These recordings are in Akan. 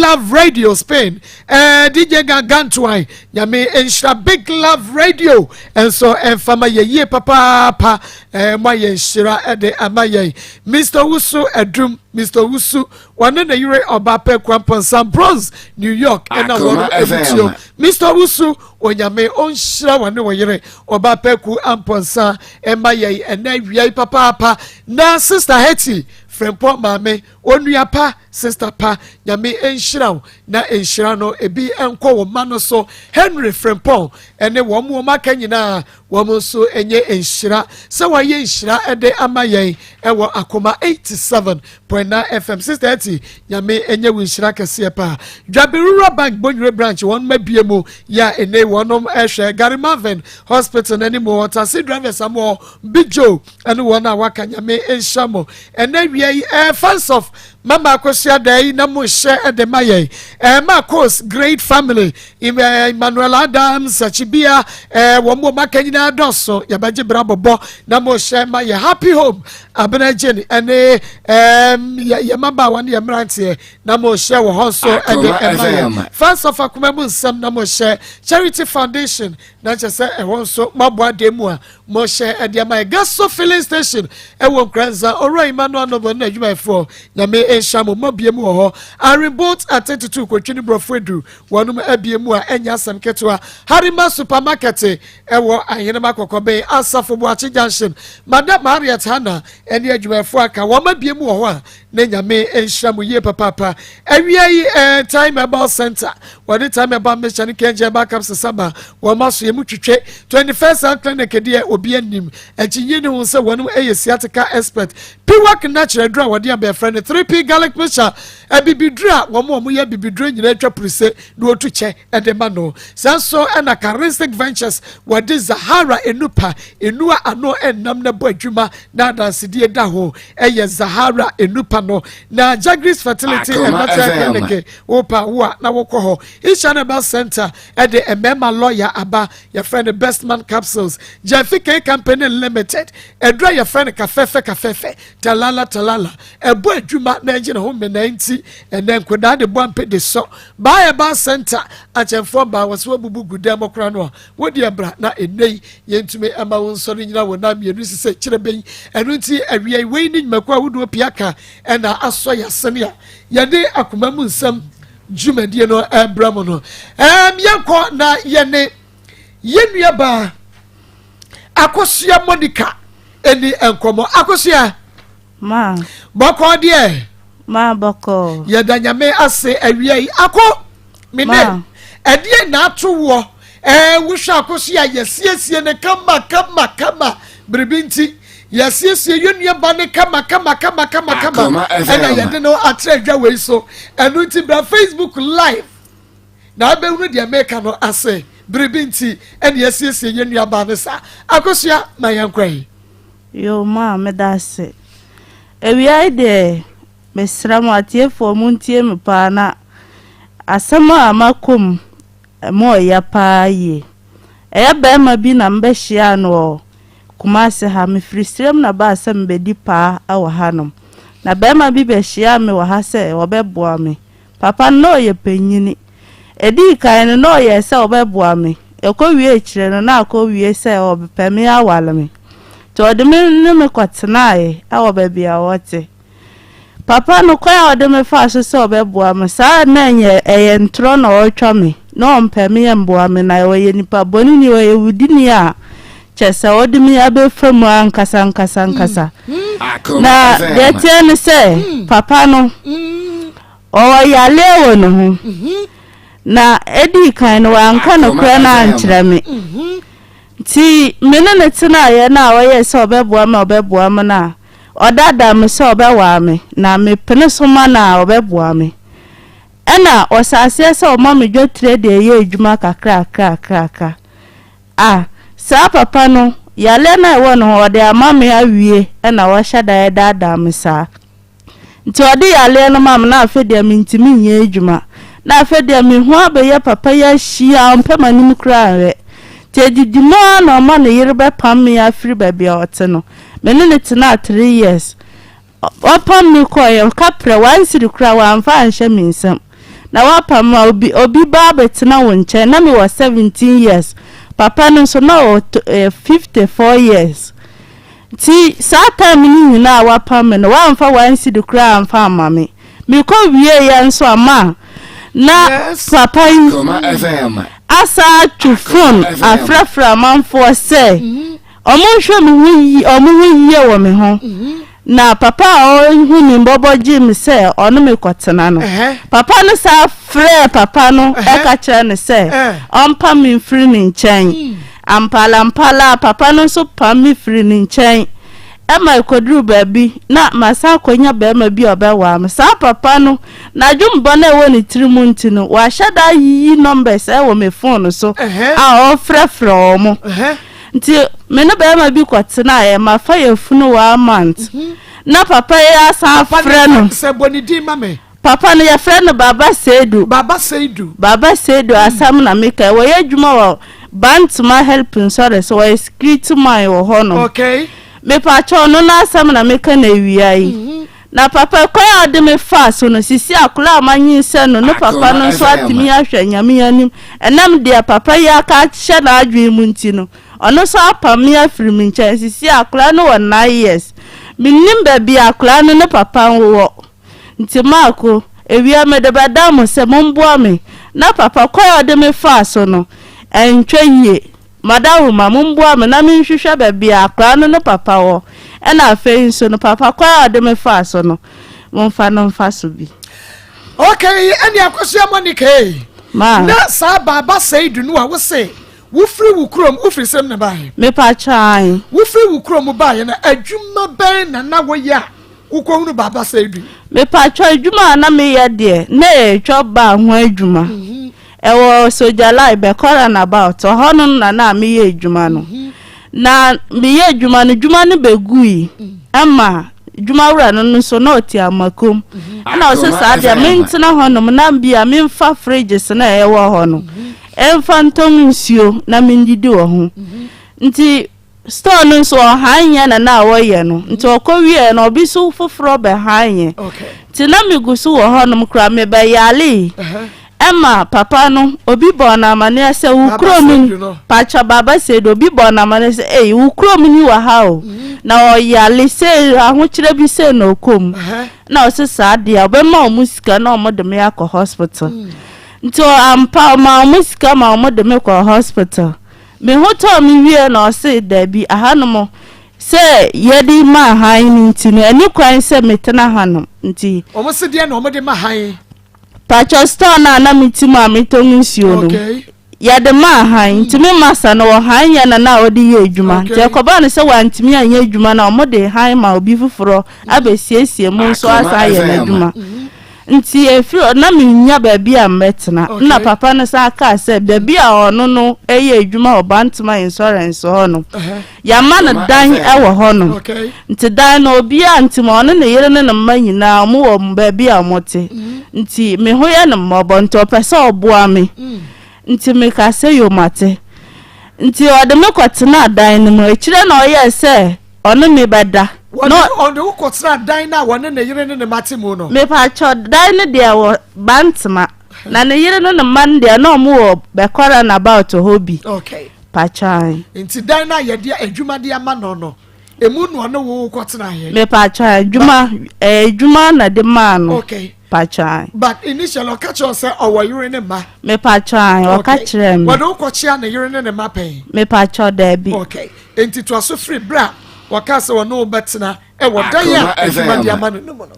Love Radio Spain DJ Gantwai nyame enshira Big Love Radio enso enfama ye papa ma ye enshira de amaye Mr. Wusu Edrum Mr. Wusu one na yire obape kwampon San Bronx New York and one ebutio Mr. Wusu onyame onshira one wo yire obape ku amponsa emaye ena wiai papa na sister Hetty Frempo mame onua pa sister pa nyame enhyira na enhyira no ebi enko wo ma no so Henry Frempo ene wo mo maka nyina wo mo so enye enhyira se wa ye enhyira ede amayen ewo akoma 87.9 FM sister Eti nyame enye wo enhyira kese pa Dwaberura Bank Bonwire branch won mabiemu ya ene wonom ehwe Gary Marvin Hospital anymore taxi drivers amo Bijo ene wona waka nyame enhyamo ene fans of Mama Kosia Day na mo share de maye Marcos great family Emmanuel Adams Achibia wo mo makanyina doso ya baje brabobo na mo share maye happy home abena jeni ene ya maba wan ya mrantie na mo share wo hoso maye fans of Akumamu nsam na mo share Charity Foundation na chese wonso mabwa demu a mo share de maye Gaso filling station wo Kranza oro Emmanuel no na adwuma for nyame Shamo mabiemu ho Aribot at 22 kwetwini brofredu wanum abiemu a enya asem ketwa Harima supermarket ewo ahene makokobe Asafo Boachi Junction Madam Harriet Hana eni adwumafo aka wo mabiemu ho a na nyame enhyamo ye papa awie time about center wadi time about mission kenje backup sesaba wo maso yemu twetwe 21st clinic de obi anim akinye ne ho se wanum sciatica expert Piwak natural draw wadi be friend 3P garlic mixture bibidra wo ya bibidra nyina atwa prise no otu che edema no sanso na Charistic Ventures wadi Zahara Enupa enua ano enam na bo adwuma na dansidi da ho Zahara Enupa no na Jagris Fertility and Natural Clinic opa wo na wokọ ho Ishanaba Center de emema lawyer aba your friend Best Man Capsules Jafike Company Limited edra your friend kafefe talala ebo adwuma na engine ho me 90 and then koda de bompe de so buy ba center achemfo ba waso bubu gudem kra no wodi abra na enei yentume ama won so nyina wona mienu sise kireben enu nti awie we ni nymakwa wudo piaka na aso yasene a yede Akumamu nsam dwumadie no abramo no yakọ na yene yenua ba Akosua Monica eni enkomo Akosua ma boko de ma boko ye danyame ase awie akọ mene edie na atowo wuhwa Akosua yesiesie ne kama bribinti yesiesie yenua ba ne kama ena yede no atredwa we so enu nti bra Facebook live na abehunu de America no ase bribinti ena yesiesie yenua ba ne sa Akosua mayankwai yo ma medase ewia de mesram atiefo muntie me pa na asama amakom mo ya pa ye ba ma bi na mbehia no Kumase ha me frisrem na ba asem bedi pa awo hanom na ba ma bi behia me wo ha se obeboa me papa no ye panyini edi kan no ye se obeboa me ekowie kire no na akowie se obepeme awale me to de me kwatnae awo ba bia wote papa no kwa ode me fa so obeboa me sa na nye ntro na otwa me no mpeme mboa me na ye nipa boni ni ye wudini a chese ode me abefam ankasa na de tiene se papa no o yale wono hu na edi kan wa anka no kwa na ankyere me ti menene tina ye na waye se obeboa me na odada me se obewa me na me pene so ma na obeboa me ena osase se o ma me dwotre de ye adwuma kakra sa papa no yale na ewo no ode ama me awie ena wo hyada dada me sa nti ode yale no ma me na afede me ntimi nye adwuma na afede me ho abeye papa ya hia mpema nim kra re tedidimo na ma na yerebe pam me afiri babia ote no menene tina 3 years opam me ko ye kapre 1 siri kra wa amfa anhye me nsam na wapam obi ba betena wo nche na me was 17 years papa no so na 54 years ti satan ni na wapam no wamfa wansi de kra amfa amame me ko wie ya nso ama na papa asa to phone afrafra manfo se omo hwe me hu omo hu ye wo me ho na papa o hu ni bobo jim se ono me kwotena no papa no sa frɛ papa no e ka kire ne se ompa me free ni nchen ampala papa no so pa me free ni nchen e ma kodru baabi na masa konya ba ma bi obewa am sa papa no na dwumbo na ewo ni tirimunti no wa hyada yi numbers e wo me phone so a o frɛfrɛ o mo nti me no ba ma bi kwotena e ma fa yefunu wa month na papa ya sa frɛ no se bonidi mame papa no ya frɛ no baba Seidu asam na meka wo ya dwuma wo bantuma helping sorry so wo secret man wo ho no okay me pa cho no na asam na meka na wiai na papa kwa ade me fa so no sisi akula amanyi se no papa no so atimi ahwe nyame anim enam dia papa ya ka hye na adwe mu nti no ono so apam ya firim nche sisi akula no 9 years minim ba bi akula no papa wo nti mako ewia me de badam se momboa me na papa kwa ade me fa so no entwe madawu ma momboa me na me nhwehwe ba bi akula no papa wo ena afei so no papa kwa ade me fa so no momfa no mfa so bi okay eni akosia Monica ma na sa baba Seidu no a wo se wo free wo krom wo free sem na bae me pa chan wo free wo krom bae na adwuma ben na wo ya wo ko hunu baba Seidu me pa chan adwuma na me ye de na etwa ba ho adwuma ewo soja lai be kora na about hono na me ye adwuma no na me ye adwuma no begui ama adwuma wura no so na oti amakom na o se sa de mentina hono na bia me mfa fridges na ewo hono enfantom nsuo na mindidi wo ho nti store no so hanye na wo ye no nti okowie na obi so foforo be hanye okay ti na migusu wo ho no kra me be yale Emma papa no obi bo na amane se ukro mi pacha baba Seidu obi bo na amane se ukro mi ni wa ha o na o yale se ahokyere bi se na okom na o se sa dia obema o musika na o mo de me akọ hospital nti ampa ma o musika ma o mo de me akọ hospital me hoto mi wie na o se da bi ahanom se yedi ma han nti no ani kwan se metena hanom nti o mo se dia na o mo de ma han pacho store na mitimu amitonu nsuo no ya de ma han ntimi masa no han ya na odi ye adwuma te koba no se wantimi anya adwuma na omo de han ma obi fufuro abesiesie mu so asa ye na adwuma nti efi na minya ba bia metena na papa no sa aka se ba bia ono no eye adwuma obantuma insurance ho no ya ma na dan ewo ho no nti dan no bia ntimo ono ne yere ne ma nyina mo wo ba bia mote nti me ho ya no mobo nto pese oboa me nti me ka se yo mate nti ode me kwatena dan no mo ekire na oye se ono me beda no on the kwatena dan na wone ne yere ne mate mu no me pa cho dan ne dia wo bantma na ne yere no man dia no mo wo be kwara na about hobby okay pa chan nti dan na ye dia adwuma dia ma no emu no no wo kwatena he me pa cha adwuma na de man no okay pachan but initially catch us say our urine ma me pachan o ka kire me what do ko chia na urine ne ma pen me pacho da bi okay enti to aso free bra waka se wono betena e wodan ya adwuma dia ma no no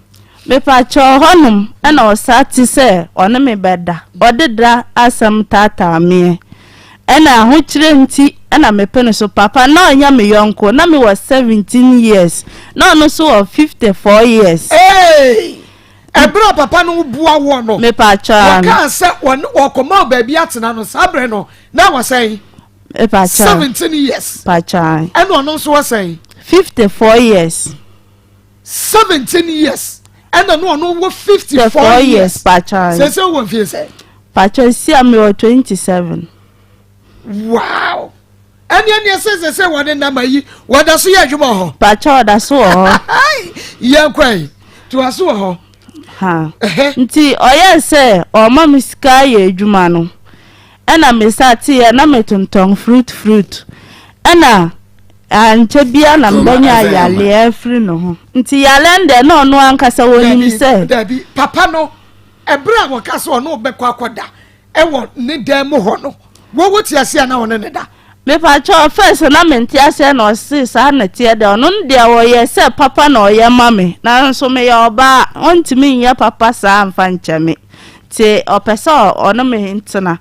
me pacho honum e na o sati se ono me beda odedra asam tata me e na ho kire nti e na me pene so papa na onya me yonko na me was 17 years na no so of 54 years ebra papa no bua wo no me pacha waka se won okoma baabi atena no sabre no na wasen me pacha 17 years pacha and no so wasen 54 years 17 years and no wo 54 years pacha say won fie say pacha si am 27 wow any say won na mayi wada so ya dwuma ho pacha wada so ho ye kwai to aso ho ha nti oye se o ma me sika ye adwuma no ena me sati ya na metonton fruit ena anche bia na mbanya yale afri no ho nti yale nde na ono ankasa woni se dabi papa no ebra wakaso ono obekwa akoda ewo ne dem ho no wo wuti ase na wona ne da me pa cho first na menti ase na osi sa na tie de ono nde wo ye se papa na oye mame na nso me ya oba ontimi nya papa sa amfa nchame ti opesa ono me ntina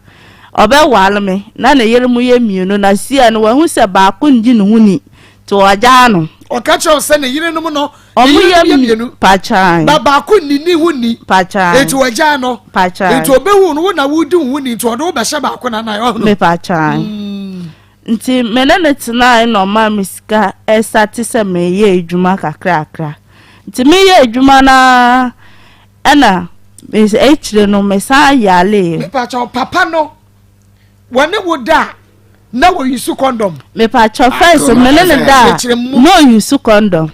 obe wale me na na yere mu ye mienu na sia no wahu se ba ko nji no huni to aja no o ka cho se ne yere no no omu ye mienu pachan ba ko ni huni pachan etu aja no pachan etu obehu no na wudi huni to do be hye ba ko na yo no me pachan nti menene tina no ma misika esati se me ye edwuma kakra nti me ye edwuma na ana me echire no me sa yale me pachan papa no wane woda na wo use condom me pa cho first menene da no use condom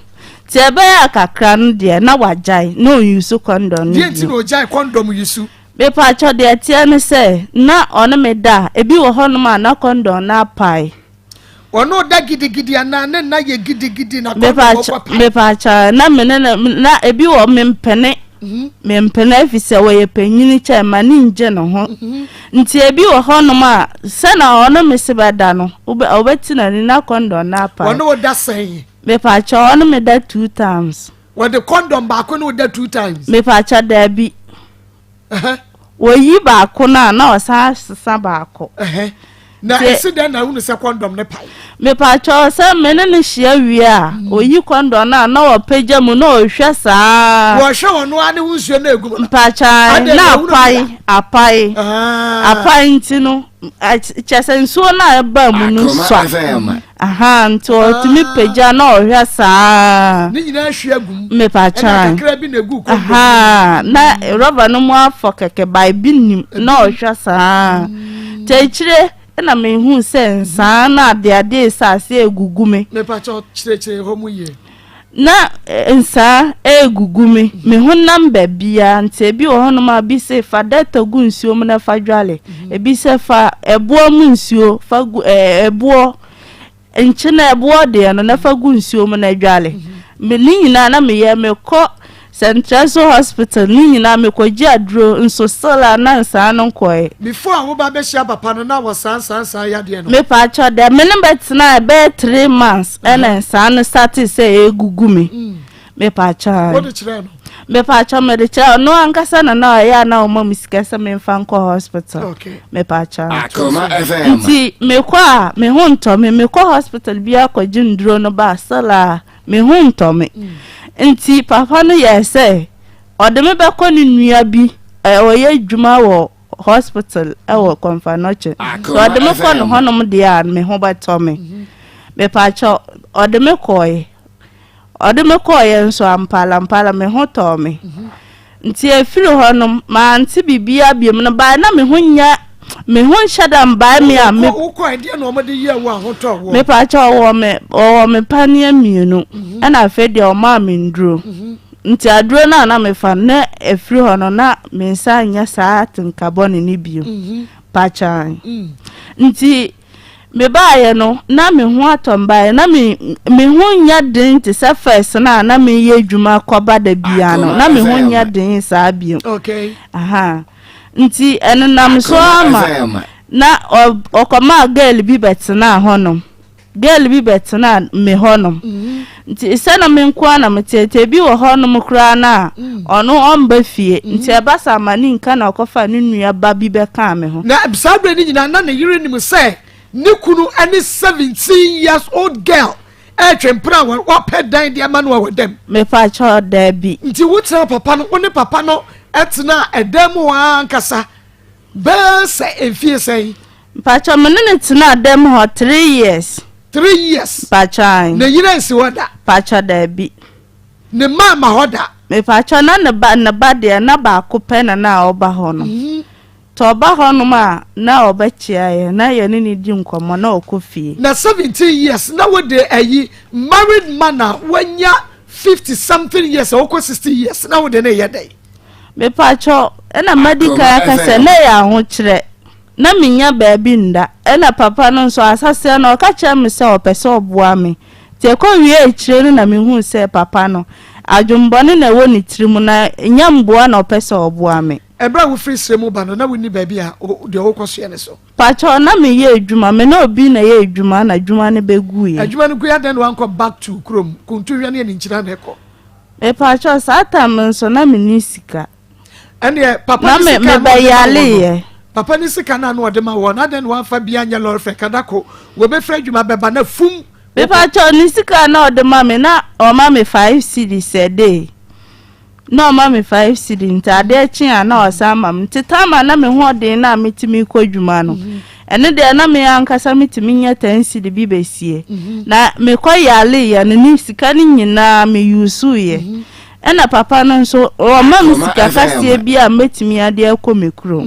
ti ebe ya kakra no de na wajai no use condom ni ti no jai condom use me pa cho de tie ne se na ono me da ebi wo ho no ma na condom na pai ono da gidigidi ana na ye gidigidi na me pa cho na menene na ebi wo mempene me mpena fise we panyini cha mani nje no ho nti ebi wo ho no ma se na ono me se bada no obeti na ni na condom na pa ono wo da sen me pa cho ono me da 2 times wo the condom ba ko no da 2 times me pa cho da bi wo yi ba ko na o sa ba ko na esi na unu se condom ne pai me pa cho se mene ne hia wi a oyi condom na o peja mu na o hwe saa wo hwe wono ane wunsuo na egum na pa cha na apai ntino chese nsuo na eba mu no so aha nto timi peja na o hwe saa ni nyina hwe agum me pa cha kakra bi na egu ko aha na roba no mu afọ keke bai bi nim na o hwe saa techire na me hu sensa na de sase egugume me pa cho chire ho mu ye na ensa egugume me hu namba bia nte bi wo hono ma bi se fa data gu nsuo mu na fa dwale ebi se fa ebo mu nsuo fa ebo enche na ebo de no na fa gu nsuo mu na dwale me nyina na me ye me ko Central Hospital ni nyina me kwaji adro nso sala na nsa no koe before wo ba be shia papa no na wo san ya de no me pa cho de me bet na be 3 months ena nsa no start say egugume me pa cho wo de kire no me pa cho me de cho no ankasa na ya na o ma misikasa me mfa nko hospital okay me pa cho Akoma FM nti me kwa me hu nto me kwa hospital bia kwaji ndro no ba sala me hu nto me nti papa no ye say odeme be ko ni nua bi oye dwuma wo hospital wo Konfanoche so odeme ko no honom de a me ho ba to me me pa cho odeme ko ye nso ampala me ho to me nti efiri honom ma nti bibia biem no ba na me ho nya me ho shadam ba me a me ko ide no mo de ye wo ahoto wo me pa cho wo me pania mienu ana afedi o ma me nduro nti aduro na me fa na efiri hono na me nsa anya saa tinkabone ni bio pa cha nti me baaye no na me ho atombaye na me ho nya den ti se first na me ye adwuma koba da bia no na me ho nya den saa bio okay aha nti enenam so ama na okoma girl bi betina honom me honom nti isena me nko na metete bi wo honom kura na ono omba fie nti ebasa mani nka na okofa ne nua ba bi be ka me ho na sabre ni nyina na ne yire ni mu se ni kunu any 17 years old girl twempra wo pedan dia manu wa dem me pa cho da bi nti wutra papa no one papa no etna edem wa ankasa be se enfie sei pa cho menene tena adem ho 3 years 3 years pa cha na yire nsi woda pa cho da bi ne mama hoda me pa cho na ne ba de na ba ko pena na oba ho no to ba ho no ma na oba chia ye na ye ni di nkomo na okofie na 17 years na we de ayi married man na wanya 50 something years or 60 years na we de na ye dai me pacho na medical akase na ya ho kire na minya baabi nda na papa no so asase na oka kire me se opese oboa me te ko wie kire na me hu se papa no adwombone na wo ni tirimu na nyamboa na opese oboa me ebra wo free sremu ba no na woni baabi a de wo koso ne so pacho na me ye adwuma me na obi na ye adwuma na adwuma ne beguye adwuma no kuya den wan ko back to krom kuntu hwe ne nchira na eko e pacho satam so na me ni sika ene papa na me bayale ye papa ni sika na no de ma wo na den wan fa bia nya lor fe kadako wo be fra adwuma beba na fum me pacho ni sika na de ma me na o ma me 5 cedis a day no ma me 5 cedis nta de chi na o sa ma mtitama na me ho de na metimi kwadwuma no ene de na me ankasa metimi nya 10 cedis bi besie na me koyale ye no ni sika ni nyina me yusu ye ena papa no so o ma me sika kasie bi a metimi ade akomekuro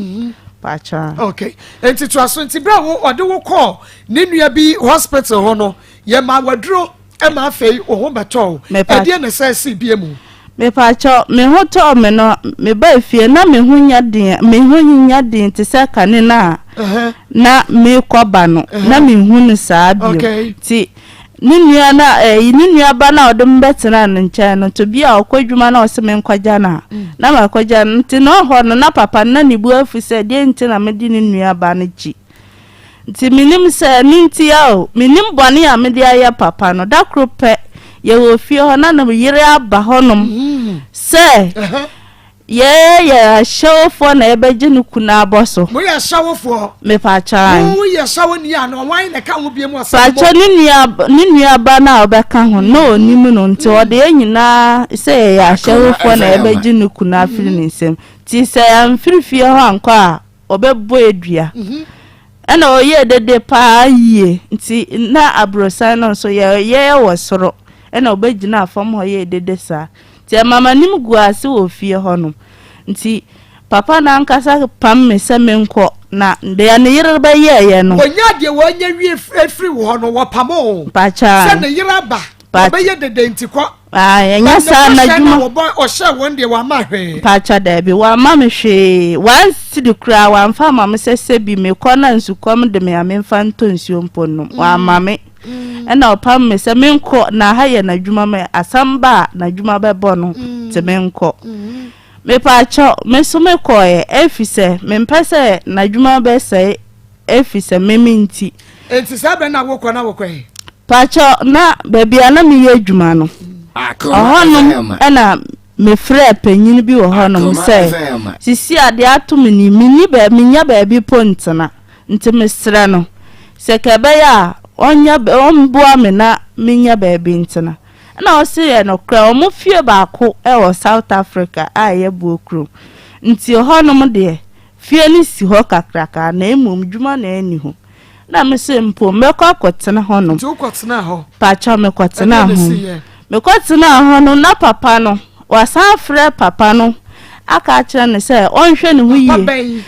pacha okay enti to aso enti bra wo ode wo call ne nua bi hospital ho no ye ma wadro e ma afei o ho beto e de na say si bi emu me pacha me ho to me no me ba fie na me ho nya den te se kane na na me koba no na me hu no saa bi ti ni nua na ni nua ba na odum betena no nche no to bia okwadwuma na ose me nkwaja na na makwaja nti no ho no na papa na ni bu afu se de nti na me di ni nua ba no ji nti minim se ni nti ya o minim bone a me de aya papa no da krope ye wo fie ho na no yire aba honom se ye show for na ebeje no kuna aboso mo ya show for me pa chan mo ya show ni an wan na ka ho biem asa pa cho ni nua ba na obeka ho no ni mu no nti ode anyina se ya show for na ebeje no kuna afiri ni nsem ti se am firifie ho anko a obebo edua ana oye dede pa yie nti na abrosan no so ye wo soro ana obegina afam ho ye dede sa ti mama nim guase wo fie ho no nti papa na nkasa pam me se me nko na de ne yire ba ye no onya de wonya wie free wo no wo pamo pacha se ne yire ba obeye dede nti ko enya sa na djuma wo boy o she won de wa ma hwe pacha da bi wa ma me hwe wan sidi kra wa mfa ma me sese bi me ko na nsukom de me amemfa ntonsuo mponno wa ma me ena opam me se me nko na ha ye na djuma me asamba na djuma be bono te me nko me pacha me so me ko efise me mpese na djuma be se efise me minti enti sabe na wo ko na wo ko pacha na baby ana me ye djuma no ohonum ena me frɛ panyin bi wo honum sɛ sisi ade atom ni mini ba minya ba bi pontena nti mesrɛ no sɛ kebe ya onya omboa me na minya ba bi ntena na o se ye no kra o mo fie ba ko e wo South Africa a ye buokru nti honum de fie ni si ho kakraka na emom dwuma na ani ho na me se mpo mekɔ akɔtena honum nti ukɔtena ho pacha mekɔtena ho mekɔtena ho no na papa no wasan frɛ papa no aka kyerɛ ne sɛ ɔnhwɛ ne ho yie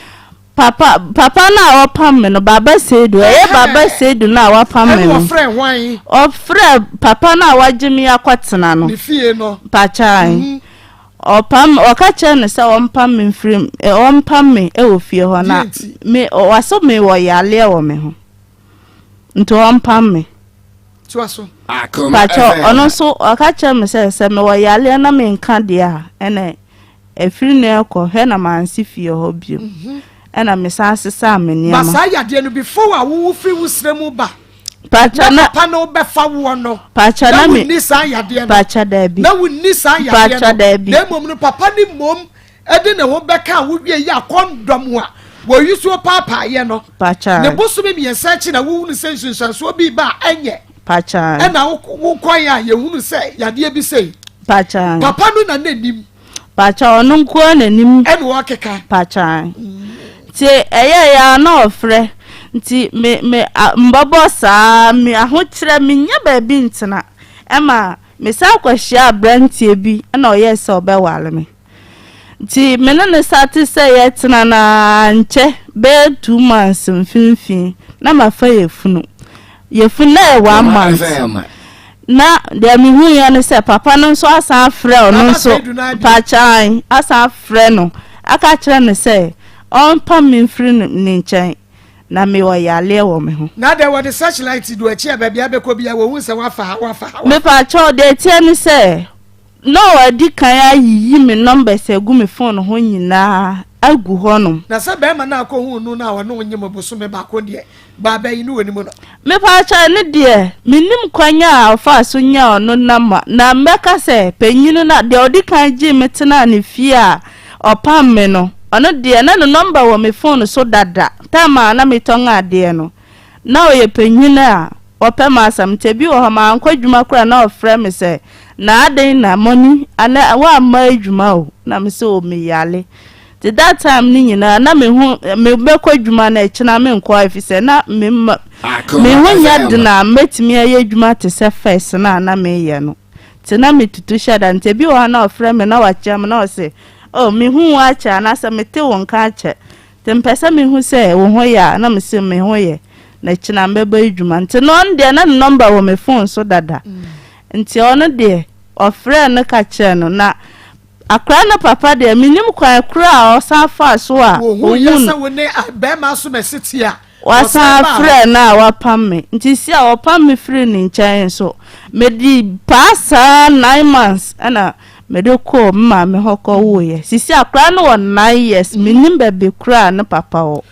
papa na wapam me no baba sedu baba sedu na wapam me no ɔfrɛ papa na wagye me akɔtena no ne fie no pachan opam ɔka kyerɛ ne sɛ ɔmpam me mfrim ɔmpam me wɔ fie hɔ na me waso me wɔ yale wɔ me ho nto ɔmpam me tuaso pacho ono so aka kyerɛ me sɛ me wɔ yale na me nka de a ene efiri ne kɔ he na mansi fie hɔ bio ena me sasesa amenia ma basa yade no before a wo firi wo sremu ba pacha na papa no be fa wo no pacha na me ni sa yade no pacha da bi na wo ni sa yade pacha da bi na mom no papa ni mom ede ne ho be ka wo wie ya kondom a wo yuso papa ye no pacha ne boso me miensa chi na wo hu se nsunsanso bi ba enye pacha ena wo kwan ya ye hu se yade bi sei pacha papa no na nanim pacha ono nko nanim ene wo keka pacha ti eye ya na ofre nti me mbabo sa me ahokyere me nya ba bi ntena ema me sa kwahia brantie bi na oye se obewale me nti me ne sati se ye tena na nche be 2 months mfinfin na mafa yefunu na 1 month na de mi hu ya ne se papa no so asa frɛ no so pa chan asa frɛ no aka kyerɛ ne se on pa mi mfiri ne nkyɛn na me wa yale wo me ho na there was such light do achi abia abekɔ bia wo hu se wafa me pa cho de tie ne se no adi kan ayi me number se gu me phone ho nyina agu ho no na se be ma na akɔ hu nu na wo no nyem boso me ba ko de ba ba yi no woni mu no me pa cha ne de minim kwanya afa so nya ono na meka se panyinu na de odi kan gi metena ne fie a opam me no ono de na no number wo me phone so dada tama na metonga de no na oye panyinu a opem asam tebi wo ha ma ankwadwuma kura na ofrɛ me se na aden na money ana wa ma adwuma o na me se o me yale the that time ni nyina na me hu me bekwadwuma na ekina me nko afise na me hu nya de na metimi aye adwuma te se first na me ye no te na me tutu shada ntebi wo ha na ofrɛ me na wacha me na o se oh me hu wacha na se me te won ka ache te mpesa me hu se wo ho ya na me se me ho ye na ekina mbeba adwuma nte no nde na number wo me phone so dada nti ono de ofrɛ no ka che no na akra na papa de minim kwa kra o san fa so a wo yesa wo ne be ma so mesiti a wasa frɛ na wapam me nti si a wapam me free ni nkyɛn so me di pasa 9 months ana me de ko ma me hokɔ wo ye sisi akra no 9 years minim be be kra na papa o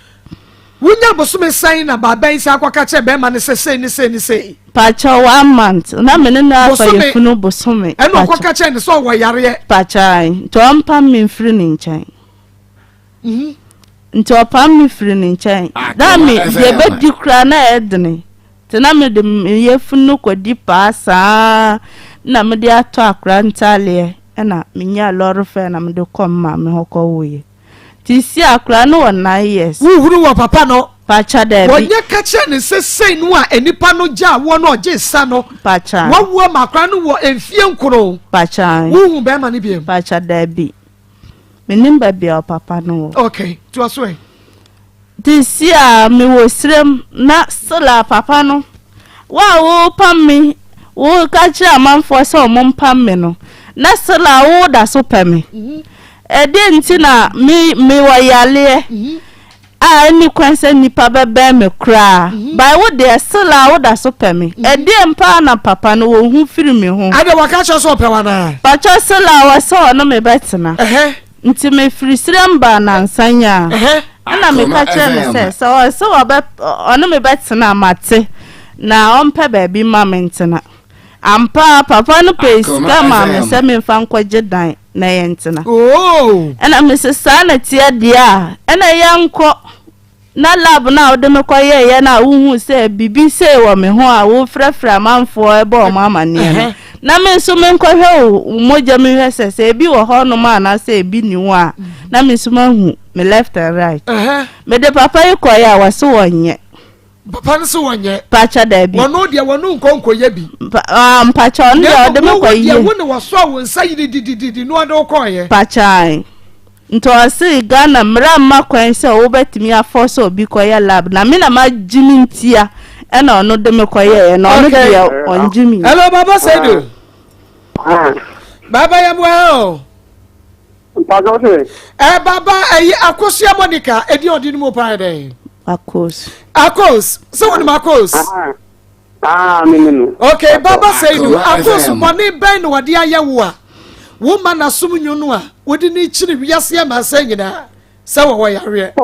wunya boso me san na baba yi sa akwaka che be ma ne se ni pacha 1 month na me na afa ye funu boso me eno akwaka che ne so wo yare pacha to ampam me free ni nkyɛn nti opam me free ni nkyɛn da me ye be di kra na edene te na me de ye funu kwadi pa saa na me de ato akra ntale na me nya loro fe na me de kom ma me hokɔ wo ye ti si akra no 9 years wo huru wo papa no pacha da bi wonye ka che ne se no a enipa no gya wo no oje sa no pacha wo ma akra no wo enfie nkoro pacha wo hu be ma ne biem pacha da bi menim ba bia papa no okay to aso ti si a me wo srem na sala papa no wa wo pam me wo ka che amanfo se o mom pam me no na sala wo da so pam me ede nti na me wa yale a ni kwanse nipa bebe me kra by wo de sala wo da so pam me ede mpa na papa no wo hu firi me ho ade waka che so pe wana pa che sala wa so no me betena nti me firi sremba na nsanya ana me ka che me se so obe ono me betena mate na ompe baby mamentena ampa papa no pesi kama me se me fa nkwaje dan na yentina ana me se sana tie dia ana yanko na lab na ode me koye ye na wuhu se bibi se wo me ho a wo frafra manfo e ba o mama ne na me so me nkɔhwe moja me hwese se bi wo ho no ma na se bi ni wo a na me so mahu me left and right me de papa yi koye a waso wonye papa nso wonye pacha da bi wono de wono nkonko ye bi pacha on de ode me koye ye wono waso wo nsa yi didi no ade koye pacha nto asi Ghana mra ma kwan se wo betimi aforce obi koye lab na me na ma jimi ntia e na ono de me koye na ono de on jimi hello baba Saidu baba ya bwa baba ayi akosia Monica edi odin mo pa den akos so woni makos minu okay baba Saidu akos money ben no wade ayewo a wo ma na sum nyunu a wodi ni chiri wiase ma sanyina sa wo yare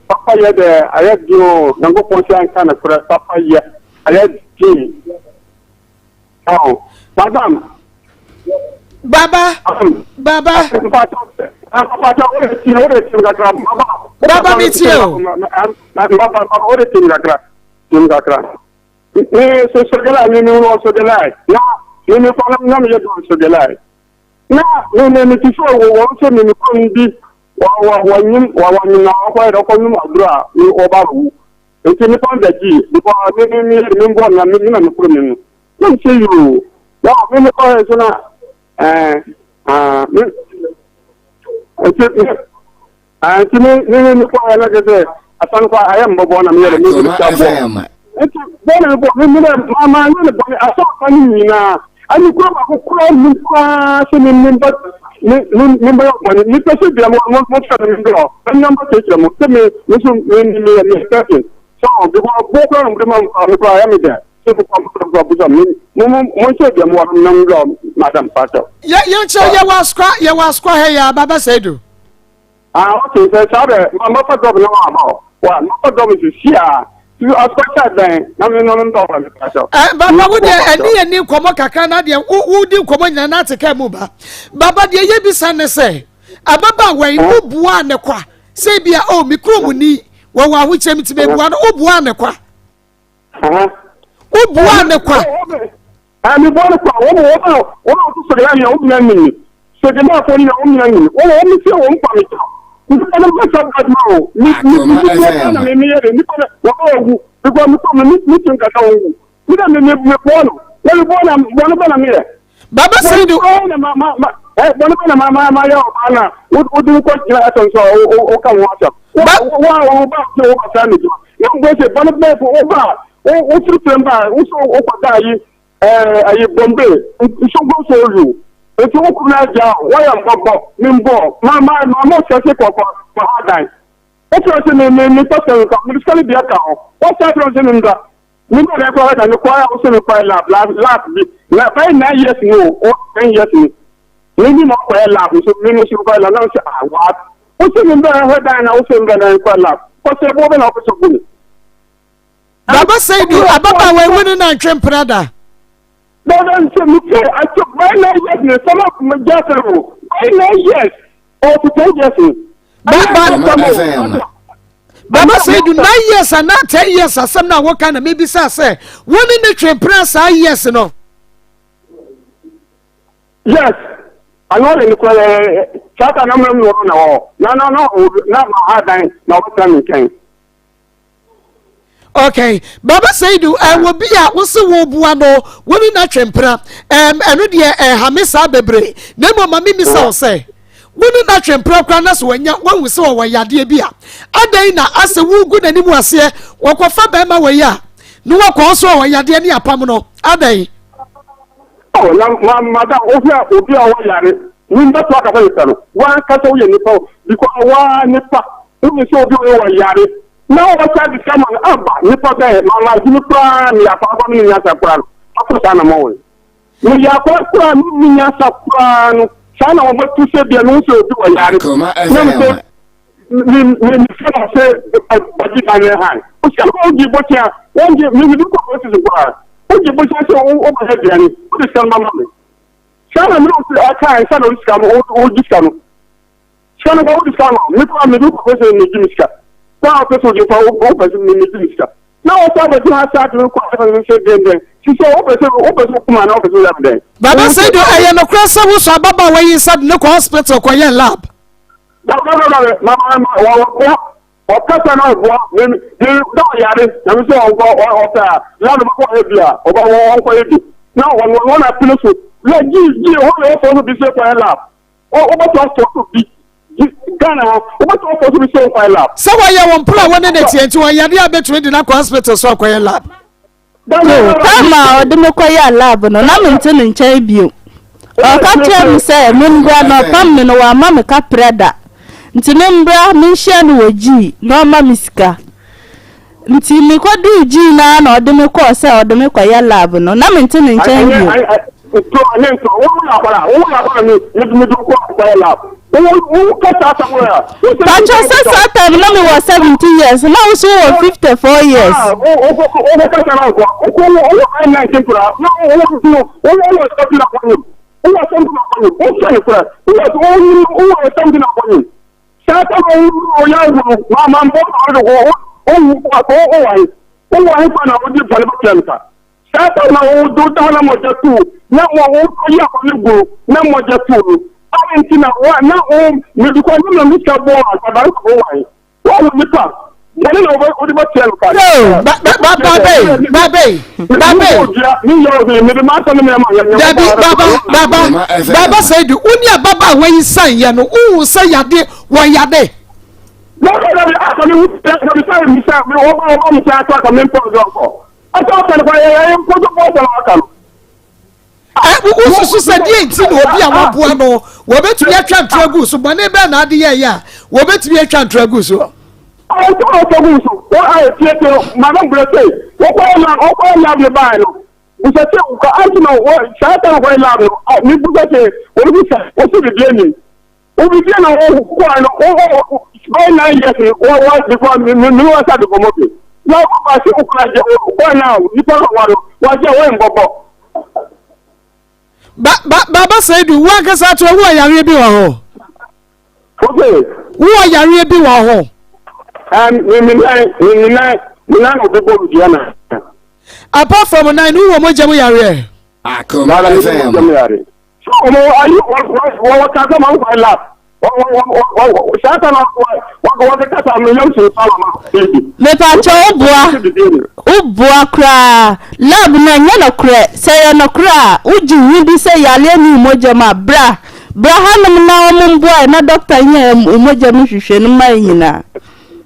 papa ye de ayadio nango ponsian kana kura papa ye ayadio madam baba mitio so sogela ni no sogela na ni ko na me do sogela na ni tifo wo so ni ko ndi wa nyim na ko ro ko nyum adura ni obaru enti ni pon da ji ko ni ngo na mi na ko ni no se you ya mi ko so na ni ko na ke asan ko ayam bo na mi ni ko enti bone bo me mama ne bo aso fani nyina ani kura ba kura mu kwa se me ba ni pese bia mo fa me ngro na mba te mo se me so me expecting so because bo kura mo ma ko ya me there so ko bu mo se bia mo na ngro madam pastor ya ye was kwa he ya baba Saidu okay so sabe mama fa job na wa ma job is here you aspect that na me no ndo ba me pastor baba wo de ani komo kakra na de wo di komo nyina na teka mu ba baba de ye bisa ne se ababa wai wo bua ne kwa se bia o mikromu ni wo wa hu chem ti be bua no o bua ne kwa o bua ne kwa ami bua ne kwa wo to so ya ya o bua ni so de ma ko ni o mi ni wo mi se wo mpa mi ta ni ko na ba sa ba ma o ni na me ye ni ko na wo ogu because mi tin ka ta wo ni da me bo no wo bo na ba na me baba Saidu na ma bono na ma ya o na wo du ko jira aton so o kan wa ta wa ba so ba sa ni na ngo se bono be o ba o fru temba o so o ko da yi ayi bombe so go so ru e ti wo ku na ja wa ya mbobo mi mbo ma mo se se ko ha dai o so se me to se ko mi skali bia ka o sa tro se nda ni ko le ko da ni ko ya o se ni ko lab bi la fa na yes no o 10 years ni ni mo ko lab so ni mo si ko la na se wa o se ni ba ho da na o se nda na ko lab ko se bo be na ko so bu baba Saidu ababa we wonu na ntwe prada no se mi se I took my yes ni some of my jasero my yes o to 10 years baba Saidu 9 years and not 10 years asem na wo kana maybe say wonu ne twe prada yes no yes I know in the chata na mo no na na ma ha dan na o kan nkan okay baba Saidu wo bia wo se wo bua no wonu na twempra eno de hamisa bebre na mo mama mi se wo se wonu na twempra kwa na so wanya wo se wo yade bia adan na ase wo gu na nimu ase wo kofa ba ma we ya no wo ko so wo yade ni apam no adan oh na mada obi a wa yare ni nda to aka fa yitano wa ka so ye nipa because wa nipa ni so obi wa yare na o ka di kama aba nipa be mama jini pra ni afa ba ni nya sa pra afa sana mo ni ya kwa ni nya sa pra no sana o tu se bia no so obi wa yare ni sana se ba di ba ne han o se ko di botia won di mi du ko se kwa o di botia se o ba he bia ni o di sana mama me sana mi o aka sana o di sana o di sana sana ba o di sana mi ko mi du ko se ni di miska kwa peso je fa o peso ni miska na o sa ba ti ha sa tu ko fa ni se den si so o peso kuma na o peso ya den baba Saidu aye no cross wo so baba we yin sad no hospital ko yen lab mama o kasa na bo ni do yare na mi so o ta la no ko e bia o ba wo ko e bi na wo na piloso le ji o le so no bi se ko lab o ba to bi Ghana o ba to bi se ko lab so wa ye won pro won na tienti won yade abetu di na hospital so ko yen lab kama o de me ko ya lab no na me nti nchen bio o ka tell me say me mbra no pam me no wa ma me ka preda nti me mbra me hia no waji no ma miska nti me ko du ji na o de me ko say o de me ko ya lab no na me nti nchen bio to ane to o la bara ni du ko lab o ka ta ta mo ya Pacho sa time na me was 70 years now so 54 years o ka ta na ko o ai na tempura na o stop na ko o something na ko o say for o something na ko sa ta o ya ma mbo o wa pa na o di pale ba Sasa na o do ta na moja tu na o ya ko ligo na moja tu alentina wa na o me du ko na mi ka bo a ba ko wa o mi pa Dani na o di ba tell ka no babe ni yo me de ma ta me ma baba Saidu unia baba wen san ye no u se yade wo yade no a ko ni u ta ko sa mi sa me o ba mo sa ta ka me po zo ko Ata kwa ya mkoto kwa waka. Wo so sadie nti no obi a waboa no wo betumi atwa ntragu so bone be na ade ye ya wo betumi atwa ntragu so I don't know so I take madam brete wo ko na le ba no we say ko anti no wo shata ko la no ni buga te wo bi sa wo so de ni wo bi na wo ko no o go na yes wo before me wa sa de ko mo be no ko ba si ko la je ko na ni ko wa je wo mbobo Baba Saidu wa kasa to wo yare bi wa ho okay wo yare bi wa ho na no be bolu diana apart from nine who wo mo jam yare Akoma FM so mo ayi wo ka ka ma ko la shata na wa ka ta million so sala ma me pa cho ubua kra lab na nya no kra say no kra uji wudi say yale ni moja ma bra hanum na omum boy na doctor nya moja mu hwehwe no mai nyina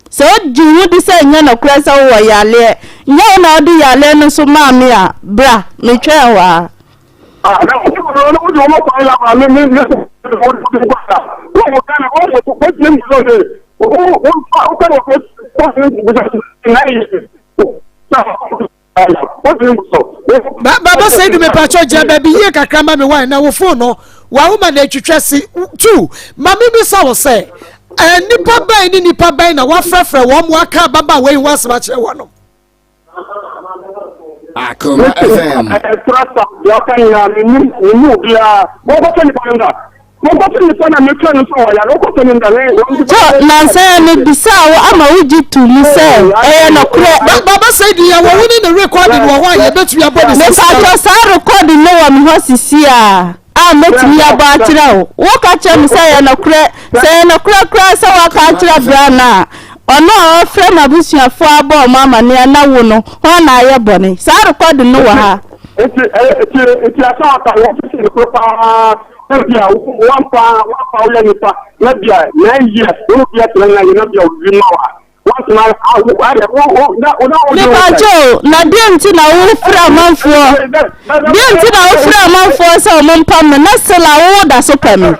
so uji wudi say nya no kra say wo yale nya na odi yale no so ma me a bra me twa wa na wo mo ko la ma me wo kana wo ko nem so de wo kana ko Baba Saidu me pacho je baby ye kakra ma me wan na wo phone no wa wo ma na twetwese 2 mama mi sa wo say nipa ban na wa frefre wo mo aka baba we wasma kire wo no Akoma FM trust ya kan ya ni bia wo ko tani panga mo ko tani sana me twa no so ya lo ko tani ndale so na say ni bisawo ama uji tu mi say no kre Baba Saidu ya wo woni the recording wo ho ya betu abodi me pacho sa recording no wa mi ho sisi a metimi aba atira wo ka che mi say no kre say wa ka atira bra na ono frame abusuafo abo mama ne na wo no ho na aye bone sa recording no wa ha eti asa ta wo fi ko pa bia one pa o ya ni pa na bia 9 years wo bia tren na bia wi ma wa what na na pacho na denti na wo fra manfo so mo mpam na sela wo da so pam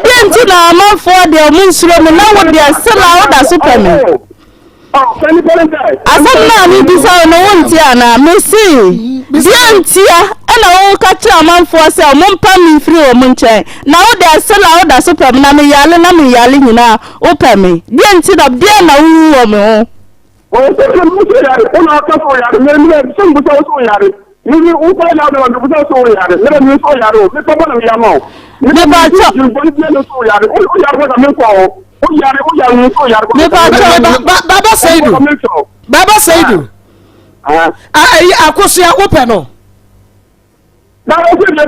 denti na manfo de mo nsuro me na wo de sela wo da so pam asamna ni bisa no wonti ana mesi dientia ana wo ka kira manfo se mo mpam mfiri wo mo nchen na wo de sela wo da so pam na me yale nyina wo pam dienti da de na wo mo o se mo se ya o na ka so ya me so mo so ya ni o ko la na mo so ya me so ya ro me pa na ya mo me ba cha ni so ya o ya ro da me ko Baba Saidu ai akoso ya ope no na o se de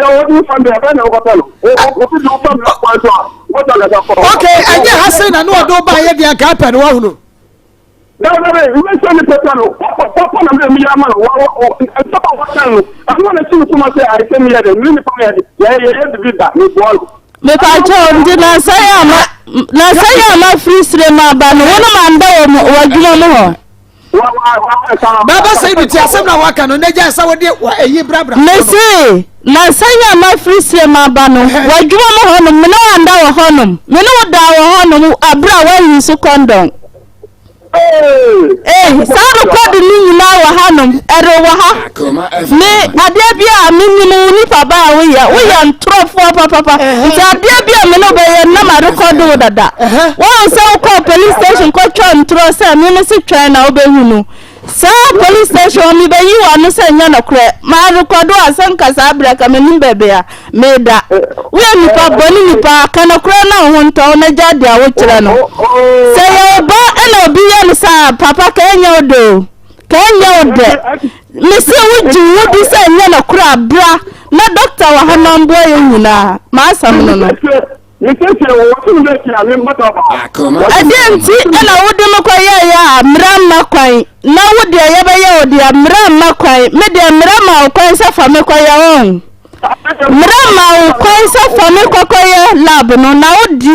o fan de ba na o ko talo o fi do fan na kwa so o ta la ko okay anya hasen na no do ba ye dia ka pe no wa hunu no we se ni petalo papa na me ya ma o papa wa talo ama na ti kuma se ai se mi ya de mi pa ya de vida ni bol me pacho ndi na saya ma free stream aba no wono ma nda wo adwuma mo ho Baba Saidu ti asem na waka no neja sa wo de eyi brabra mesi na saya ma free stream aba no wadwuma mo ho no me no anda wo ho no me no da wo ho no abra wa yin su condom sa record ni nyina wa hanom ero wa ha me ade bia minnimu ni pa ba wo ya ntrofo papa sa ade bia me no be ye na ma record wo dada wo se ko police station ko twa ntro se me no se twa na wo be hunu sa police station mi be yi wa no se nya no kre ma record wo asanka sa abra ka me nim bebe ya me da we ni pa boni ni pa kana kre na ho nto na jade a wo kire no se yo ba ena obi ya sa papa kenya odo me se wudi se nya na kura bra na doctor wa hanambo ye nyina ma asam no adenti ena wudi mako ya mrama kwai na wudi ya ba ya wudi mrama kwai me de mrama kwai sa fa me kwai ya on mrama kwai sa fa me kwai ya lab no na wudi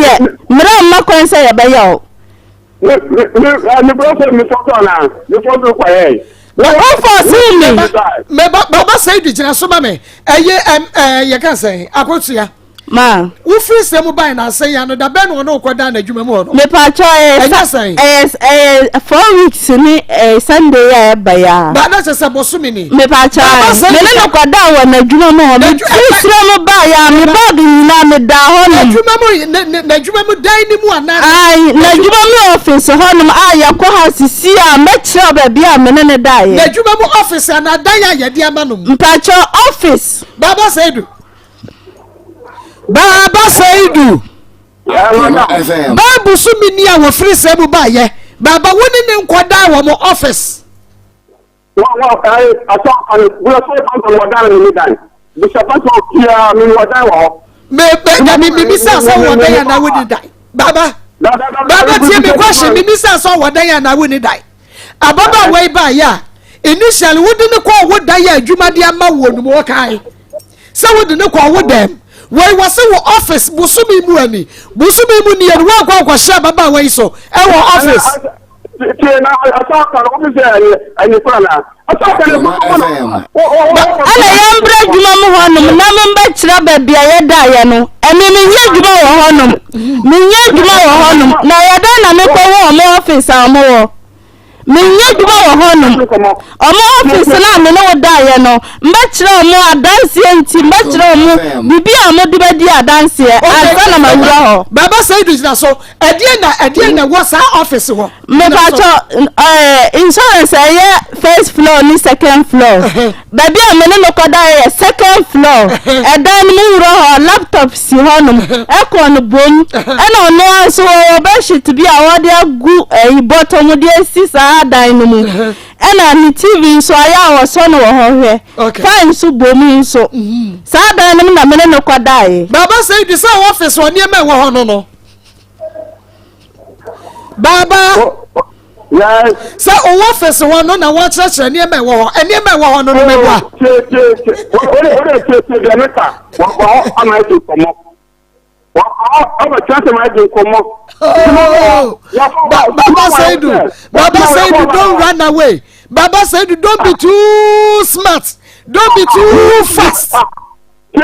mrama kwai sa ya ba ya Me brother me photo na. Me photo kwa yeye. Baba say di jina so ma me. Ye kan say akotua. Ma. Wo free say mo buy na say ya no da be no no koda na adwuma mu no. Me pa cho 4 weeks ni Sunday ya ba ya. Ba na se bosumi ni. Me pa cho me no koda wa na adwuma mu. Me free mo ba ya me bag nyina me da ho ni. Na adwuma mu dan ni mu ana. Ai na adwuma mu office ho no ya ko house si a me kire ba bia me ne da ye. Na adwuma mu office ana dan ya ye dia ma no. Pa cho office. Baba Saidu. Baba Saidu. Babu sumini a wo free say bu ba ye. Baba woni ne nkoda wo mo office. Wa ato an bula so kan wo dan ni dan. Bi sa pa so kia mi wo dan wo. Me sa so wo dan ya na woni dan. Baba tie me question me sa so wo dan ya na woni dan. Ababa we ba ya. Initially wodi ne ko wo dan ya adwuma de ama wo no mo kai. Sa wodi ne ko wo dem. Why was our office? Busumi Muani, Busumi Muni, and walk share Baba way so. Our office. I talk on office and the plan. I talk on Ala yambra juma mu honum na memba kira ba bia ye da ye no emi mi nye juma wo honum mi nye juma wo honum na ye da na me ko wo mo office am wo mi nye juma wo honum omo office na me no da ye no mba kira mo adanse enti mba kira mo bibi am de ba di adanse asa na mawura ho Baba Saidu na so edie na wo sa office ho me ba cho insurance first floor ni second floor baby am no koda ye second floor edan mu ro ho laptop si honum e no bom e na no anso wo ba shit bi a wo de agu bottom de si sa dan no mu e na ni TV so aya wo so no wo ho hwe fine so bom so sa dan no na me no koda ye Baba Saidu sa office wo ne me wo ho no Baba yes sa o office wo no na wo chire ne me wo ho ene me wo ho no me bua che de meta wa ama ti komo wa ama chance ma di komo Baba Saidu don't run away. Baba Saidu don't be too smart, don't be too fast. You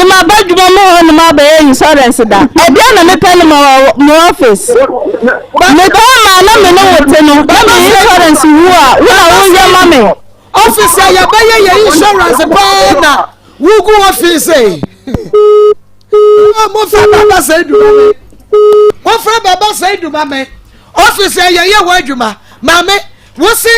ma baduma mo on ma be insurance da e bia na me pele mo office me ba ma na me no wote no ba me insurance wu a wo ya ma me Office ya ba ye insurance ba na wu go office mo fa Baba Saidu mo fa Baba Saidu ma me office ya ye wa adwuma ma me wo se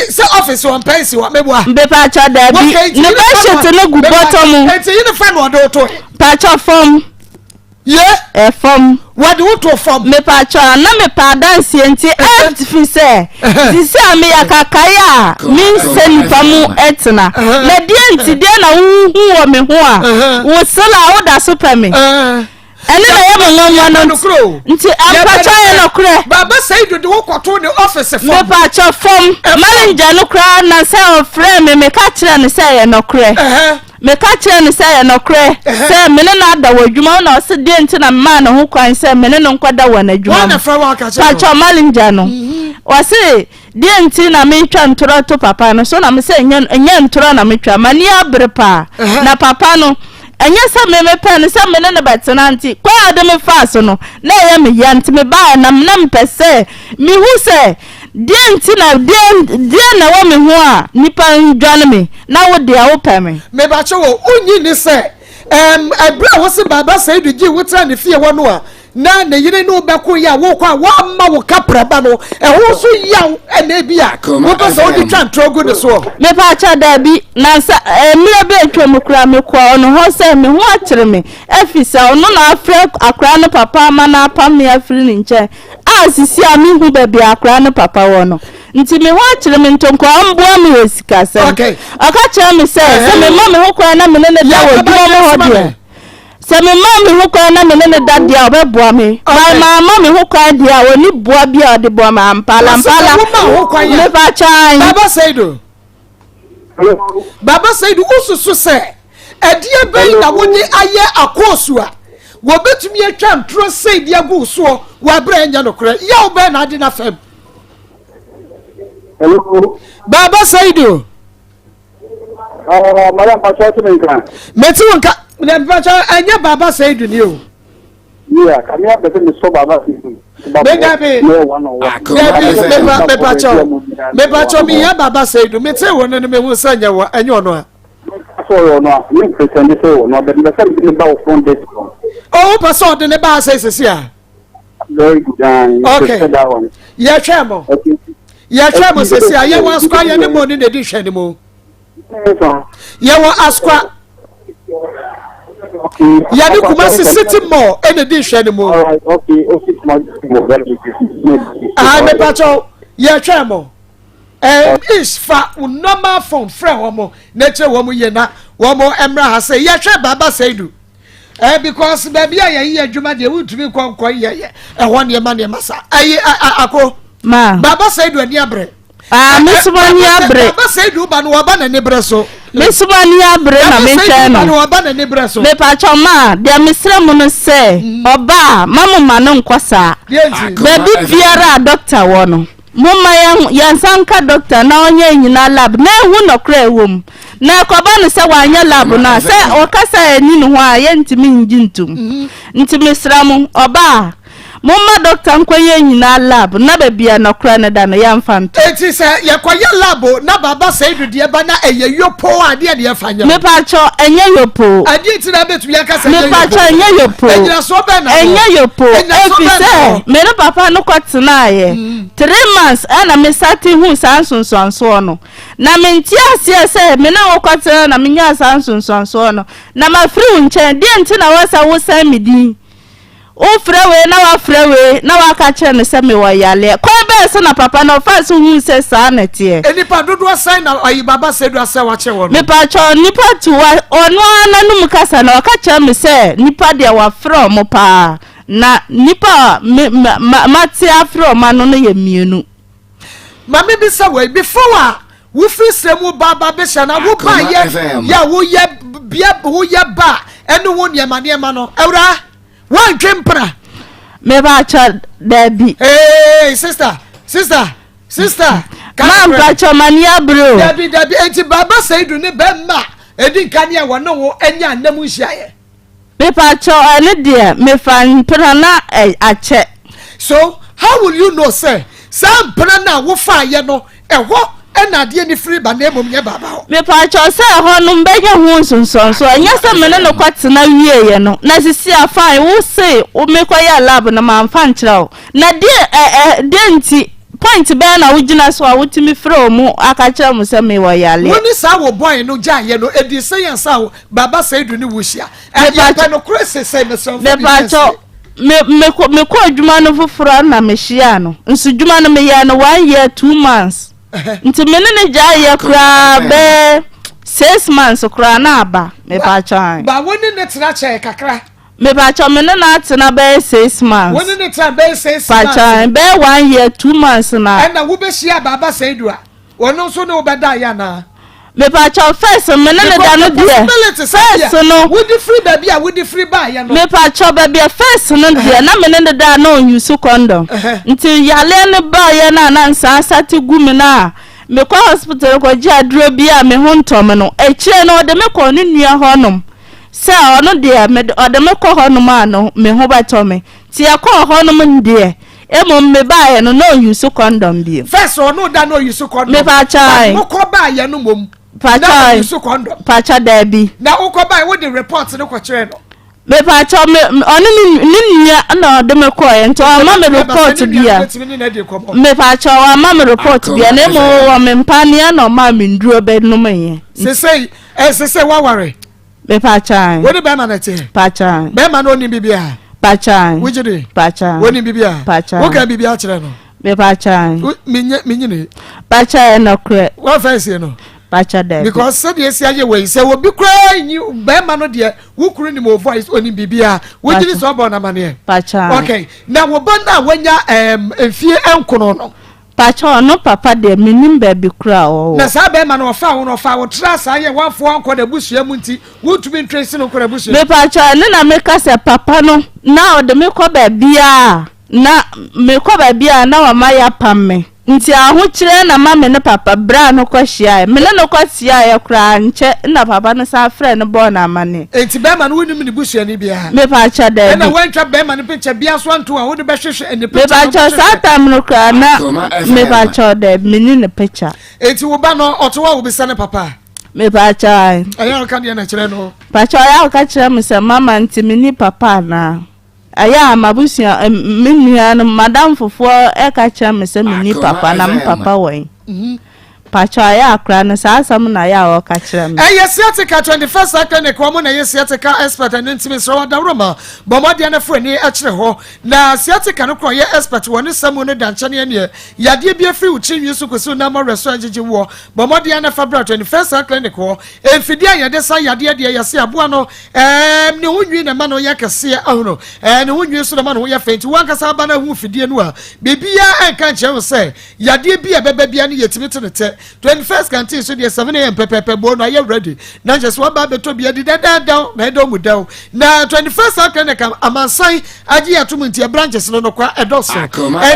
say office on pensi wa mebua mbe pa cha da bi ne ba shete no gu bottom enti you fan wo do to pa cha form ye form what do to form me pa cha na me pa dance enti fi say si ame ya kakaya mi se nipa mu etna na die enti de na wu wo me ho a wo sala wo da super me ene na ye mo no nti ampacha ye no kure Baba Saidu de wo kwoto the office form me pa cha form manager no kura na say o frame me ka kire ne say ye no kure me ka kire ne say ye no kure say me ne na da wadwuma na o se de nti na ma na ho kwan say me ne no nkwada wa na dwuma na fra wa ka kire pa cha manager no o se de nti na me twa ntoro to papa no so na me say nya ntoro na me twa mani abrepa na papa no enye sa me pen sa me ne betenanti kwa ade me fast no na ye me yanti me ba na mpese mi hu se die nti na die na wo me ho a nipa ndwane me na wo de a wo pe me ba che wo unyi ni se ebra wo se Baba Saidu ji wo tra ne fie wo no a na ne yire no be ko ya wo kwa wo amma wo kapra ba no ho so ya ene bia wo to so di twa ntrogo ne so me pa cha da bi na sa mire be atwa me kura me ko no ho se me ho akere me efisa no na afre akra no papa ma na pam me afri ni nche asisi ami hu be bia akra no papa wo no nti me ho akere me ntonko amboa me wesika se aka cha me se me ma me ho kwa na me ne da wo dwo mo ho de se me ma me ho kwa na me ne da dia obeboa me ma me ho kwa dia oni boa bia de boa ma mpala me ba chan Baba Saidu ususu se edie ben na woni aye akosu a wo betumi atwa ntro sei dia go so wa bra enya no kore ya wo ben na ade na fam. Hello. Baba Saidu. Madam Pastor Menka. Meti wonka na bacha enya Baba Saidu ni o. Yeah, can you have the so Baba Saidu? Me bacha mi ya Baba Saidu meti won ne me hu sanya wa enya ono a. So no, me present so no, but the same ba from this. Oh, person de ne ba say a. Very good. Okay. That one. Ya chemo. Okay. Ya chemo say ya wan skwa ya ne mo ni de di hwe ni mo. Ya wan askwa. Okay. Ya ni kuma city more ene di hwe ni mo. All right. Okay. Okay. Me bacha ya chemo. Is fa normal phone friend womo nature womo ye na womo emra ha say ya hwe Baba Saidu because baby ya adwuma de wutumi konkon ye ho ne ma ne masa ayi ako ma Baba Saidu ani abre mesumani abre Baba Saidu ba no waba na ne bre so mesumani abre na menche no no waba na ne bre so me pa choma de misrem no se oba mamuma no nkwasa baby biara doctor wo no mumma yansanka doctor na onye nyina lab na ehu no kra ewom na koba no se wanya lab na se okasa eni no ho a ye ntimi njintum ntimi sramu oba mumma doctor nkwaye nyina lab na babia no kra ne da no yamfanto eti se yakwaye lab na Baba Saidu de ba na eye yopo ade de afanya me pa cho enye yopo ade ti na betu yakasa me pa cho enye yopo enye so be na enye yopo efise me no papa no kwatena ye 3 months ana me sati hu sansonsonso no na me ntia asie se me na wokwatena na me nya sansonsonso no na ma free nchen de nti na wasa wo san medin o frewe na wa frewe na wa ka che ne se me wo yale kwa be se na papa no fa so hu se sa na tie enipa dodo sign na ayi Baba Saidu ase wa che wo me pa cho nipa tuwa ono ananum kasa na ka che me se nipa de wa from pa na nipa mati afro mano no ye mienu mama bi sa we before wo free semu Baba be sha na wo ba ye ya wo ye bia wo ye ba eno wo ne ma no ewra wan twempra me ba cha dabi hey sister mam ba cha mania bro dabi enti Baba Saidu ne be ma edi kan ye wo no wo enya nam hia ye me pa cha ene de me fan prana ache so how will you know say sam prana wo fa ye no eho enade ni free ba na emom ye Baba ho me pa cha se ho no mbege hu nsonso anya se me no kwatena wie ye no na sisi afan wo se o me kwaya lab na ma mfa nkyerɛ na de nti point be na wugina so a wutimi frɛ mu aka kyerɛ mu se me wo yale woni sa wo boy no gya ye no edi se yan sa Baba Saidu ni wuhia ya pa no krese se me so me pa cha me ko adwuma no foforo na me hia no nso dwuma no me ya no 1 year 2 months nti me ne gya ye kra be 6 months kra na aba me pa cha ba woni ne tira che kakra me pa cha me na tena be 6 months woni ne tira be 6 months pa cha be 1 year 2 months na na wo be hia Baba Saidu a wono so ne wo be da ya na me pa cha first me ne da no dia first no wo di free baby a wo di free ba ya no me pa cha baby first no dia na me ne da no use condom nti yale ne ba ya na nsa sati gumi na me ko hospital ko ji aduro bi a me ho ntom no ekire no de me ko ne nua honom se ono dia me de me ko honom ano me ho ba tome ti ya ko honom ndie emo me ba ya no use condom bi first ono da no use condom me pa cha mo ko ba ya no mom pacha use condom pacha dabi na wo ko ba wo de report no ko kire no me pacha me ono ni nya na de me ko ento ama me report bia me pacha ama me report bia na mo wo me mpania na ma me nduro be no me se wa ware me pacha wo de be ma na te pacha be ma no ni bibia pacha wujide pacha wo ni bibia pacha wo ka bibia kire no me pacha minyine pacha no kre wa fancy no pacha there because said yes ya we say we be cry you be man no de wo kuru ni mo voice oni bibia wo gini so bo na mane pacha okay na wo ba na wanya enfie enkono no pacha no papa de minim baby kra o na sa be man no fa wo tra sa ye wanfo anko da busua mu nti wo tumi ntrensi no kora busua me pacha ne na me ka se papa no na o de me ko babia na me ko babia na wa ma ya pamme nti aho kire na mama ne papa bra no ko hia me le no ko tia ya kra nche na papa no sa frɛ no bo na amane enti be man wo nim ni busua ni bia me pacha da na wantwa be man picture bia so anto a wo de be hwehwe ene picture me pacha sa tam no kra na me pacha da mini ne picture enti wo ba no otowa wo bisa ne papa me pacha ayo ka de na kire no pacha ya ka kire me se mama nti mini papa na aya mabusia minua no madam fofo e ka kire me se mini papa na m papa wen pacha ya akra no sa asam na ya o ka kire me yesiatika 21st second ko mo na yesiatika expert and intimate so da roma bomode na frani a kire ho na siatika no ko ye expert woni samu no danche ne ne yade bia free uchinwi su ko so na mo restaurant gigi wo bomode na february 21st second ko enfidi ayede sa yade de yesi aboa no ne wonwi na ma no yakase ahono ne wonwi so na ma no ya fenti wankasa ba na hu fidie no a bebia enka nche se yade bia beba bia ne yetimi te 21st canteen so dey 7 am pepepe bo no are ready na just one ba beto bia di down na edo mu down na 21st academic amansan agi atum ntia branches no kwa edoso e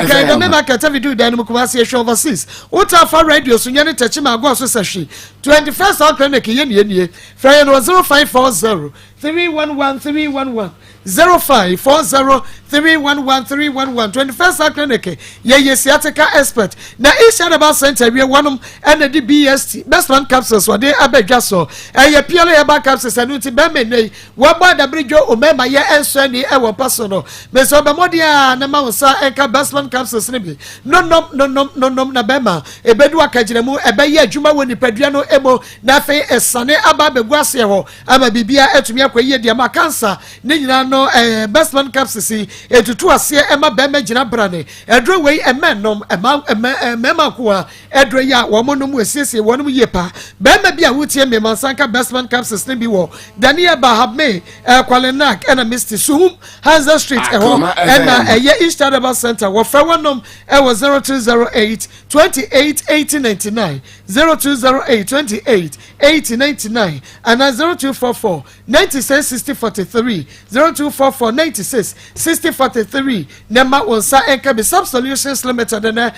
ga me market video dan mu kuma se show overseas uta fa radio so nyane tachi ma go so sahwe 21st academic ye frey no 0540 311 0540 311 21st academic ye siatica expert na Ishadaba center we wanum and the BST best one capsules what they abedwa so ye piole ye ba capsules anu ti be menei wo ba da bridge o mema ye enso ni e wo paso no me so be modia na ma wonsa enka best one capsules ne bi no na bema e bedu akagire mu e be ye adwuma woni padua no emo na fe esane aba beguase ho ama bibia etumi akwaye dia ma cancer ne nyina no best one capsules etutu ase ema bema gina brane edro wei emenom ema ko a edro ya wo monum esiesie wonum yepa bema bia wutie me mansanka best one capsules ne bi wo Daniel Bahabme Kwalenak ena Mr Suhum Hansa Street ena eye Ishadaba Center wo fa wonom e wo 0208 28 8099 0208 28 8099 and 0244 96 60 43 0244 96 60 43 nema wonsa enka be Sub Solutions Limited na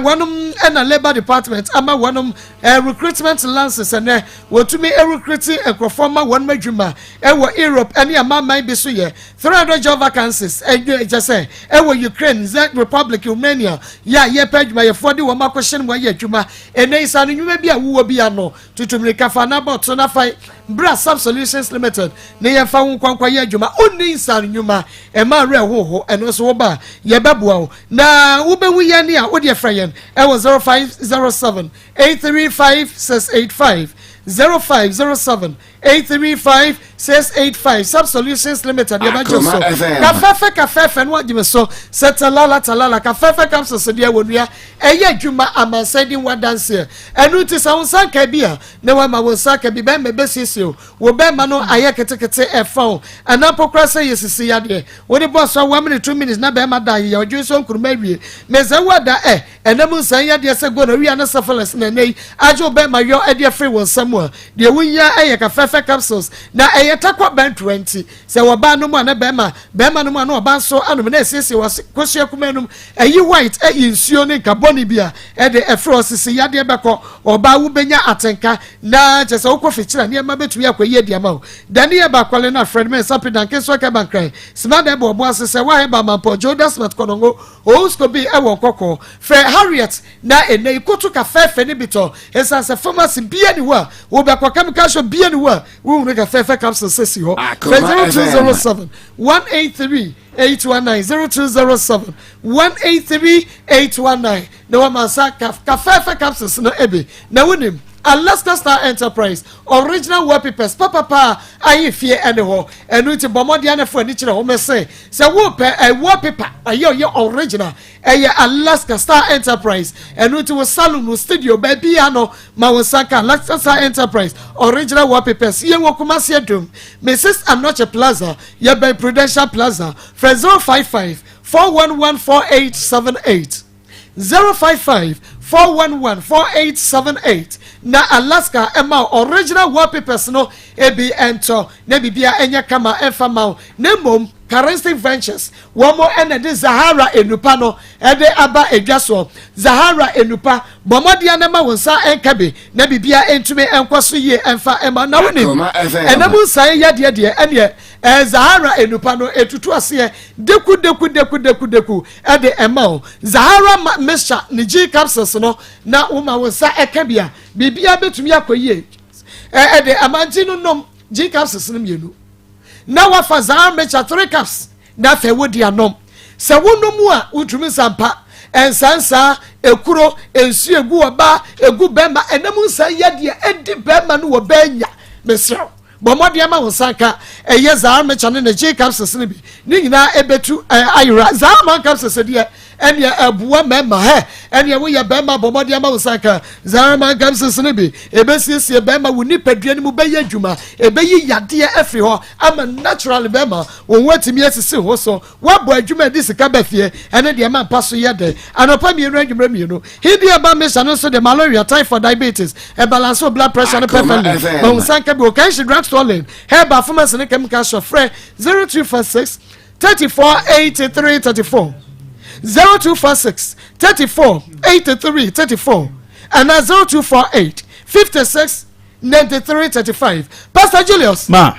wonum ena labor department ama wonum recruitment lances and wotumi recruiting ekrofoma won madwuma e wo Europe ene amamai bi so ye 300 job vacancies just say e wo Ukraine Czech Republic Romania ya ye padwuma ye fodi wo makohye no ye adwuma ene isa no nwuma bi a wo bi ano tutumri kafa na bot na fai bra Sub Solutions Limited ne ye fa wo kwankwa ye adwuma onni isa no nwuma e ma re hoho eno so wo ba ye beboa wo na wo be wu ye ne a wo de frayen e wo 0507 835 685 0507 835 685 Sub Solutions Limited ya bajo so kafefe no adime so setalala talala kafefe capsules so dia wonua eye adwuma amansadi wadanse enu ti sa wonsa ka bia ne wa ma wonsa ka bi be mebesisio wo be ma no aye ketekete efon anapokra se yesisi ya de woni boss 1 minute 2 minutes na be ma da ye odwo so nkuruma wie meza wada enemu san ya de se go na wi na safeles na nei ajo be ma yo e de free wonsam a de wunya eye kafefe capsules na eye takwa ben 20 se wo ba no mu na be ma no mu na oba so anum na esisi wo kwosua kumanum eyi white nsuo ne carbon bia e de efro sisi ya de beko oba wo benya atenka na chese wo kofichira ne ma betumi akwaye dia ma Daniel Bakwale na friend me sapidan keso ka bankrai smart de bobo asese wa he ba mampo Joda Smart konongo osko bi e wo kokko fe Harriet na ene ikotu ka fefe ne bito esa se pharmacy bia ni wa wo be kwa chemical shop bia ni wa wo unu ka fefe capsules sesi ho 0207 183 819 0207 183 819 na wa masaka ka fefe capsules no ebe na wonim Alaska Star Enterprise original wallpapers papa ayi fie ene ho enu ti bomodi anefo ani kire ho me say wallpaper ayi original Alaska Star Enterprise enu ti wo salon wo studio baby ano ma wo saka Alaska Star Enterprise original wallpapers ye wo Kumasi Adum Mrs. Anoche Plaza ye by Prudential Plaza for 055 411 4878 055 411-4878 na Alaska ema original wallpapers no ebi ento na bibia enya kama enfama na mom Currency Ventures womo ene de Zahara Enupa no ede aba edwaso Zahara Enupa bomodia na ma wonsa enkabe na bibia entumi enkwaso ye emfa ema na woni enamu sai yade ene Zahara Enupa no etutu ase deku ede ema Zahara mixture ni G capsules no na woma wonsa ekabia bibia betumi akoye ede amantinu nom G capsules no mienu na wafa Zahara mixture 3 cups na fe wodi anom se wonomu a utumi sampa ensansa ekuro ensu egu oba egu bema enamu nsa yade edi bema no wo benya mesra bomodi ama wonsanka eye Zahara mixture ne G capsules ne bi ni nyina ebetu ayura Zahara capsules de ene abuwa mema he ene wo ye bema bomodi ama wonsanka Zahara capsules ne bi ebesiesie bema woni padua ne mu beye adwuma ebeyi yade efri ho ama natural bema won watimi asisi ho so wabo adwuma di sika bafie ene de ma paso yede anopa mienu adwuma mienu hidi aba mesha no so de malaria typhoid diabetes e balance blood pressure no perfectly wonsanka bi o kan shi drugstore herba pharmacy ne chemical shop free 0246 34 83 34 0246 34 83 34 and 0248 56 93 35 Pastor Julius ma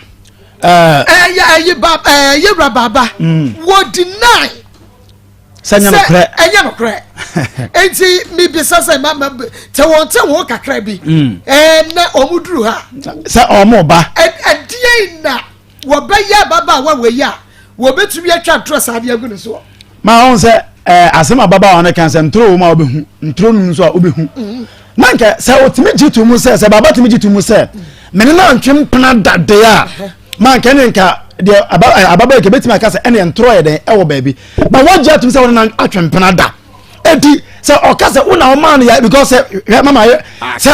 baba would deny sanya no kre no kre enti mi bisa say mama te won kakra bi na omuduru ha sa omo ba adie na wo be ya baba wa we ya wo betumi atwa trust ade agu so ma on se asema baba wa na kan se ntro ma obehu ntro nu so obehu nanka se otimi jitu mu se baba timi jitu mu se mene na ntwem pena dade a man kan nka de ababa ke betimi aka se ene ntro ye den e wo baabi ba wagya tum se wona atwem pena da edi se okase una o man ya because mama se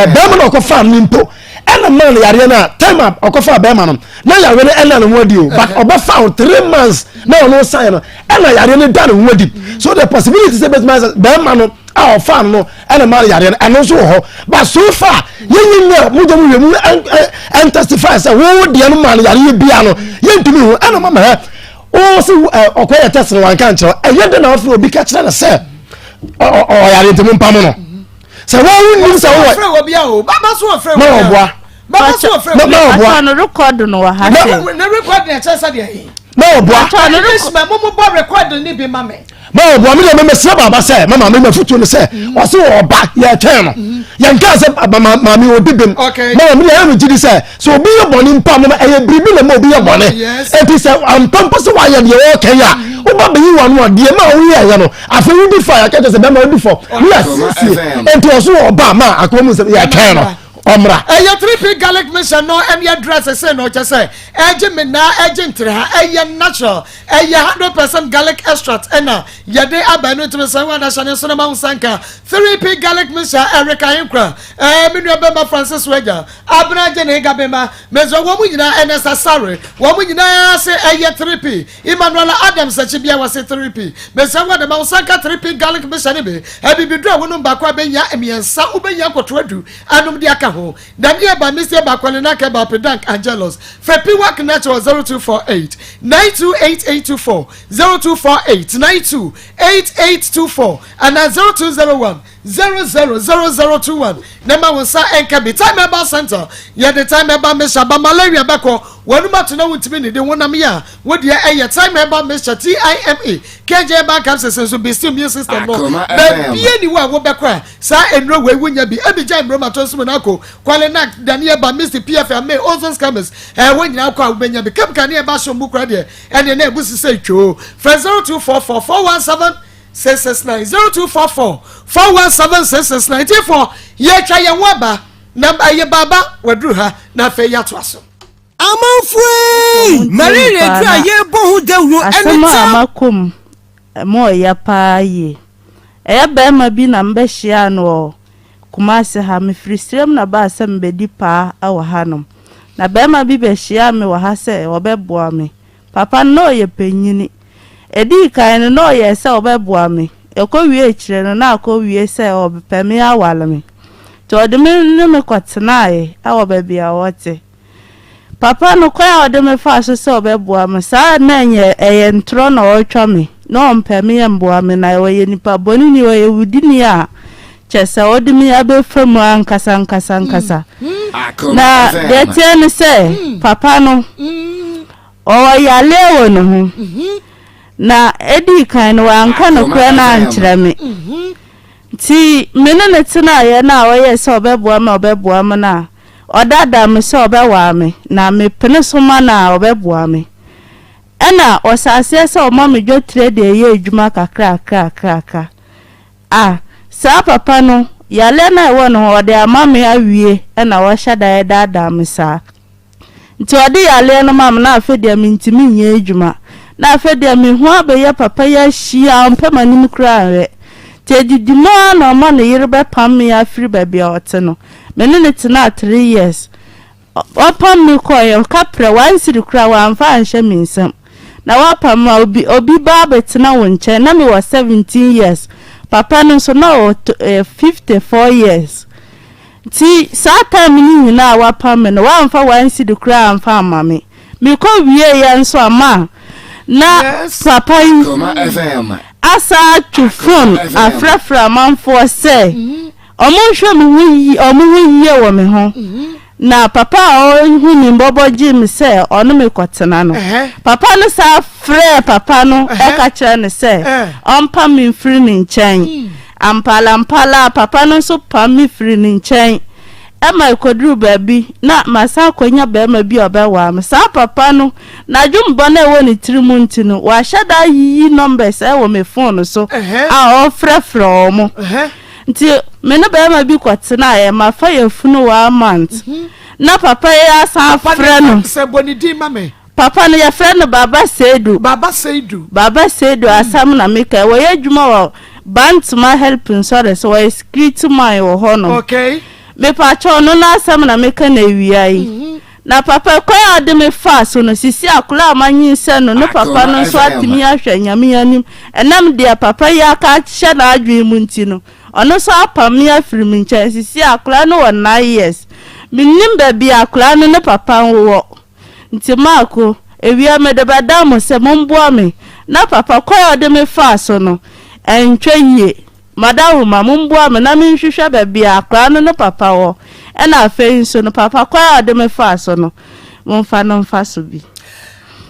be mo ko fa nimpo ena man yare na time okofa be ma no na yare ne ena no wadi o but obefa 3 months na no sign no ena yare ne da no wadi so the possibility say be ma no a fan no ena man yare eno so ho but so far yin na mu de mu and testify say wo de no man yare bia no yentumi ho ena mama he o se okoya test no wan kan kire eyede na afro obi ka kire na say o yare ntemu mpam no se wo wunnim se wo frɛ wo bia o baba so frɛ wo no oboa baba so frɛ wo no oboa no record no wa ha na record na chesa de yi no oboa no mo bo record ni bi mame ma oboa me de me sra baba se mama me mafutu no se o se oba ye twen no ye nka se mama me odibem ma me ye no gidi se so obi ye boni mpam ma eye bribi na ma obi ye boni enti se ampampo se wa ye de o kan ya o ba be yi wa no de ma o ye no afa wi bi fa ya ka se be ma o bi fo yes enti o so oba ma akomu se ye twen no omra eya 3P garlic mission no em ya dress say no che say eje me na eje ntre ha eya natural eya 100% garlic extract ena yede abanu to say wa na shane so na ma sanka 3P garlic mission Erica Hinkra me no be ma Francis Wega abna je ne ga be ma mezo wo mu nyina enesa sare wo mu nyina say eya 3P Emmanuel Adams achi bia wa say 3P me say wa de ma sanka 3P garlic mission be e bibidru a wonu ba kwa be nya emiensa ubenya kotoadu anum de aka Daniel by Mr. Bakwalinaka by Pedank Angelos. Fepi Work Natural 0248 928824 0248 928824 and 0201 000021. Nema wonsa enkabi time about center. Ya the time about Mesha ba malaria bako. Wanuma to know with me the one amia. What ya time about Mesha TIMA. KJ back absence so be still immune system no. Be anywhere wo bekwa. Sa enro we wunya bi. Abija Roma Tosumo nako. Kwale nak Daniel ba Mr. PFM me ozone scammers. When you kwa ubenya bi kam kan e ba shombu kwa de. And na ebusi say cho. 0244 417 669 0244 417 669 ye twa ye waba na aye baba wadru ha na fe ya to aso amanfue marire tu aye bohu dawro asema amakom mo ya paaye eya ba ma bi na mbehia no kumase ha me frisrem na ba asem bedi pa awa hanom na ba ma bi behia me wa ha se obeboa me papa no ye panyini edi kan no ye se obeboa me ekowie kire no na akowie se obepeme awale me to odeme me kwatnae awo ba bia wote papa no kwa odeme fa so se obeboa me sa na nye ntro na otwa me no mpeme mboa me na ye nipa boni ni ye wudini a chesa odeme abefam ankasa na detiene se papa no o ya lewo no ho na edi kan wa anka no kwa na ankyere me ti menene tina ye na o ye se obeboa me na odada me se obewa me na me pene so ma na obeboa me ena osase se o ma me dwotire de ye adwuma kakra sa papa no ya le na ewo no o de ama me awie ena wo hyada ye dada me sa nti odi ya le no ma me na afede me ntimi nye adwuma na afede me ho abeye papa ya hia mpema nim kra re tedidimo na ma ne yirbe pam me afiri babia ote no menene tina 3 years opam me koyo kapre wansiri kra wa amfa anhye minsam na wapam obi ba betina wonche na me was 17 years papa no so na 54 years ti sata mini na wapam me no wamfa wansiri kra amfa amame me ko wie ye nso ama na papa yi asa to phone afrafra manfo se omonhwe me wi omonhwe ye wo me ho na papa o hu ni bobo jim se onu me kwotena no papa no sa frɛ papa no e ka kire ne se ompa me free ni nchen ampala papa no so pa me free ni nchen e ma ikoduru baabi na masa kwanya ba ma bi obewa me sa papa no na dwumbo na ewo ni tirimu ntino wa hyada yi numbers e wo me phone so a o frɛfrɛ o mo nti me no ba ma bi kwotena e ma fa yafunu 1 month na papa ya san frɛ no se bonidi mame papa no ya frɛ no baba Seidu asam na meka wo ya dwuma wo bantuma helping so so we secret my wo hono okay me pa cho no na asam na meka na wiai na papa kwa ade me fa so no sisi akula amanyi se no no papa no so atimi ahwe nyame anim enam dia papa ya ka hye na adwe mu nti no ono so apam ya firim nche sisi akula no 9 years minim baby akula no ne papa wo nti mako ewia me de badam se momboa me na papa kwa ode me fa so no entwe yie madawo ma momboa me na menhwehwe baby akula no ne papa wo ena afei so no papa kwa ode me fa so no momfa no mfa so bi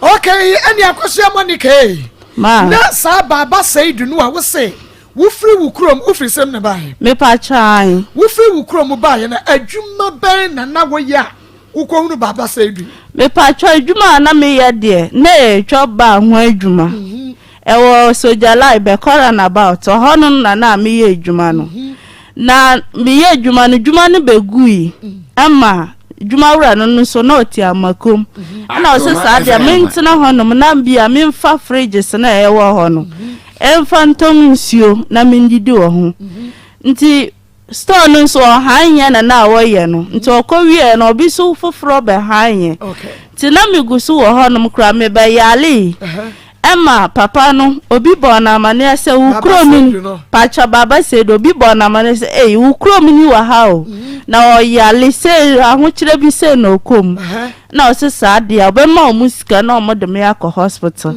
okay eni akosia Monica ma na sa baba Seidu no a wo se wo free wo krom wo free sem na bae me pa chan wo free wo krom bae na adwuma ben na wo ya wo ko hunu baba Seidu me pa chan adwuma na me ye de na etwa ba ho adwuma ewo soja lai be kora na about hono na me ye adwuma no na me ye adwuma no begui ama adwuma wura no so na oti amakom na o se sa de mentina hono na bia me mfa fridges na ewo hono enfantom nsio na mindidi wo ho nti store no so hanye na wo ye no nti okowie na obi so foforo be hanye okay ti na migusu wo ho no kra me be yale Emma papa no obi bona mane se ukro mi pacha baba se do obi bona mane se ukro mi ni wa ha o na o yale se ahokire bi se na okom na o se sa dia obema o musika na o mo de me akọ hospital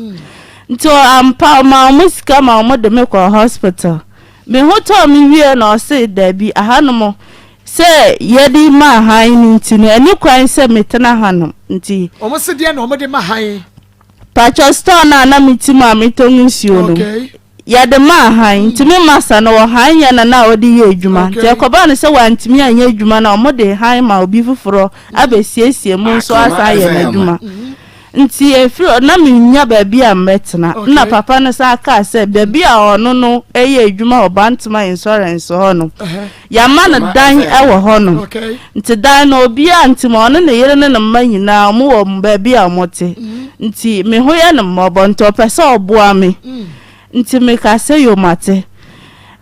nti ampa ma musika ma o mo de me ko hospital me hoto mi wie na o se da bi ahanom se yedi ma han nti no ani kwan se metena hanom nti o mo se dia na o mo de ma han pacho store na mitima mitongusio no ya de ma han ntimi masa no han ya na odi ye adwuma te koba no se wantimi anya adwuma na omo de han ma obi fufuro abesiesie mu so asa ye na adwuma nti efiri na menya baabi a metena na papa no sa aka se baabi a ono no eye adwuma obantuma insurance ho no ya ma no dan ewo ho no nti dan no obi a ntima ono ne yere ne mma nyina mo wo baabi a mote nti me ho ya no mmobo nto pesa oboa me nti me ka se yo mate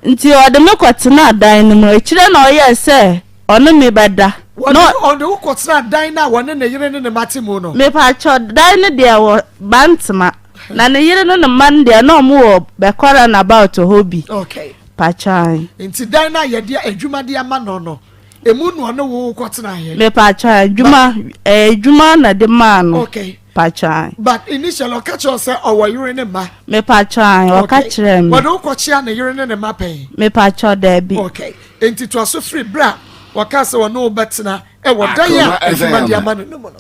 nti ode me kwatena dan no mo ekire na oye se ono me beda no on the kwatena dan na wone ne yere ne mate mu no me pa cho dan ne de wo bantma na ne yere no man de na mo wo be kwara about hobby okay pa chai nti dan na ye de adwuma de ama no emu no no wo kwatena he me pa chai adwuma na de man okay pachai but initially catch us say our yere ne ma me pachai o ka kire me what do kwachia na yere ne ma pen me pacho da bi okay enti to aso free bra waka se wono betena e wodan ya adwuma de ama no no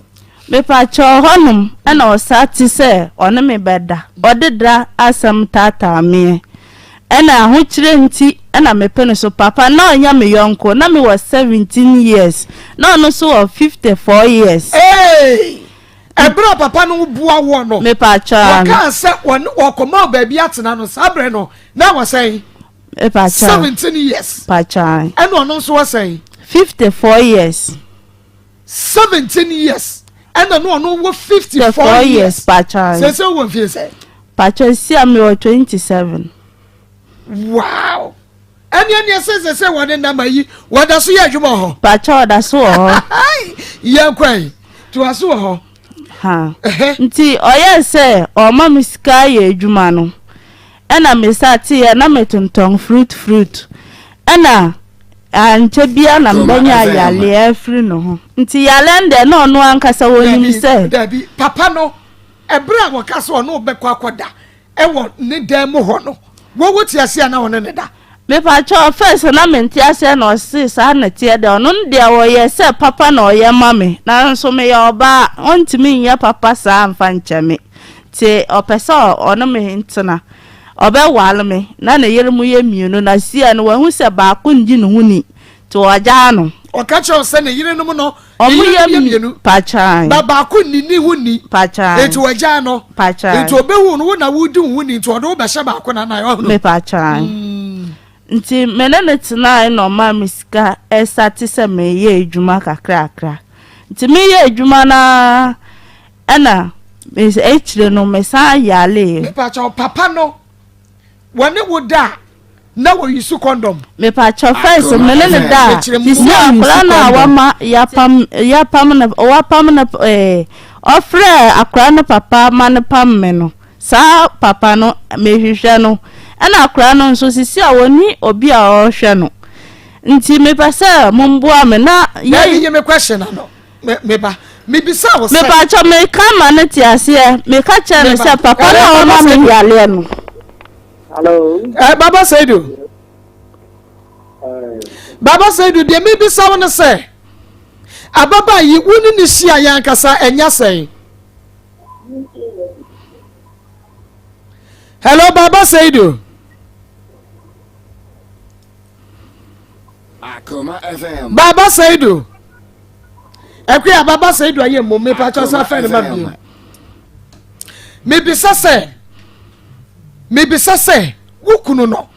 me pacho honum na o sati se ono me beda odedra asam tata me na ho kire nti na me pene so papa na onya me yonko na me was 17 years na no so 54 years ebra papa no bua wo no me pacha waka se won okoma baabi atena no sabre no na wa say me pacha 17 years pacha and no so wa say 54 years 17 years and no wo 54 years pacha say wo fie say pacha si am 27 wow any say one number yi wada so ya adwuma ho pacha wada so ho ya kwai to aso ho ha nti oye se o ma misika ye adwuma no ena mesati ye na metonton fruit ena anche bia na mbanya yale afri no ho nti yale nde na ono ankasa woni se dabi papa no ebra wakaso ono bekọ akoda ewo ne dem ho no wo wuti ase na wona ne da me pa cho first na menti ase na osi sa na tie de ono de wo ye se papa na oye mame na nso me ya oba ontimi nya papa sa amfa ncheme ti opesa ono me ntena obe wale me na na yere mu ye mienu na sia no wahu se ba ko nji no huni to oja no o ka cho se na yere no mu no omu ye mienu pacha ba ko ni huni pacha eto oja no pacha eto obehu no na wudi huni to odo be hye ba ko na yo no me pacha nti menene tena no ma misika esati se me ye adwuma kakra nti me ye adwuma na ana me echire no me sa yale me pacha papa no wone woda na wo yisu condom me pacha first menene da tisi akura na awama yapam na ofre akura na papa man pam me no sa papa no me hwehwe no ana akura no nso sisi awoni obi a ohwe no nti me pasa mumbua me na ye me question no me ba me bisa wo se me pa cho me kama na ti ase me ka cha me se papa na o ma me yale no hello baba Saidu baba Saidu de me bisa wo no se ababa yi woni ni hia yan kasa enya sen hello baba Saidu Akoma FM. baba Saidu ekwe baba Saidu aye mo me pa cho sa fe ne ma bi me bisa se wukunu no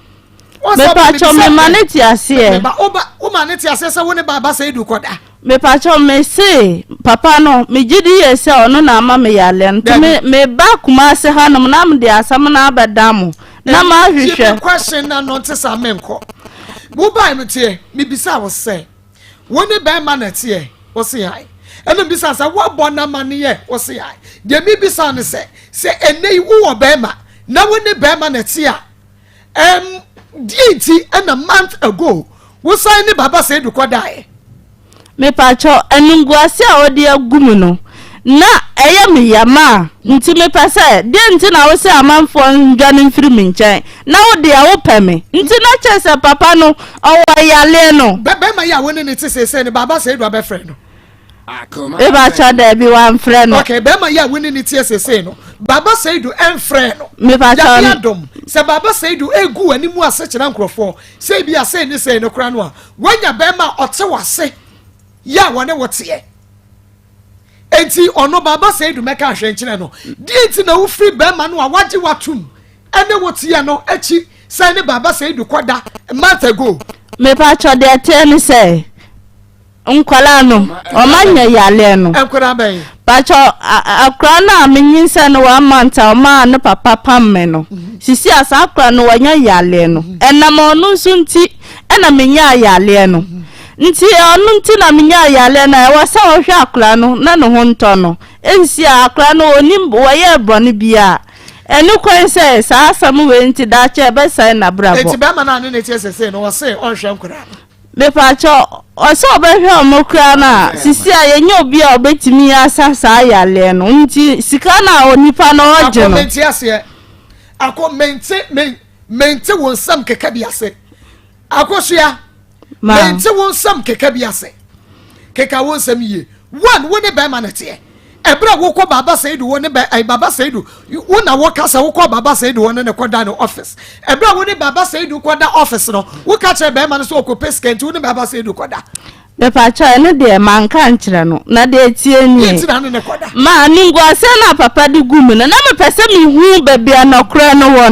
me pa cho me maneti ase ba o maneti ase se woni baba Saidu koda me pa cho me se papa no me gidi ese ono na ama me yale nto me ba kuma se hanom na me de asam na abadamu na ma hwehwe question na no ntesa menko wo ba me tie me bisa wo se woni ba ma na tie wo se ai eno bisa sa wo bona ma ne ye wo se ai de me bisa ne se enei wo ba ma na woni ba ma na tie a DT and a month ago wo sign ne baba Saidu kodai me pa cho enunguase a odi agumu no na eye me yama nti me pa se de nti na wo se amanfo ndwane mfiri me nchen na wo de a wo peme nti na chese papa no owa yale no be ma ya woni ne tse se ne baba Saidu abefre no Akoma. e ba cha da bi wan frɛ no okay be ma ya woni ne tse se no baba Saidu enfre no me pa cha ya dom se baba Saidu egu animu ase kira nkrofo se bi ase ne se no kra no a wanya be ma ote wase ya wone wote enti ono baba say do meka hwenkyene no di enti na wo free be ma no a waje watum ene wotia no echi say ne baba say do kwada month ago me pa cho de ten say nkwala no o manya yale no enkwara ben pa cho akra na menyinsa no 1 month o ma no papa pamme no sisi asa akra no wanya yale no enam onu sunti ena menya yale no nti onu nti na menya yale na e wasa o hwa akra no na no ho nto no ensi akra no onim wo ye broni bia enu kwen se sa asam we nti da che be sai na brabo enti be ma na ne tie sese no wo say on hwe nkwara me pa cho oso obehwe omokra na sisi ayenye obi a obetimi asasa yale no nti sika na onipa na oje no ako mente won sam keka biase akosua mente won sam keka biase keka won sam ye one woni be ma na tie ebra wo ko baba seidu woni be ai baba seidu wona wo kasa wo ko baba seidu woni ne ko da no office ebra woni baba seidu ko da office no wo ka che be ma no so ko pesket woni baba seidu ko da be pa cha ne de man kan kire no na de tie ni ma ni ngwa se na papa de gum na me pese mi hu be bia na kra no wo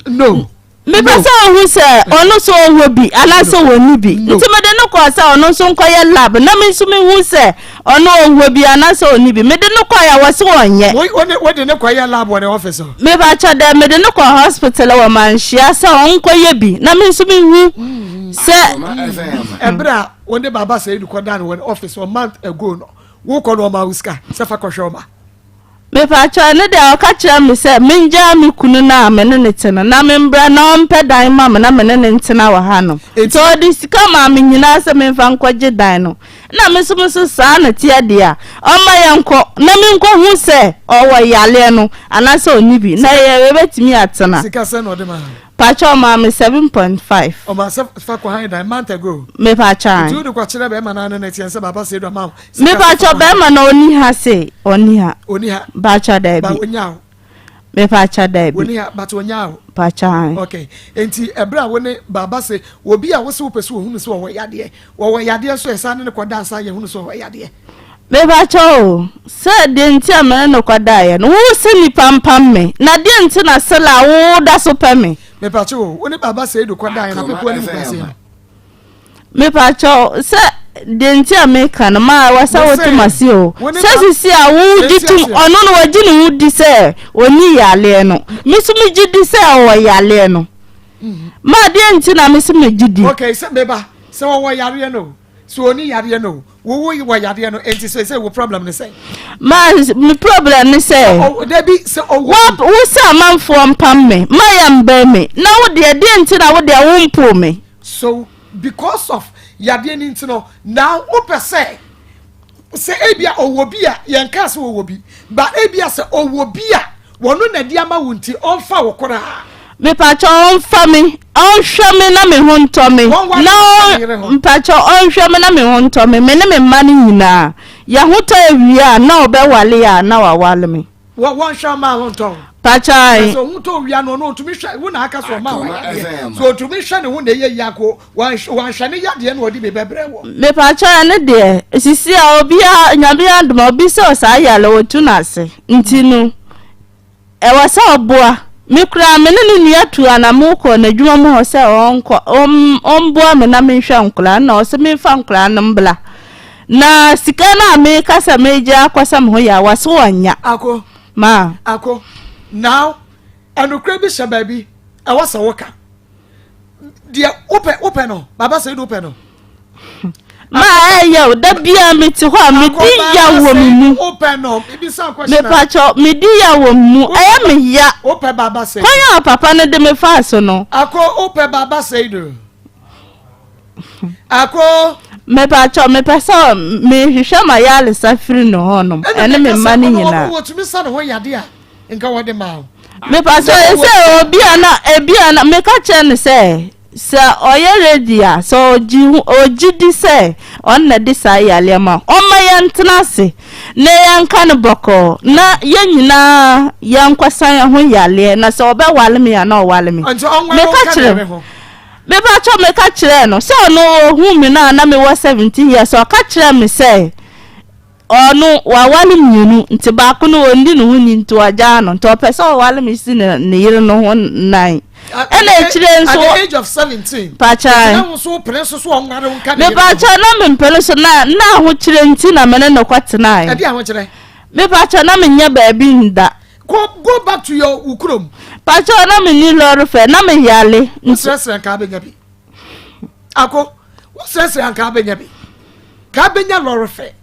no me pese hu se ono so wo bi ala so woni bi nti me de no ko se ono so nkoye lab na me so me hu se ono wo bi ana so woni bi me de no ko ya wo se wonye wo de ne ko ya lab woni office me ba cha de me de no ko hospital wo man hia se onkoye bi na me so me hu se ebra woni baba say du ko dan woni office 1 month ago no wo ko no ma uska se fa ko shoma me pa cha ne de o ka kira me se menja me kunu na me ne tena na me mbra na ompe dan ma me na me ne ntena wa ha no so di sika ma me nyina se me fa nkwaje dan no na me so sa na tie dia o ma yanko na me nko hu se o wa yale no ana se oni bi na ye betimi atena sika se no de ma pacho ma me 7.5 o ma se fa ko han dan month ago me pacha tu du ko kire be ma na ne tie se baba say do ma me pacho be ma na oni ha se oni ha bacha da ba onyao me pacha da bi oni ha but onyao pacha okay enti ebra woni baba say obi a wo se wo pese wo hunu so wo yade so esa ne ko dansa ye hunu so wo yade me pacho se de nti amene no kwada ye no wo se ni pampam me na de nti na sela wo da so pe me pacho woni baba say do kwada ye na pepo ani kwase me pacho se de nti ameka na ma wasa wo tumasi o se sisi a wo ditum ono no waji ni wo di se oni yale no misumi gidi se o yale no ma de nti na misumi gidi okay se beba se wo yare no so oni yare no wo yare no enti se wo problem ni say ma mi problem ni say debi se wo sa manfo mpam me ma ya mba me na wo de nti na wo de wo mpo me so because of yade ni nti no now wo pese se ebia owobia yen ka se owobi ba ebia se owobia wono na dia ma wunti onfa wo kora me pacho onfa me onhwe me na me ho nto me na mpacho onhwe me na me ho nto me me ne me mani nyina ya hoto awia na obewale ya na wawale me won hwe ma ho nto pachai so huto wia no no tumi hwe wo na aka so ma wa so tumi hwe ne wo na ye yako wan hwe ne yade no odi be bebre wo me pachai ne de sisi a obia nyabia ndoma obi se o sa yale wotu na ase ntinu e wasa obua me kura me ne ni atu anamu ko na dwuma mo ho se onko ombua me na me hwe nkula na o se me fa nkula na mbla na sika na me kasa meje akwasa me ho ya waso wanya ako ma ako now anukre bi sha baby e wasa woka dia open no baba say do open no ma ayo da bia me ti ho me di ya wo mu open no bi san question me pacho me di ya wo mu aya me ya open baba say kwanya papa ne de me fa so no ako open baba say do ako me pacho me pesa me hwehwe ma ya le safiri no ho no ene me mani nyina wo tumi sa no ho yade a nka wo de ma me pacho se obi ana me ka che ne se oye ready a so oji di se on na di sa yale ma o ma yantna se ne yanka ne boko na yanyina yankwasan ya ho yale na se obe wale me ya na o wale me me ka kire me ba cho me ka kire no se no hu me na me was 17 years o ka kire me se ono wawale mienu nti ba ko no ndi no huni nti waja no nti opese wawale mi si ne yire no ho nine ena echire nso at the age of 17 pacha na so prince so onware nka me pacha na me mpele so na ho chire nti na me no kwatena e dia ho chire me pacha na me nya ba bi nda go back to your ukrom pacha na me ni lori fe na me yale nsese nka benya bi ako nsese nka benya bi ka benya lori fe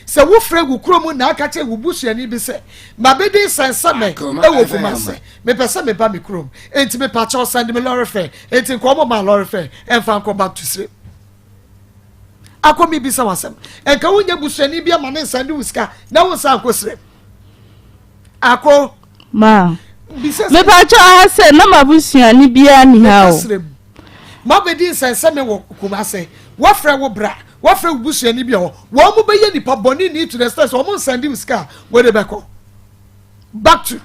se wo frɛ gu krom na aka che wo busuani bi se ma be di sense me e wo kuma se me pese me ba me krom enti me pa cha send me lori fe enti ko mo ma lori fe en fa ko back to sleep akomi bi sa wasem en ka wonya busuani bi ama ne send wuska na wo sa ko sleep ako ma me pa cha se na ma busuani bi ani ha o ma be di sense me wo kuma se wo frɛ wo bra what for bush any be wo mo be ye nipa boni ni to the stairs wo mo send him scar where they back back to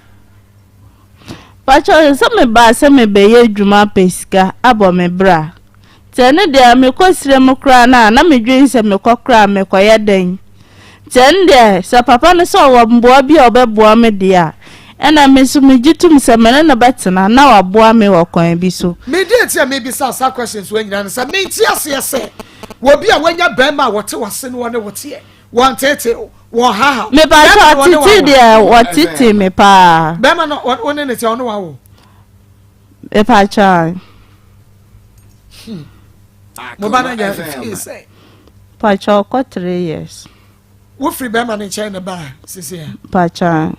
pacho se me be ye dwuma pesika abo me bra tene de me kwasire mo kra na me dwen se me kokra me koye den tene de se papa no so wo mboa bi obeboa me de a ena me so me gitum se me na betena na waboa me wo kwan bi so me dey tia me bi sa questions we nyina se me tia se wo bi a wanya bema wote wase no ne wote won tete wo ha me ba cha titi de wotiti me pa bema no won ne tia ono wa wo e pa cha mo ba na ya say pa cha ko 3 years wo free bema ne China ba sisi pa cha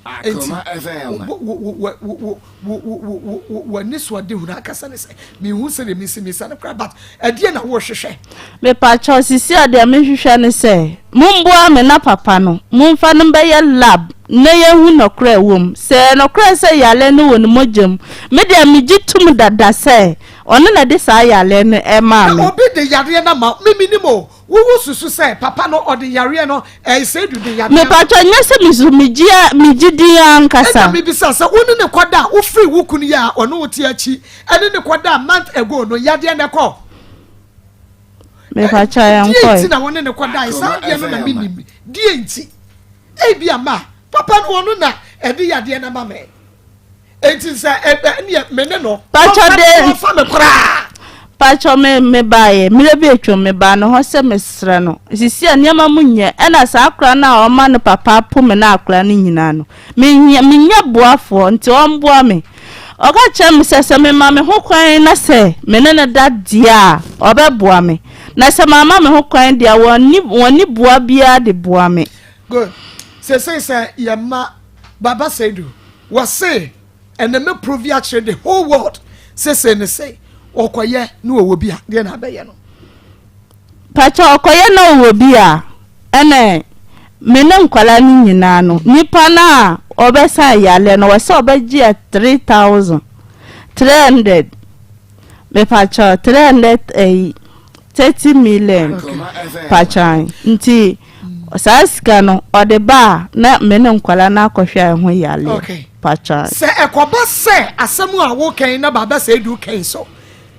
Akoma FM. Wani so de huna akasa ne se me hu se de mi sa ne kra but adie na wo hwehwe me pa cha sisi ade me hwehwe ne se mumboa me na papa no mumfa no be ye lab na ye hu no kra wom se no kra se yale no won mojam me de me gitum dada se ono na de sa yale no e ma me obi de yare na ma me minimo wo susu se papa no odi yare no e se du de yare me pa cha nya se mi gidi ankasa me bi sa wonu ne koda wo free wo kunu ya ono wote achi ene ne koda month ago no yade ne ko me pa cha ya nko die na wonu ne koda isa de no na minim die nti e bi ama papa no wonu na e de yade na ma me enti sa e me ne no pa cha de fa me kra pacho me bae mire be etwo me ba no ho se mesre no sisi aniama munye ena sa akra na o ma no papa po me na akra ni nyina no menya boafo nti o mboa me oga chem se me ma me ho kwan na se me ne da dia obeboa me na se mama me ho kwan dia woni boa bia de boa me good say yama baba Saidu was say and the me prove actually the whole world say ne say okoye no wo bia de na abaye no pacha okoye no wo bia ene me ne nkwala ni nyina no nipa na obesa yale no wese obeji 3300 me pacha 330 million pacha nti osaska no ode ba na me ne nkwala na akohwa ho yale okay pacha se ekoba se asemu a wo kan na baba Saidu kan so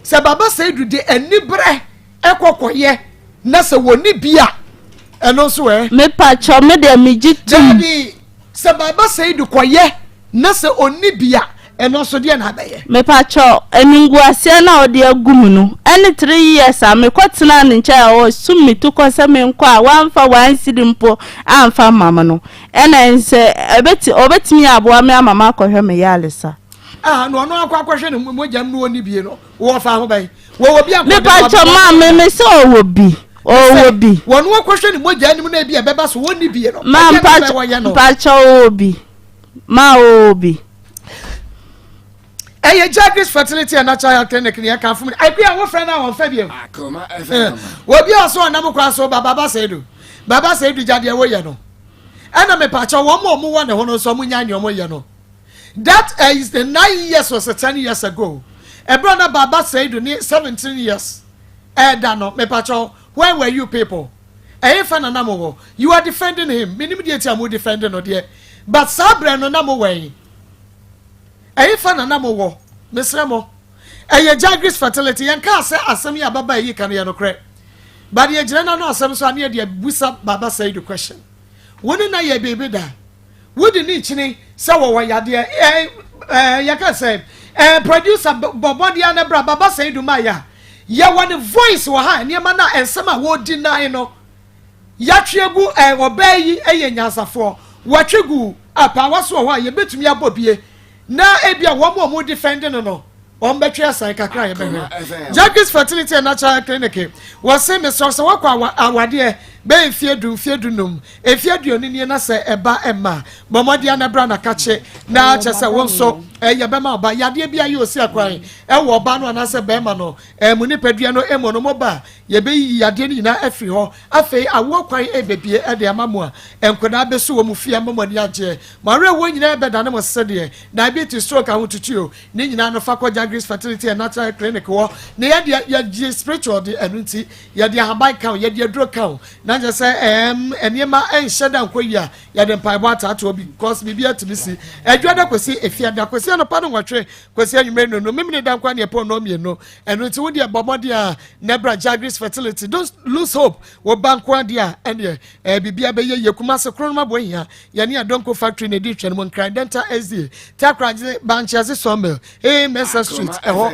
se baba Saidu de anibre ekokoye na se woni bia eno so me pacho me de mi gitum jadi se baba Saidu koye na se oni bia eno so de na abaye me pacho eninguase na ode agum no ene 3 years a me kwotena ne ncha o sumi to ko se me nko a wanfa wansidimpo amfa mama no ene nse obetimi aboa me mama akohwe me yalesa no no akwa ne mojam no oni bie no wo fa ho bai wo bi akwa me pacho ma me se wo bi wono akwa ne mojam nim na bia beba so woni bie no ma pacho wo bi ma wo bi Eye Jagris Fertility and Natural Health Clinic ni kan fun I pray wo friend na won fa biem Akoma FM. Wo bi aso na mo kwa so baba Saidu jade wo ye no ana me pacho wo mo wo ne ho no so munya ne mo ye no that is the 9 years or 10 years ago e brother baba Saidu ni 17 years da no me pacho where were you people e fa na mo wo you are defending him minim die ti am defending no de but sabre no na mo wen e fa na mo wo mesremo Eye Jagris Fertility yan ka se asem ya baba yi kan ye no kre but ye jena no asem so ane de busa baba say the question woni na ye baby da wodi ni chini se wo yade ya ka say producer bobo dia na bra baba say do maya ya one voice wo ha ne ma na ensem a wo deny no ya twegu obayi nyansafo wo twegu apa waso ho a ye betumi abobie na ebia wo mo defend no betwe asai kakra ye behwe Jacques Fertility and Natural Clinic was say me so wakwa awade be fiedu num efiedu oni na se eba ema bomodi anabra na kache na chese wonso ye be ma oba yade bia ye osi akwan wo oba no na se be ma no muni padua no emo no moba ye be yade ni na afi ho afei awo kwan ebebie e de amamu a enkoda be so wo mu fie mamoni age mare wo nyina be da na mo se de diabetes stroke ahututuo ni nyina no fa kwa Jacques Fertility and Natural Clinic wo ne ye spiritual de enunti ye de habai kan ye de adro kan na je say enema enhyeda nkoyia ye de pai bota to because bibia to bisi adwada kwesi efia da kwesi no pa no nwatwe kwesi anwumre no memne da kwa ne po no mie no enunti wo de bomode a nebra Jacques Fertility don't lose hope wo bankwa dia ene bibia be ye kumase kronoma bohia ye ne adonko factory ne di twene mo nkran dental SD takraje banchiase sawmill Mesa Street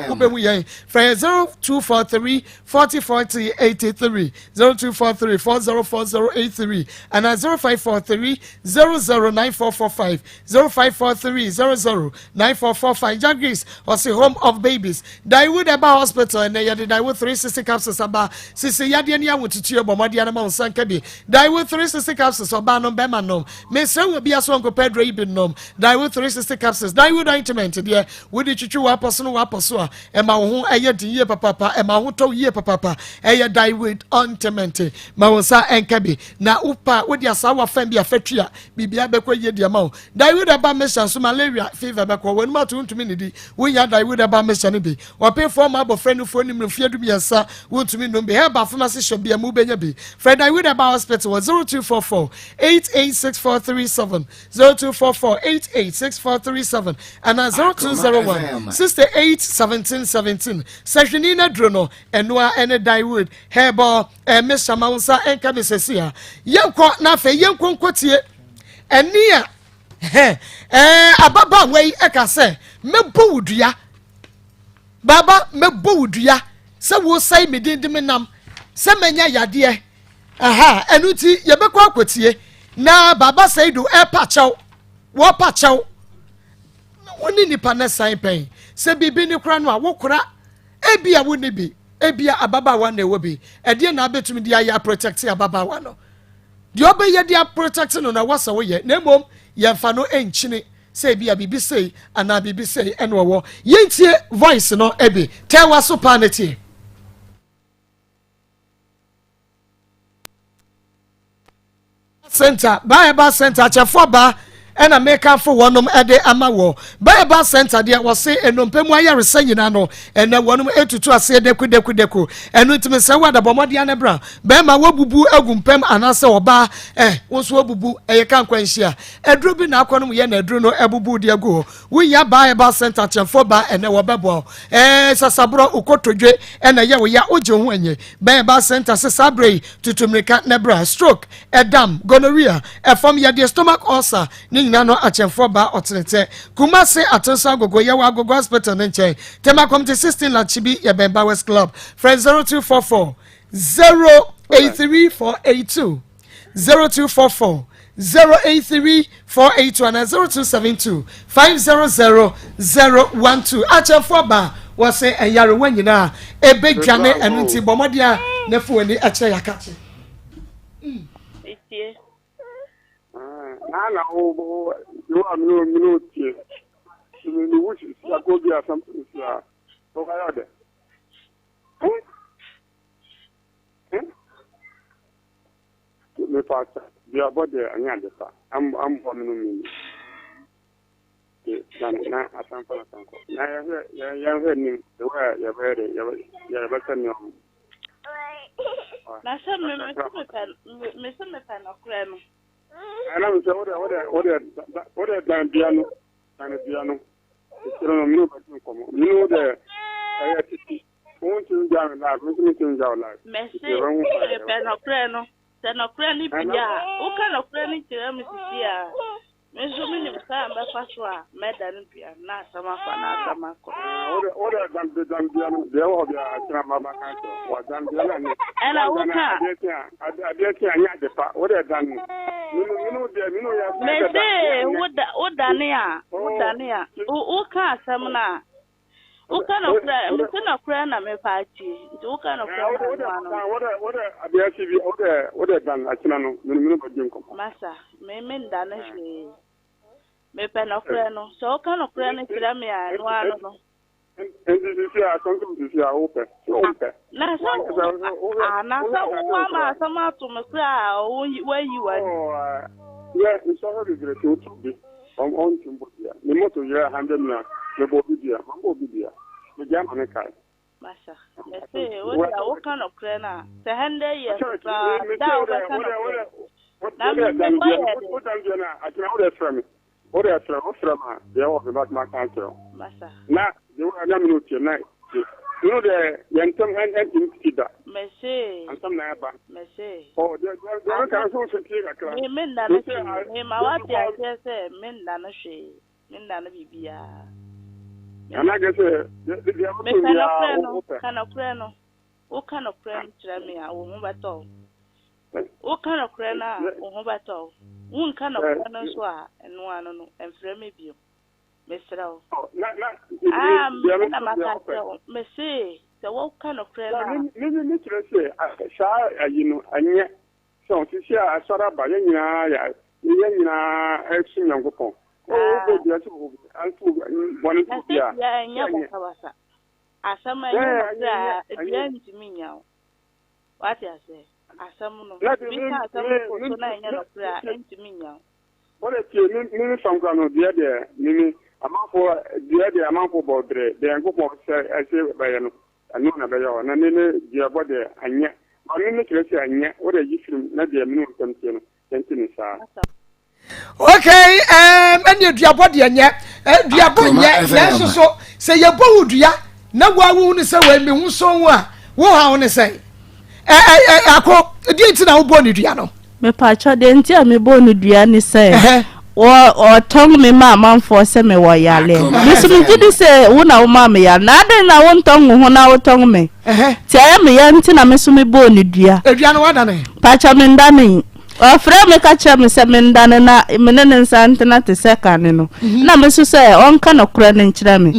ubemu yen from 0243 4040 83 0243 404083 and 0543 009445 0543 009445 Jagris was the home of babies Daiwood Aba Hospital and they had Daiwood 360 capsules aba sisi yade ni awututu bomodi ana ma nsanka bi Daiwood 360 capsules oba no bema no me se wo bia so nko Pedro ibin nom Daiwood 360 capsules Daiwood ointment there would chichu waposo a ema wo ho eye din ye papa ema ho to ye papa eye Daiwood ointment ma wo sa enka bi na upa wodi asawa fam bi afatua bibia bekọ ye dia ma wo Daiwood aba mission so malaria fever bekọ wonu ma to ntumi ne di wo ya Daiwood aba mission bi wo pay for ma bo friend fo nim no fiedu bi yansa wo ntumi no be heba pharmacy shop bi mu benya bi Fred Daiwood aba hospital 0244 886437 0244 886437 and 0201 68 17 17 Sessionina Drono Enwa ene Daiwood Hebo Mr. Maunsa enka mesesia yenko na fe yenko nkotie enia ababa wei eka se mebo wudua baba mebo wudua se wo sai medindim nam se menya yade aha enuti yebekọ akotie na baba saidu pachaw wo pachaw woni nipa na sai pen se bibi ni kura no a wo kura ebia woni bi ebia ababa wa na ewo bi ede na abetumi dia ya protect ababa wa no de obeye dia protect no na wasa wo ye na mom ye fa no enchine se ebia bibi sei ana bibi sei eno wo yentie voice no ebi tewa so paneti center Bible center chefo ba ena meka fo wonom ede amawo Bible center dia wose enompemu ayaresa nyina no ena wonom etutu ase deku enu ntime se wada bomode anebra be ma wobubu agumpem anase oba wonso wobubu eyeka nkwanhia eduro bi na akonom ye na eduro no ebubu de agu wo ya Bible center chefo ba ena wobebo sasabro ukotodwe ena ye wo ya oje ho anye Bible center sesabre tutumrika nebra stroke edam gonorrhea efom ye de stomach ulcer nano achemfo ba otenete Kumase atonsa gogo ye wa gogo hospital nche tema come to 16 la chibi ye Bemba West Club friend 0244 083482 0244 083482 and 0272 500012 achemfo ba wose eyare wanyina ebedwane enunti bomodia nefu ani ache yakache Nana obo you are no minute. You wish you go be something here. So I order. Me pasta. Be about the anyada. I'm on me. Na asan for sanko. Na ya heni the way you very you better know. Na sha me pen okrem. Ana mse ode dan piano it's no minu ba komo minu de ayati Won't down live, meeting down live. Messi, Penocreno, Tenocreni Pia, who can of Crenny Tiramicia? Measurement of time by Pasua, Medan Pia, Nasama, Nasamaco. Order than the Zambian, the other Tramama Canto, or Zambian. And I will not. I did the part, order than Messi, what Dania, who can't summon. Who can of friend of me party? Who can of order than I Massa, may men danish me penocreno, so can of friend is Lamia, and one. And this is here, something this year open. Now, some out to McCloud where you are. Yes, it's already great to be on Timbodia. The motor year 100 now, the Bobidia, Mambobidia, the German car. Massa, let's say, what kind of crana? The hand there, yes, Now, you are not minute tonight. You know the Yantum and Instida. Messi, and some neighbor. Messi. Oh, the council should take a class. Men than a she, my wife, say, men than a she, men than a bibia. And I guess the kind of crano. What kind of crane to me? I will move at all. What kind of crana or move at all? One kind of crano and one and frame you. Mr. Messi, the what kind of prayer? Maybe say, I you know, and yet, so to see I saw that by action young couple. Oh, yes, one is yeah, as some again to me now. What I say? As some into me now. What if you mean some kind of the other, meaning amount for the other amount for board, the uncle I say by a known by your and then the body and yet, I mean, and yet, what are you from? Not the minimum continue, sir. Okay, and you dear body and yet, dear body, yes, so say your bow, dear. Now, why won't say when me so what? What I want to say? I call the date in our body, Diano. Me pacha denti a me bonu dua ni say o tong me ma for say me wo yale me so me gidi say wo na wo ma me ya na den na wo tong ho na wo tong me ti aya me ya nti na me so me bonu dua edua no wada ne pacha me ndane o fra me ka che me say me ndane na me ne nsa ntena te second no na me so say on ka no kura ne nkira me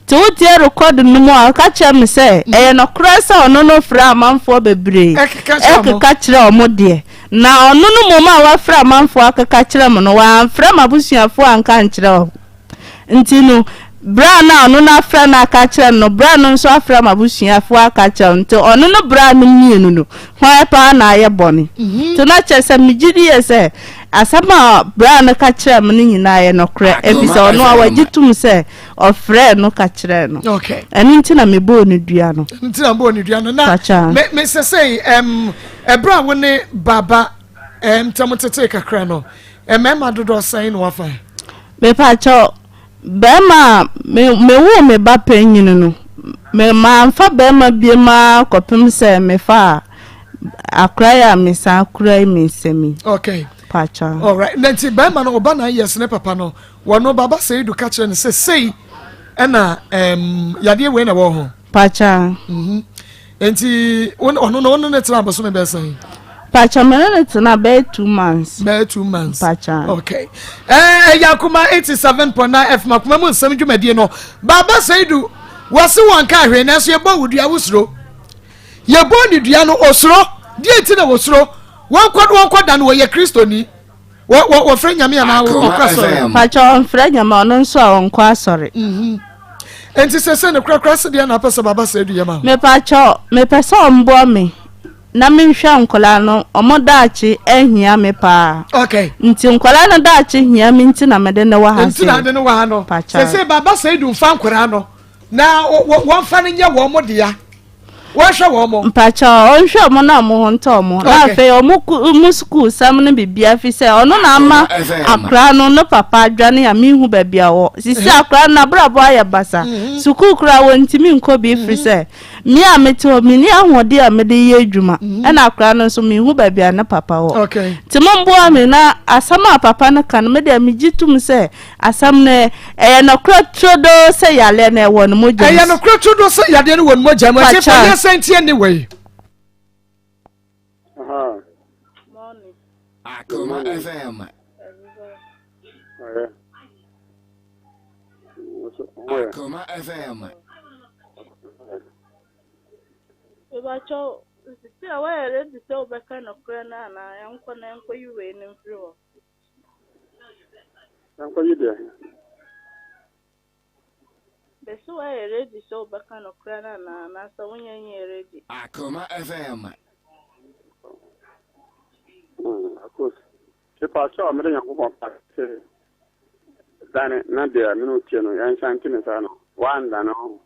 ti wo tie record no mu a ka che me say e no kura say ono no fra amanfo bebre e ka kira o mo de na onu no moma wa fra manfo akaka kire mo no wa fra mabusuafo anka nkire o ntinu bra na onu na fra na aka kire no bra no so afra mabusuafo aka kire nti onu no bra no mienu no hwa pa na aye boni to na chese migidi ese asama bra no ka kire mo nyina ye no kre efisa onu awagitum se o fra no ka kire no okay eni nti na mebo ni dua no nti na mebo ni dua no na me say ebra woni baba tamotete kakra no mema dodo san no wafa me pa cho bema me wo me ba panyin no me ma fa bema bie ma kopem se me fa akra ya me sa akra me semi okay pa cho all right nanti bema no oba na yes ne papa no wono baba say do ka kire ne say na yade we na wo ho pa cho enti ono ne tra boso me be san pacha menene tena be 2 months be 2 months pacha okay yakuma 87.9 FM kuma mu nsam dwumade no baba Saidu wose won ka hwe na so ye bo wudua wosro ye bo ni dua no osro die ti na wosro won kwada no ye kristoni wo frɛ nyame na wo kwasore pacha on frɛ nyame on nso a won kwa asore enti sese ne krakra se dia na pesa baba Saidu ye ma me pacha me pesa ombo me na me hwa nkola no omodachi ehia me pa okay nti nkola no dachi hia me nti na mede ne wa ha nti na de ne wa ha no sese baba Saidu mfa nkora no na won fa ne nya wo mo de ya wo hwa wo mo mpacha on hwa mo na mo honto mo na fe o mu school sam ne bibia fi se ono na ama akra no papa adwane ya me hu babia wo sisi akra na brabo aye basa school kra wo ntimi nko bi fi se me a meto me ni ahode a me de ye adwuma e na akra no so me hu ba bia na papa wo okay ti mo mbo me na asama papa no kan me de me gitum se asam ne e na kra trodo se yale na e won mo jam e no kra trodo se yade no won mo jam e se fa senti anyway morning Akoma FM. Akoma FM. Eba cho si a wa ready se obeka no kra na na enko na enko yiwe ni mfiri ho Yanko yide. beso wa ready se obeka no kra na na so wonye nye ready Akoma FM. Of course. Je passe à me yanko bon passer. Dane na de aminu tieno yan shanti ne sano. Wanda no.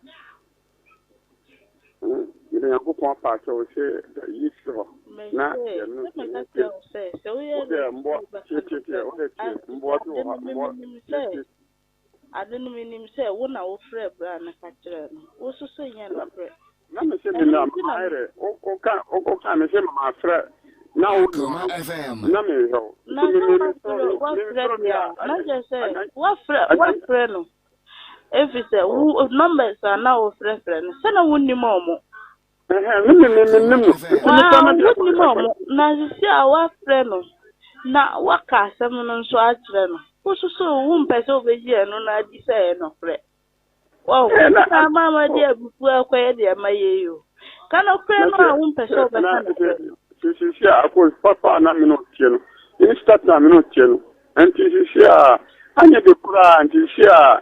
Me yanko bon passer o se yisho. Na aminu tieno. se wo ye Mbo tete o de mbo do adenu minim se wo na wo frɛ bra na ka kyerɛ no wo so so nya no frɛ na me se me na maire o ka me se ma frɛ na wo Akoma FM. na me ho na wo frɛ ya na je se wo frɛ no efi se wo numbers na wo frɛ no se na wo nim omo na sisi a wo frɛ no na waka asɛm no nso akyerɛ no wo so so wo mpɛsɛ obeji eno na adi sɛ no frɛ wow na mama dia bufu akwɛ de amaye yo kana frɛ no a wo mpɛsɛ obɛka no sisi a ko papa na me no tie no ni start na me no tie no anti sisi a anya de kura anti sisi a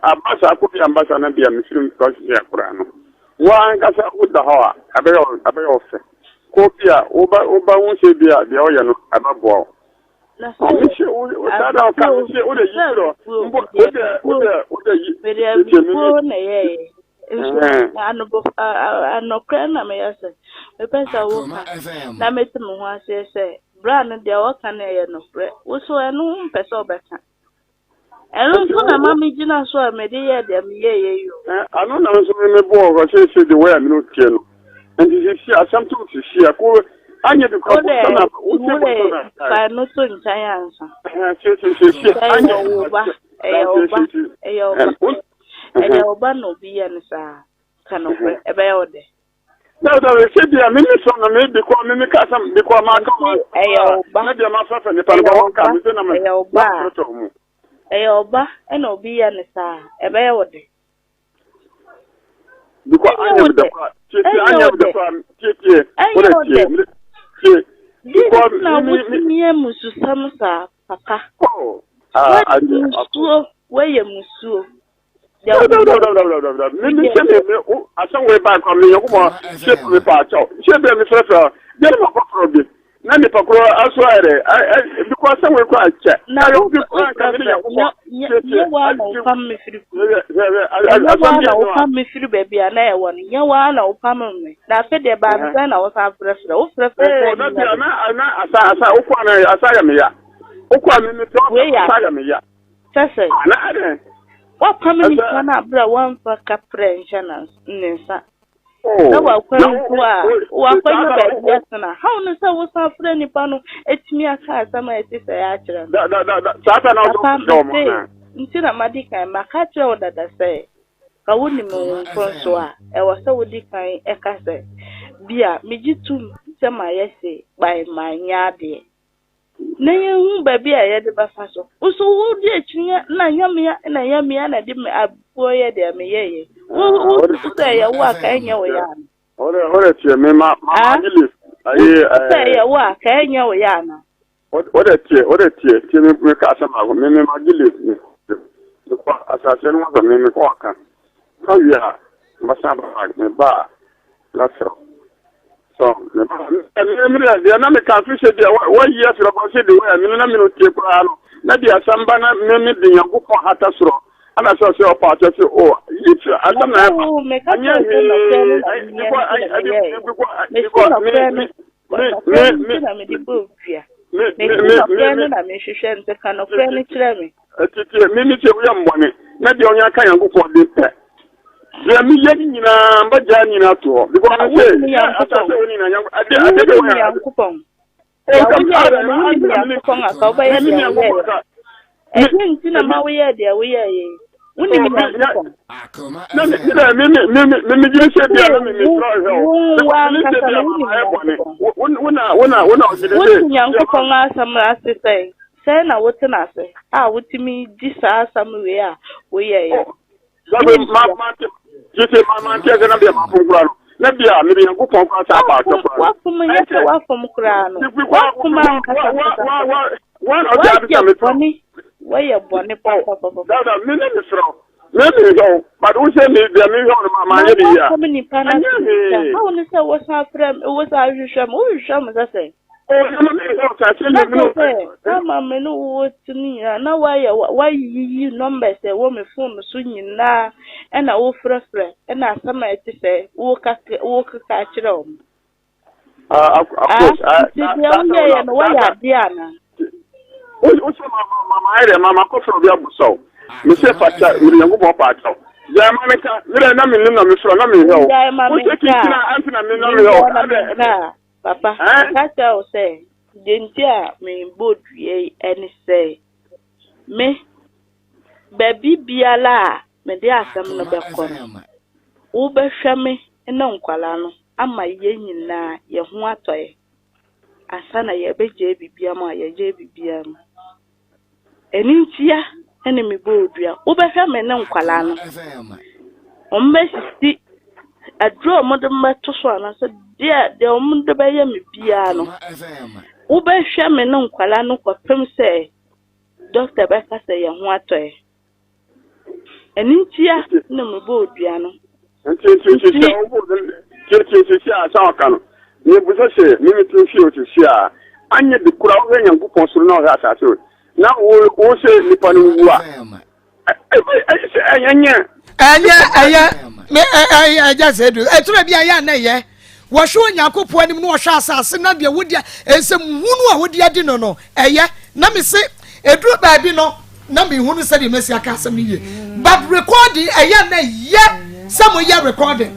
ambasa ko bi ambasa na bia me firim ko sisi a kura no wa an kasa ko da hawa abeyo fe ko bia oba won se bia bia o ye no ababo na o mi se o da da ka mi se o de yiro mbo o de yi ko na ye anokra na me yase me pesa wo na metim ho ase se brand de wo kan ye no frɛ wo so eno pesa obeka eno so na mama gina so a me de ye de me ye yo ano na so me bo ko se de way me no tie no and this is assumption to see ko anya de ko na o se ba no so nchan ansa se anya wo ba e oba no bi ya nsa kanu ebe ya ode no se dia me so na me de ko me ka sam de ko ma ka ma na dia ma fa fa ne pa ba ka me se na me e oba e no bi ya nsa ebe ya ode de ko anya de ko anya de ko tie ko na mutnie musu samsa papa musuo weye musuo Mimi asan we ba ko me yokumo shape me pa cho shape me frefa de ma ko probi na ni pa ko aso ere because asan we ko ache na yo bi ko ka me yokumo ye wa na o pam me firi me firi baby na e won ye wa na o pam me na fe de ba na o sa frefa o frefa na asa o ko na asa ya me ya o ko me to asa ya me ya sese na ade what family kana bra one for caprentians nsa na wa kwanu wa kwanu ba yasna how no say wo sa frɛ nipa no etimi aka asama etisa ya kyerɛ sata na do mo nti na madika maka kyerɛ wo dada sɛ ka woni mo nkonso a e wo sɛ wodi kan e ka sɛ bia megitum sɛ ma yɛse by manya de na yehu baby a ye de ba fa so uso wo di echinya na yamia na di me abuo ye de me ye wo say ye wo aka enye wo ya na ore tie me ma gili ayi say ye wo aka enye wo ya na ore tie me ka sama go me ma gili ni ko asase no go me ko aka ka ya ma sa ba me ba la so so me na me ka fi se dia wa yi asiro ba se de wa me na me no tie kura no na dia samba na me de yangupo hata soro ana so se opa to se o yi asam na anya me na dia onya ka yangupo de pe ya mi yɛ nyinaa mbagya nyinaa to because I say asase woni na nyam ade de wo ya kupon ya wo ya kupon aka ba ya nti na ma wo ya de wo ya ye woni mi kupon na me gire se bia na me try help wona woni yan kupon asamra asese say na wote na ase wotimi di sa asam we a wo ya ye Jite mama nteze na bia mafungura no na bia me bia nkopon kwa sa ba to kwa wa fum yete wa fum kura no wa kuma nkasa one of the other boni wa ye boni papa da me ne misro me go but we say me bia me go mama ye bia ko ni pana how ni say wo sa frem wo sa hwehwem wo hwehwem za say Mama me no wo tini na why you numbers e wo me phone so nyina e na wo frefre e na asama e ti say wo ka kire o of course ya no why dia na o so mama ko fro bia buso me se facha me yango bo pacho ya mama ka me na me no me fro na me he o o se kina anti na me no me o Papa, that's all say. Dentia me bodue any say. Me baby biala me de asam no be kono. Wo be hwe me na nkwala no ama ye nyina ye ho atoye. Asa na ye beje bibia ma ye je bibia ma. Eni ntia ene me bodua. Wo be hwe me na nkwala no. O mesisi adro modem to so na so dia de omundo be ye me bia no wo be hwe me no nkwala no kwapem se doctor be ka se ye ho atoe enintia na me bo odua no nti asa aka no ni bu se mi tu fi o ti si a anye de kura wo Nyankopon soro na o ha asase na wo se nipa no wu a I just said it to be a yan ye. Was showing Yakopo and no shas, and Nabia would ya, and some moon would ya dinner no. Eh, na me say, a drop by Bino, Nambi who said you miss your castle. But recording a yan yet, some year recording.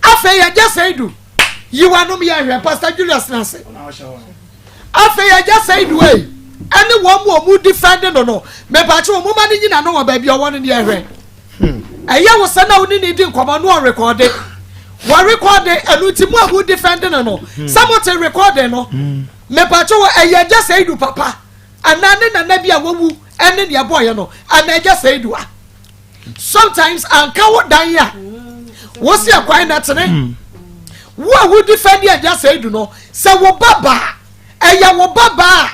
After I just say do. You are no me area, Pastor Julius Nancy. After I just say do way. Anyone more defending or no. Me patrol woman in a no baby or one in the area. Aya was sana uni ni din kwama no record it. Wa record it and ultimo who defending no. Someone record no. Me pacho aya just say do papa. Anane na bia wawu ene ne boy no. And I just say do. Sometimes anka wo dan ya. Wo si akwan na tene. Wo defend ya just say do no. Say wo baba. Aya wo baba.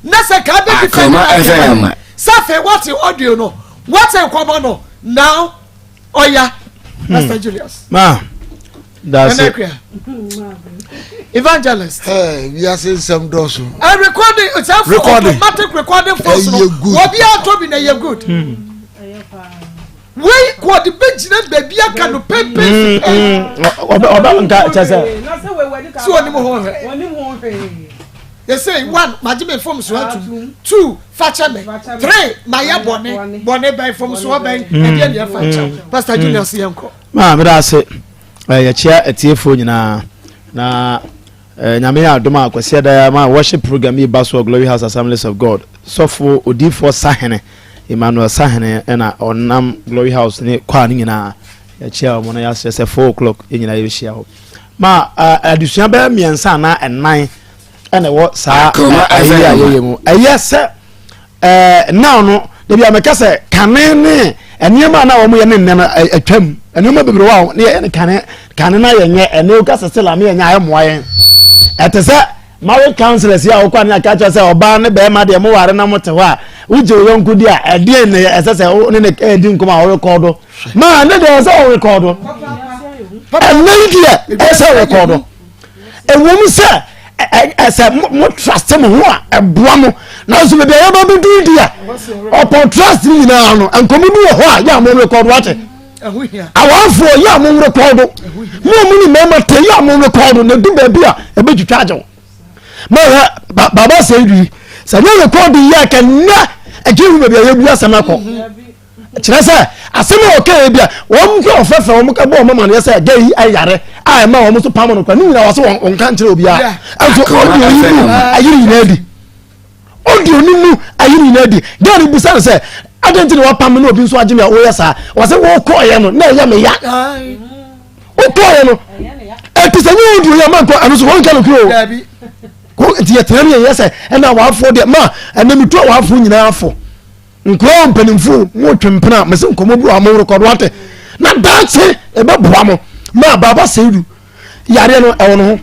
Na se ka be defend. Safe what audio no. What kwama no. Now oh yeah, Pastor Julius. Ma, that's it. Evangelist. Hey, we are saying some doors. I recording. It's automatic recording force. What be out of in a good. Wait, what the bench baby I can pay. So anymore. They say one, Majime from Swatu, two, Fachame, three, Maya Bonnet by from Swabank, and then your Facha, Pastor Julius Yanko. Ma, but I say, a chair at Tiefo na Namia Doma, Quaseda, my worship program, Baswa Glory House Assemblies of God. So for Odi for Sahene, Emmanuel Sahene, and on Nam Glory House, Quaning in a chair when I asked 4 o'clock in your show. Ma, I do Shabba, me and Sana and 9. And what sa yes sir now no they be ameka say kanene enema na wo mo ye ne atwam enema bebre wa ne kane na ye nye ene o kasa sela me nya ayemo ayen etese marriage counselors ya okwa na ka say oba ne be ma de mo ware na mote wa uje yonku di a ede ne esese ne ne edi nkoma o record ma ne de say o record papa ne di e say record e wo mu say ese mo trust mo ho a eboa mo na so be ya ba be do dia upon trust ni na no ankomu bi ho a ya mo record what awafo ya mo record mo ni mema te ya mo record na du ba bia e be twitwa ajo mo baba say du say no record ya kan na ajihu be bia ya bu asama ko kyerɛ sɛ asɛm a ɔka bia wɔn kɔ ɔfɛfɛ wɔn ka bɔ wɔn ma no yɛ sɛ gay yi ayare a ɛma wɔn so pam no kwa ne nyinaa wɔ sɛ wɔn ka nkyerɛ obiara ɛnso ɔdi oni mu ayiri nyinaa di ɔdi oni mu ayiri nyinaa di gay ni busa no sɛ adɛnti na wapam no obi nso agye me a wɔyɛ saa wɔ sɛ wɔkɔɔyɛ no na ɛyɛ me ya wɔkɔɔyɛ no ɛti sɛ nyɛ ɔdi oyɛ ma nkɔ ɛno so wɔn nka no kuro ko nti yɛtena ne yɛ sɛ ɛna wɔafo deɛ ma ɛnamitu a wɔafo nyinaa afo nkuro mpanimfo mo twempena me se nkomo bu amo record wate na daakye ɛbɛboa mo ma baba seidu yare no ɛwo no ho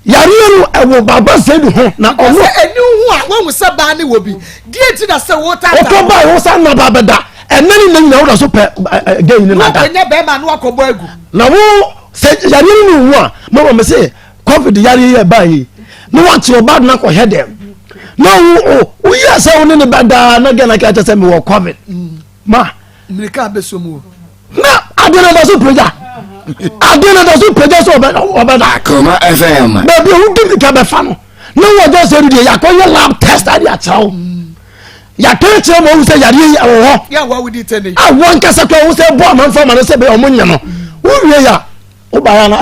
yare no ɛwo baba seidu ho na ɔno ɛni hu a wɔn sɛ ba ne wɔ bi die ti da sɛ wo tata ɔtɔ ba wo sa na baba da ɛnani na nyina wo da so pɛ gay ni na da wo nya bɛɛ ma no akɔbɔ agu na wo sɛ yare no hu a mo me se covid yare yɛ ba yi no wa kye ba na kɔ hedem na wo yɛ sɛ wo ne ne bada na gana ka kyɛ sɛ me wɔ covid ma mirika beso mu na adena da so proja adena da so proja so obeda Akoma FM ba bi hu bi ka be fa no na wo just say die yakɔ lab test ade a kyerɛw ya ka kyerɛ mo hu sɛ yare yi ɛwɔ hɔ ya wa wudi tene a won kasa ko hu sɛ bo man fa ma no sɛ be ɔmo nya no wo wie ya wo ba ya na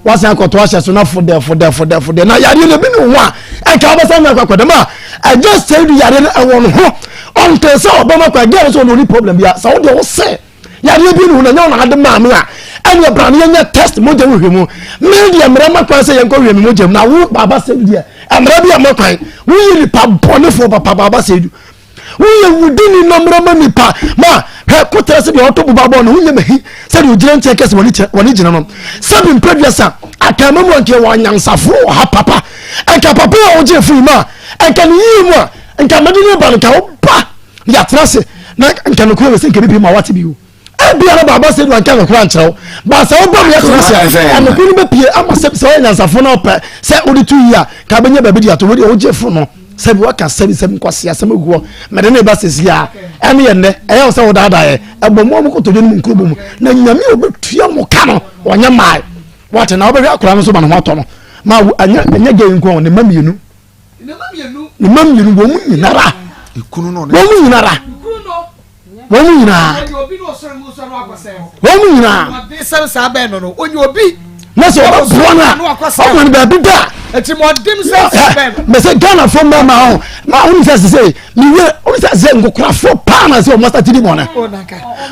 wasan akɔto ahyɛ so na fode na yare no bi ne ho a ɛka wobɛsa na akɔkɔda ma I just say the yare no ɛwɔ no ho ɔnte sɛ ɔbɛma kɔ agɛ so no ni problem bia sɛ wode wo sɛ yare bi ne ho na nyɛ ɔna ade ma me a ɛne bra no yɛnyɛ test mogya wo hwɛ mu me deɛ mmara ma kwan sɛ yɛnkɔ hwɛ me mogya mu na wo baba sɛ deɛ mmara bi a ma kwan wo yi nipa bɔnefo papa baba sɛ du wo yɛ wudini na mmara ma nipa ma hɛ kotere sɛ deɛ ɔtɔ bu baba no wo yɛ mahi sɛ deɛ ogyina nkyɛn kɛsɛ wɔne gyina no sɛbi mpɛduasa akama mu anke wɔ nyansafo wɔ ha papa ɛnka papa a wogye firi mu a ɛnka ne yie mu a ɛnka mede ne ba no ka wo ba yɛatena se na ɛnka no kora wɛ sɛ nka bibi ma wate bi wo ɛbiara baba sɛ du anka no kora nkyerɛ wo ba sɛ woba mo yɛtena se ɛnoko no bɛpie ama sɛ wɔyɛ nyansafo no wopɛ sɛ wode to yi a ka bɛnya baabi de ato wode wogye fo no sɛbi waka sɛbi nkwasi asɛm agu hɔ mede ne ba sɛsi a ɛne yɛ nnɛ ɛyɛ wo sɛ wo daadaeɛ ɛbɔ mu a mo kɔtɔdwe no mu nkuro bɔ mu na nyame a wobɛtua mo ka no ɔnyɛ mae wate na wobɛhwɛ akora no so ba no ho atɔ no ma ɛnyɛ gay nko ne ma mienu wɔ mu nyinara ikunu no wɔ mu nyinara wɔ mu nyinaa sɛ saa bɛɛ no onye obi na sɛ ɔbɛboa no a ɔma no baabi da ɛti mɔdem sɛ bɛɛ mɛ sɛ ghanafoɔ mmarima ho ma wone sɛ sɛ mewe wone sɛ nkokorafoɔ paa na sɛ ɔmasa tiri bɔne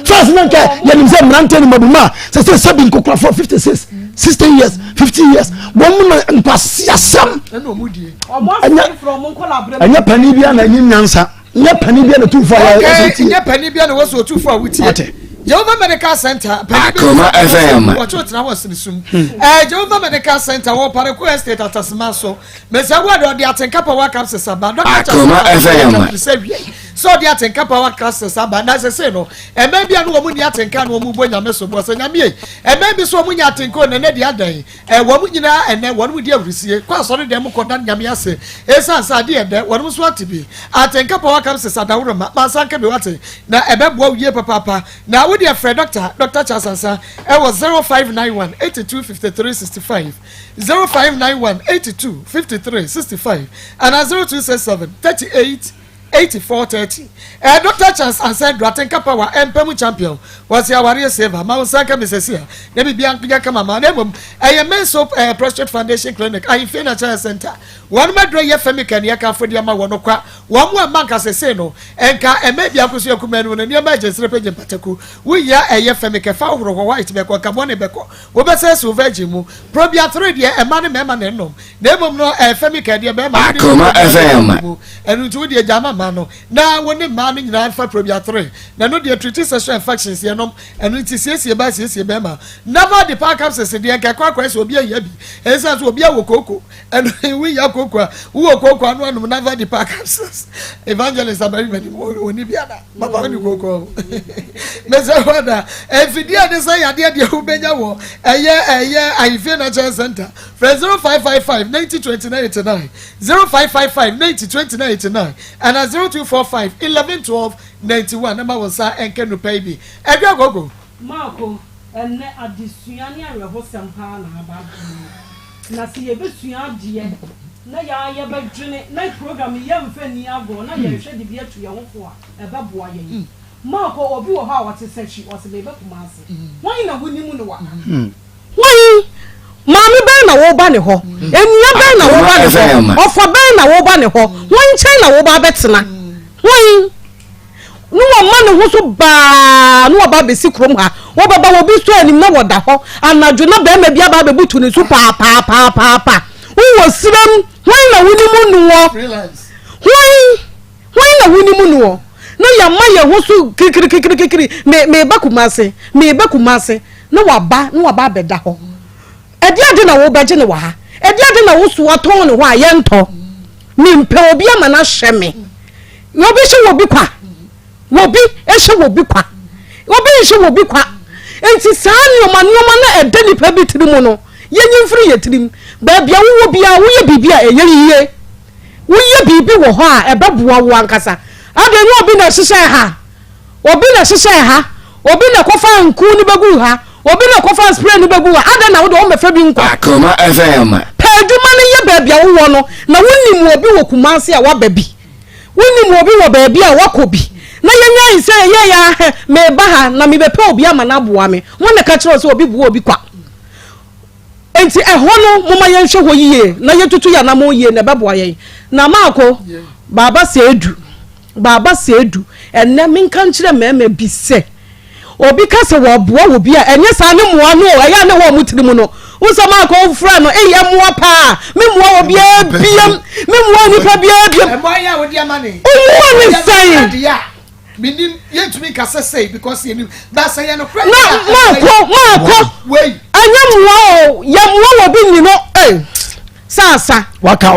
first na nka yɛnim sɛ mmerante no mabuma a sɛ sɛ sɛbi nkokorafoɔ 56 16 years 50 years wɔn mu na nkwasiasɛm ɛnyɛ pani bia na ɛnyɛ nyansa nyɛ pani bia na tumfo a nyɛ pani bia na wɔsɔ tumfo a wotie Jehovah Medical Center Akoma FM wɔtwe wɔ sinisum Jehovah Medical Center wɔ Pareko Estate atasema so mesa wo de atenka power capsules aba Akoma FM so de atenka power capsules aba na sese no ɛmɛ bia no wɔ mu ni atenka no wɔ mu bo nyame so bo sɛ nyame ɛmɛ bi so wɔ mu nya atenka no ne de adan wɔ mu nyina ɛnɛ wɔ mu de awrisie kwa so de mu kɔda nyame ase esa sa de ɛdɛ wɔ mu so atibi atenka power capsules adaworo ma sanka bi wate na ɛbɛboa wie papa na dear friend Dr. Chasansa, I was 0591 82 53 65 0591 82 53 65 and 0267 38 8430. Dr. Chance answered Dratenka Power and Pemu Champion was your warrior saver. Mount Sanka Missesia. Nebi Bianca Kamama. I am men soap prostate foundation clinic. I feel a child center. One madre yefemic and yaka for the Amawanokwa. One more monk as a seno. And ka maybe I could see a command when your emergency repaging Pataku. We are a yefemic a foul or white beko, Camone beko. What says to Vegimu? Probia 3 year a man and no. Never no a femic and your member. Akoma FM And to the Jama Mano. Now when the man in Alpha Probia 3. Now no dear treaty session factions here no and it is yes, your bass, yes, your bema. Never the park ups as the Kakwa will be a yabi. As as will be a wokoko. And we are cocoa. Who are cocoa and one never the park ups. Evangelists are very many more when you be a Papa when you go. Mr. Wada, if you dear desire, dear Ubenya, a year, I feel a chance center. From 0555 90 29 89 0555 90 29 89 and 0245 11 12 91. Number was and can you pay me? And go. Marco, and at the Suania, we have some pan about Nasi a bit Suya, Naya, but night program, young Fanny Ago, now you should be to your own for a baboy. Marco obi wo ha what say she was be kumase why na woni mu no wa why mami ben na wo ba ne ho enua ben na wo ba ne ho ofo ben na wo ba ne ho won chen na wo ba betena why no ma ne ho so ba no ba be si krom ha wo baba wo bi so anim na wo da ho anadwo na be ma bia ba be butu ne so pa wo siram why na woni mu no why na woni mu no no ya ma ye ho so kikiri me ba kumase no wa ba be da ho edi ade na wo beje ne wa ha edi ade na wo so aton ne ho a ye nto mi mpe obi ama na hye me wo bi hye wo bi kwa wo bi ehye wo bi kwa enti saa nyoma na ede nipa bi tirimu no ye nyimfiri ye tirim ba bia wo bia wo ye bibia eyeriye wo ye bibi wo ho a ebeboa wo ankasa ade ni obi na hyehyɛ ha obi na kofa nku ni begu ha obi na kofa spray ni begu ha ade na wo de wo mefa bi nko Akoma FM peduma ne ye ba bia wo no na wonnim obi wo kumase a wa ba bi wonnim obi wo ba bi a wakobi na yenya ise ye ya me ba ha na me be pe obi ama na boa me won ka kire so obi bu obi kwa enti eho no moma ye nhwe ho yiye na ye tutu ya na mo yiye na beboa ye na maako baba se edu enne minka nkire mema bi se obi ka se wo boa wo bi a enye sa ne moa no eya ne wo mutiri mu no wo so maako fra no eye moa pa me moa wo bia biam me moa ni pa bia biam e moa ya wo dia mane wo ni sai minim yentumi ka say because you that say no credit maako wait anya moa o ya moa wo bi ni no sasa waka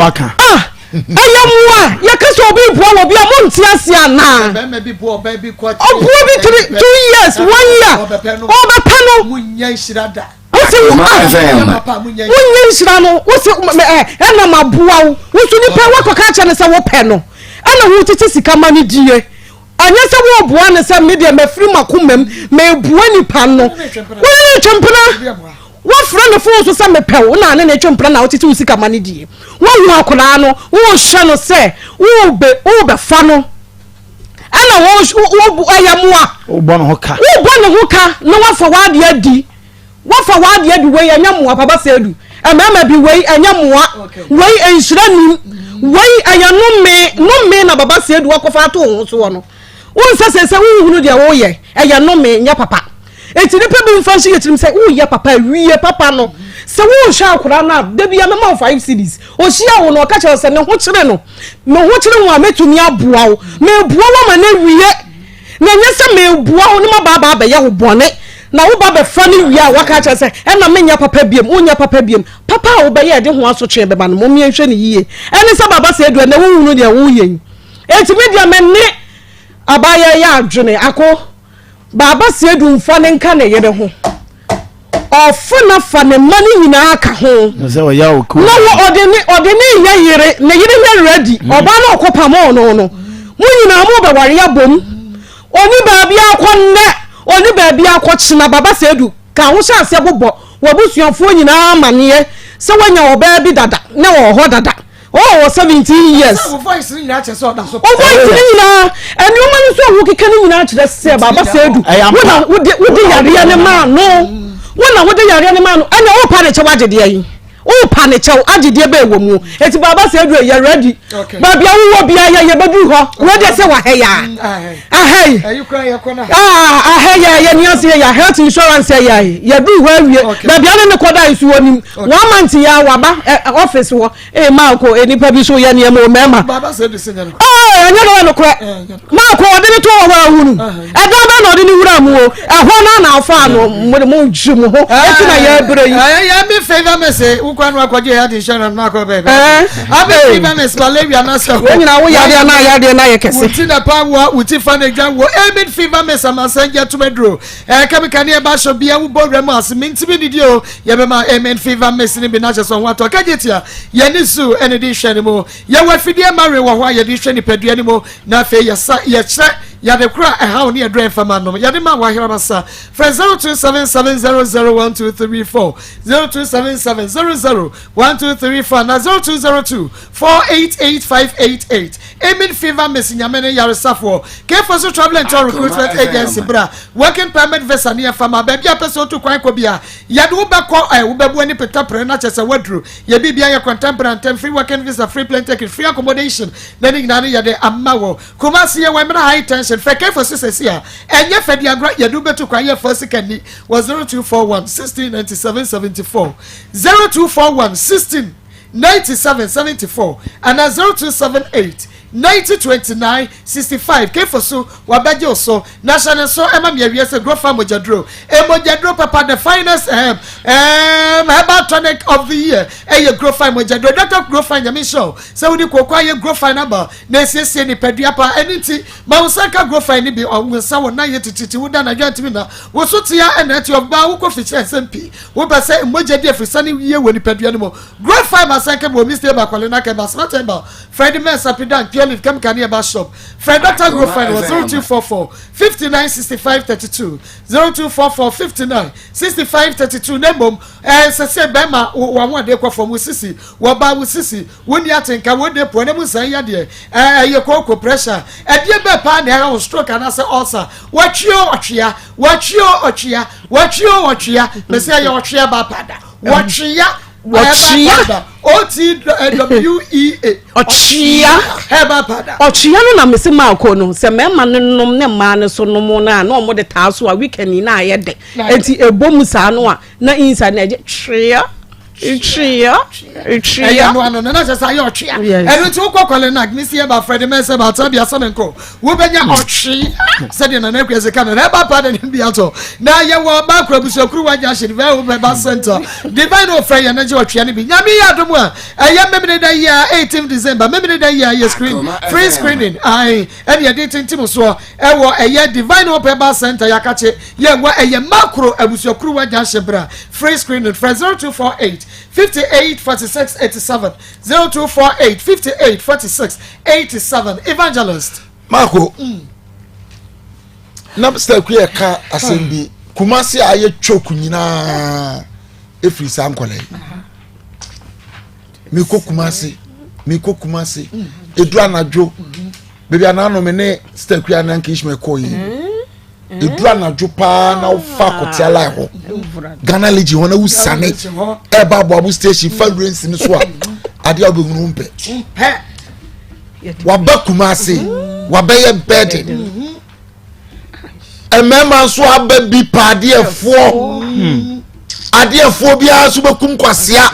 ayamuwa yakase obi buo obi amonti ase ana be bi buo be bi kwa obuo bi 2 years 1 year obepano munya shirada munya shirano wosi ena mabuwa wosu nipa wakoka cha ne se wo pe no ana wo titi sika mani die anya se wo buo ne se media mafiri makomam me buo nipa no wo twempena wo fra ne fo so se mepew na ne twempena na wo titi usika mani die wo hu akona no wo hye no se wo be fa no ana wo ayamoa wo bɔ ne ho ka na wafa wade adi we anyamoa papa sedu emema bi we anyamoa we enhyira nim we ayanome na baba sedu wakofa to ho so no wo nsese wo hunu de wo ye ayanome nya papa eti ne pe bi mfa hye yetirim se wo ye papa wiye papa no se wo hwa akora na da bia me ma 5 cedis o hia wo no ka che se ne ho kire no me ho kire wo ametumi aboa wo me boa wo ma na wiye na nya se me boa wo ne ma baba ba ye wo bone na wo ba be fa ne wiye a waka che se e na me nya papa biem wo nya papa biem papa wo be ye de ho aso twe be ba no mo mi hwe ne yiye ene se baba se edu na wo hunu de wo yen eti me dia me ne abaya ya adwene ako baba se edu mfa ne nka ne yere ho ofuna fa ne mani nyina aka ho se wo ya oku no odeni ya yere ne yere ya ready oba na okopa mo no mu nyina mo be ware ya bom oni baabi akonne oni baabi akochina baba se edu ka ho sha ase bobo wo busuafo nyina amane se wanya oba bi dada na wo ho dada oh 17 years wo voice ni na che so da so o voice ni na eni o mani so wo keke ni nyina kire se baba se edu wo yare ya ne ma no wona wo de yare ne ma no ena wo pa ne che wagede yi wo pa ne che agede be wo mu eti baba se edu ye ready baba ya wo bia ye bedu ho wo de se wa he ya ahai ayu kra ye kona ahai ya ni ase ya health insurance ya ye du ho awie baba ya ne koda isu wonim 1 month ya waba office wo ma ko enipa bi so ye ne ma o mema baba se edu se ne anya no kra ma ko de ne to wa hunu eda ba na de ni wura mu o ehwo na afa no mo ju mu ho eti na ya ebere yi ya me favor me say ukwa no akwaje ya de share na ko bebe abi favor me malaria na so wo nyina wo ya de na ye kese uti na pa wo uti fa na gyan wo emid favor me sama sanja to medro kamika ne ba so bia wo bowrem as mintimi didi o ye be ma emid favor me sini bi na che so wato kajetia ye ni su ene di hwe ni mo ye wa fidie mare wo ho ye di hwe ni padua ni mo na fe ye sa ye yade kura how near drain for man no yade ma wa hira masa for 0277001234 0277001234 na 0202488588 Emin Fever Messinyamene Yarisafo Kefo so travel and tour recruitment agency bra working permit visa near farmer baby a person to kwan ko bia yade wo be ko wo be bu ani peta pre na chese wadru ye bibia ye contemporary and free working visa free plane ticket free accommodation then na yade amawo Kumasi ye wemra high tension feke for sisia enye fedi agra yadu betu kwa ye first kani was 0241 169774 0241 169774 and 0278 902965 Kefosu wabeje so national so ema miewese grow farm mojadro mojadro papa the finest herbal tonic of the year ye grow farm mojadro doctor grow farm yami show so we kokwa ye grow farm number na siesie ni pedua pa eniti ma usaka grow farm ni bi onwesa wona ye tititi wuda na dwantimi na wo so tia enati of ba wo ko fiche SMP wo be say mojadi afrisani ye woni pedua ni mo grow farm asaka mo Mr. Bakwale na ke basmart emba Friday Mesa Pidan Live come can near shop. Fred Dr. Grofine was 0244 59 65 32 0244 59 65 32 Nembom say Bema one day from Sisi Waba Sisi when you think I would depot them say ya your cocoa pressure and dear Bepa now stroke and I say also watch your Ochia Messiah your Ochia Bapada watch ya Ochia OTWEA Ochia Heba pada Ochia no na mesi ma kono se mema nom ne ma ne so nom na na omo de taaso a weekend na ayede enti ebom sa no a na insa na chia no na just say Ochia enu ti ukokole na misi eba Fred Mesa ba tabia samenko wo benya Ochia said na na kwese kana Heba pada ni bia to na ye wo ba kra busokuru waja hye ve wo ba center divine of fire na je Ochia ni bi nyame ya domu a eye memene da year 18 December memene da year screen free screening ai and ye dating team so e wo eye divine of ba center yakache ye wo eye makro abusokuru waja hye bra free screening 0248 58 46 87 0248 58 46 87 evangelist Marco Napster kuye ka asembi Kumasi aye choku nyina efri sankwale Miko Kumasi edura najo baby anano me ne star kuya na nkish me koyi edura najo pa na ufa kotiala ho Ghana League hona usane eba boabu station fundraising ni so ade obehunu mpe waba Kumasi wabaye bedding emema so aba bi pade efo adeefo bia so bekum kwasia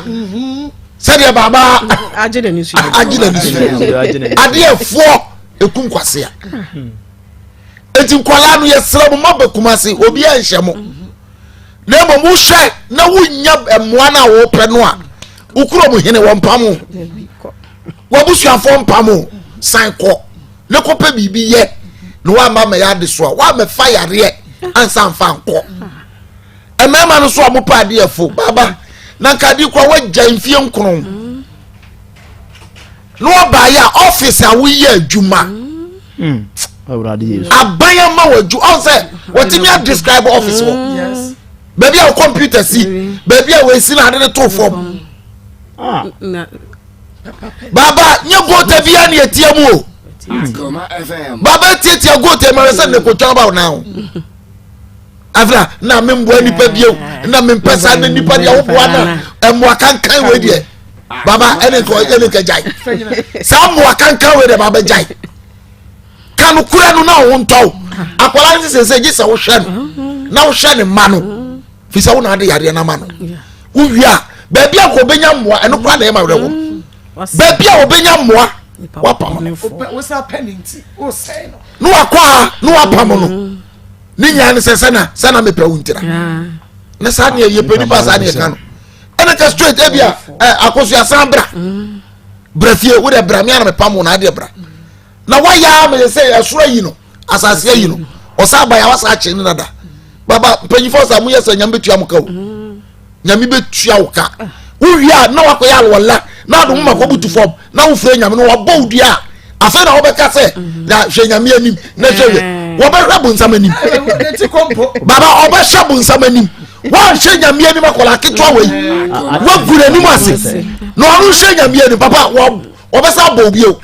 sadia baba ajele ni su adeefo ekum kwasia enti nkwala no yesra mo Kumasi obi anhyemo na mo mu hwe na wunya emoa na wo pe no a ukuro mu hene wo mpamo wabusuafo mpamo sanko ne kope bibi ye no wa ma me ya de so wa me fire re ansa mfa nko emema no so mo pa adeefo baba na kadi kwa wagya mfie nkron no ba ya office a wo ye adwuma abaya ma waju on say whatimi a describe office wo yes baby a computer see baby a we see na de to form baba nye gota bia na etiamu o baba tietia gota ma se ne ko twa ba now afra na membo nipa bio na mempesa na nipa dia wo boa na emo akankan we die baba ene ko jai sa mo akankan we de baba jai kanu kura no na wo ntaw akwala nse se gisa wo hwe no na wo hwe ne ma no fisa wo na de yare na ma no wo wia baby akobenya moa eno kwa na e ma werewo baby a obenya moa wapam wo sa penalty wo say no no akwa no wapam no ni nya ne se sana me pewu ntira na sa ne ye pedi pa sa ne kan ena ka straight e bia akoso asambra brafie wo de bra me na me pam na de bra na waya me say asura yi no asase yi no osaba ya wasa ache ni nada baba penifo sa mu yesa nyam betua muka o nyam betua wo ka wo wia na wakoya alwala na do mma ko butu fom na wo fure nyam no wabodua afa na obeka se na hwe nyame anim na hwe wo be hwe bunsam anim baba obehwe bunsam anim wa hwe nyame anim akola ketwa wei wa gure anim ase no onu hwe nyame anim papa wo obesa bobio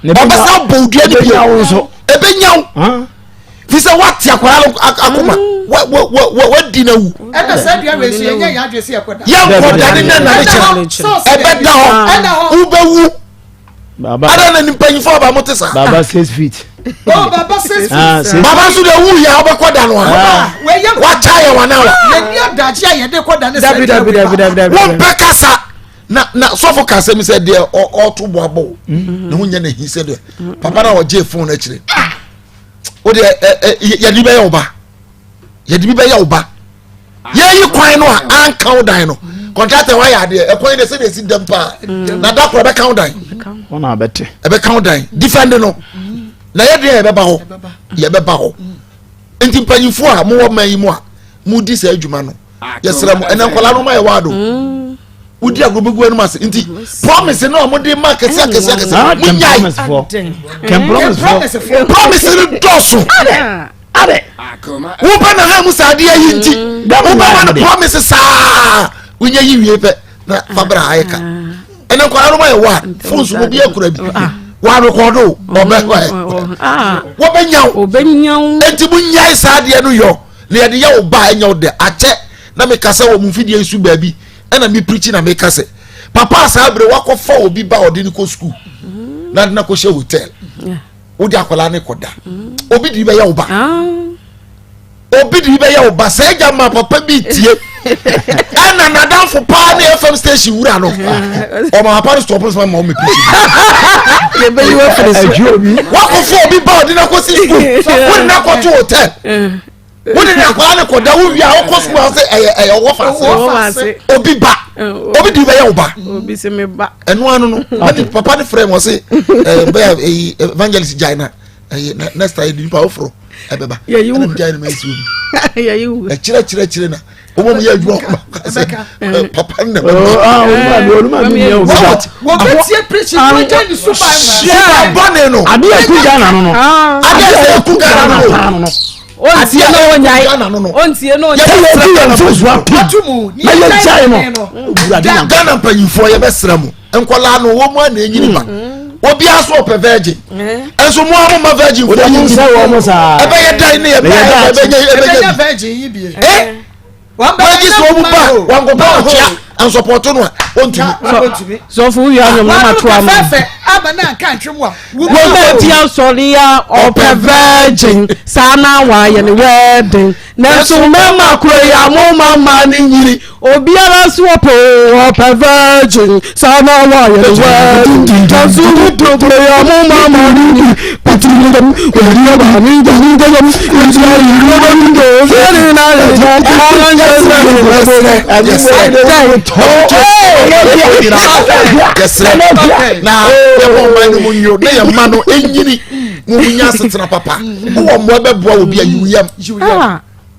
obesa bodia ni bio so ebenyaw fisa wati akwara akoma wa dinawu ena se bia we sie nya ya adwese yakoda ya koda ni na challenge ebeda ho ubewu baba ada na nimpanyifo ba motesa baba 6 feet oh baba 6 feet baba so de wu ya obekoda no we ye wa chaye wana wa ye bia dachi ya de koda ne se won pekasa na sofo kasa mi se de o to boabo na hunya na hi se de papa na o je phone na kire o de ya di be ya oba ya di be ya oba ye yi kwan no an count dan no contractor wa ya de e kwan de se de si dem pa na da ko be count dan ona abete e be count dan defend no na ye de e be ba ho ye be ba ho enti panyifo a mo wo man yi mo a mo di sa adwuma no ye sra mo enen kola no ma ye wado udi agrobegu enu ase nti promise no mo de market akese promise no doso ade wo pa na ha musa de yi nti wo pa na promise sa unya yi wie pe na fabra ayeka enen kola no ma ye wa phones mo bi akura bi wa record wo benyaw enti bunya sa de no yo na ye de ya wo ba enya wo de ache na me kasa wo mfidie su baabi ena me preaching na me kase papa sabre wakofa obi ba odini ko school na ko she hotel odi akola ne koda obi di be ya oba obi di be ya oba se jama papa bi tie ena na dan fo pa na FM station wura no o ma papa stop so ma o me preaching ye be you for wakofa obi ba odini ko school so na ko to hotel wọ́n ní akwara ni kò da wọ́n wíyà ọkọ̀ sùn wọ́n sẹ́ ẹ̀yẹ wọ́n fàṣẹ obi ba obi di bẹ́yẹ ọba obi sẹ́ mi ba ẹnu anu no wọ́n ní papa ni fẹ́rẹ̀ wọ́n sẹ́ bẹ́yà ẹ̀yí evangelist jaina ẹ̀yẹ next time nípa ọ̀fọ̀rọ̀ ẹ̀bẹ̀ bá ẹ̀nà mi jaina mẹ́sì omi ẹ̀kyerẹ́ na ọmọ mi yẹ ẹ̀dùn ọkọ̀ papa ni nàbẹ̀ wọ́n bẹ tiẹ̀ preaching wọ́n jẹ́ ní super bọ́ọ̀nì nù adé ẹ̀kú Ghana nù adé ẹ̀kú Ghana nù ontie no nyai ontie no nyai ye fuzu atumu na ye chai no Ghana panyifo ye besra mu enkola no wo mu na enyini ba obi aso pe virgin enso mu amu ma virgin wo mu se wo mu sa ebe ye dai ne ye be virgin yi bi wan ba ji so mu ba wan go ba chia and support no ontumi so fu yu anyam na matro am aba na kan twemu a wo be ti asori ya ope virgin sana wa ye ne wedding na so mema kuro ya mo mama ni nyiri obiara so ope virgin sana wa ye ne wedding na so kuro ya mo mama ni nyiri patrulum we ya ba ni ni gam na yebo manu munyo na ya mano enyini munya setena papa wo mo beboa obi ayuyam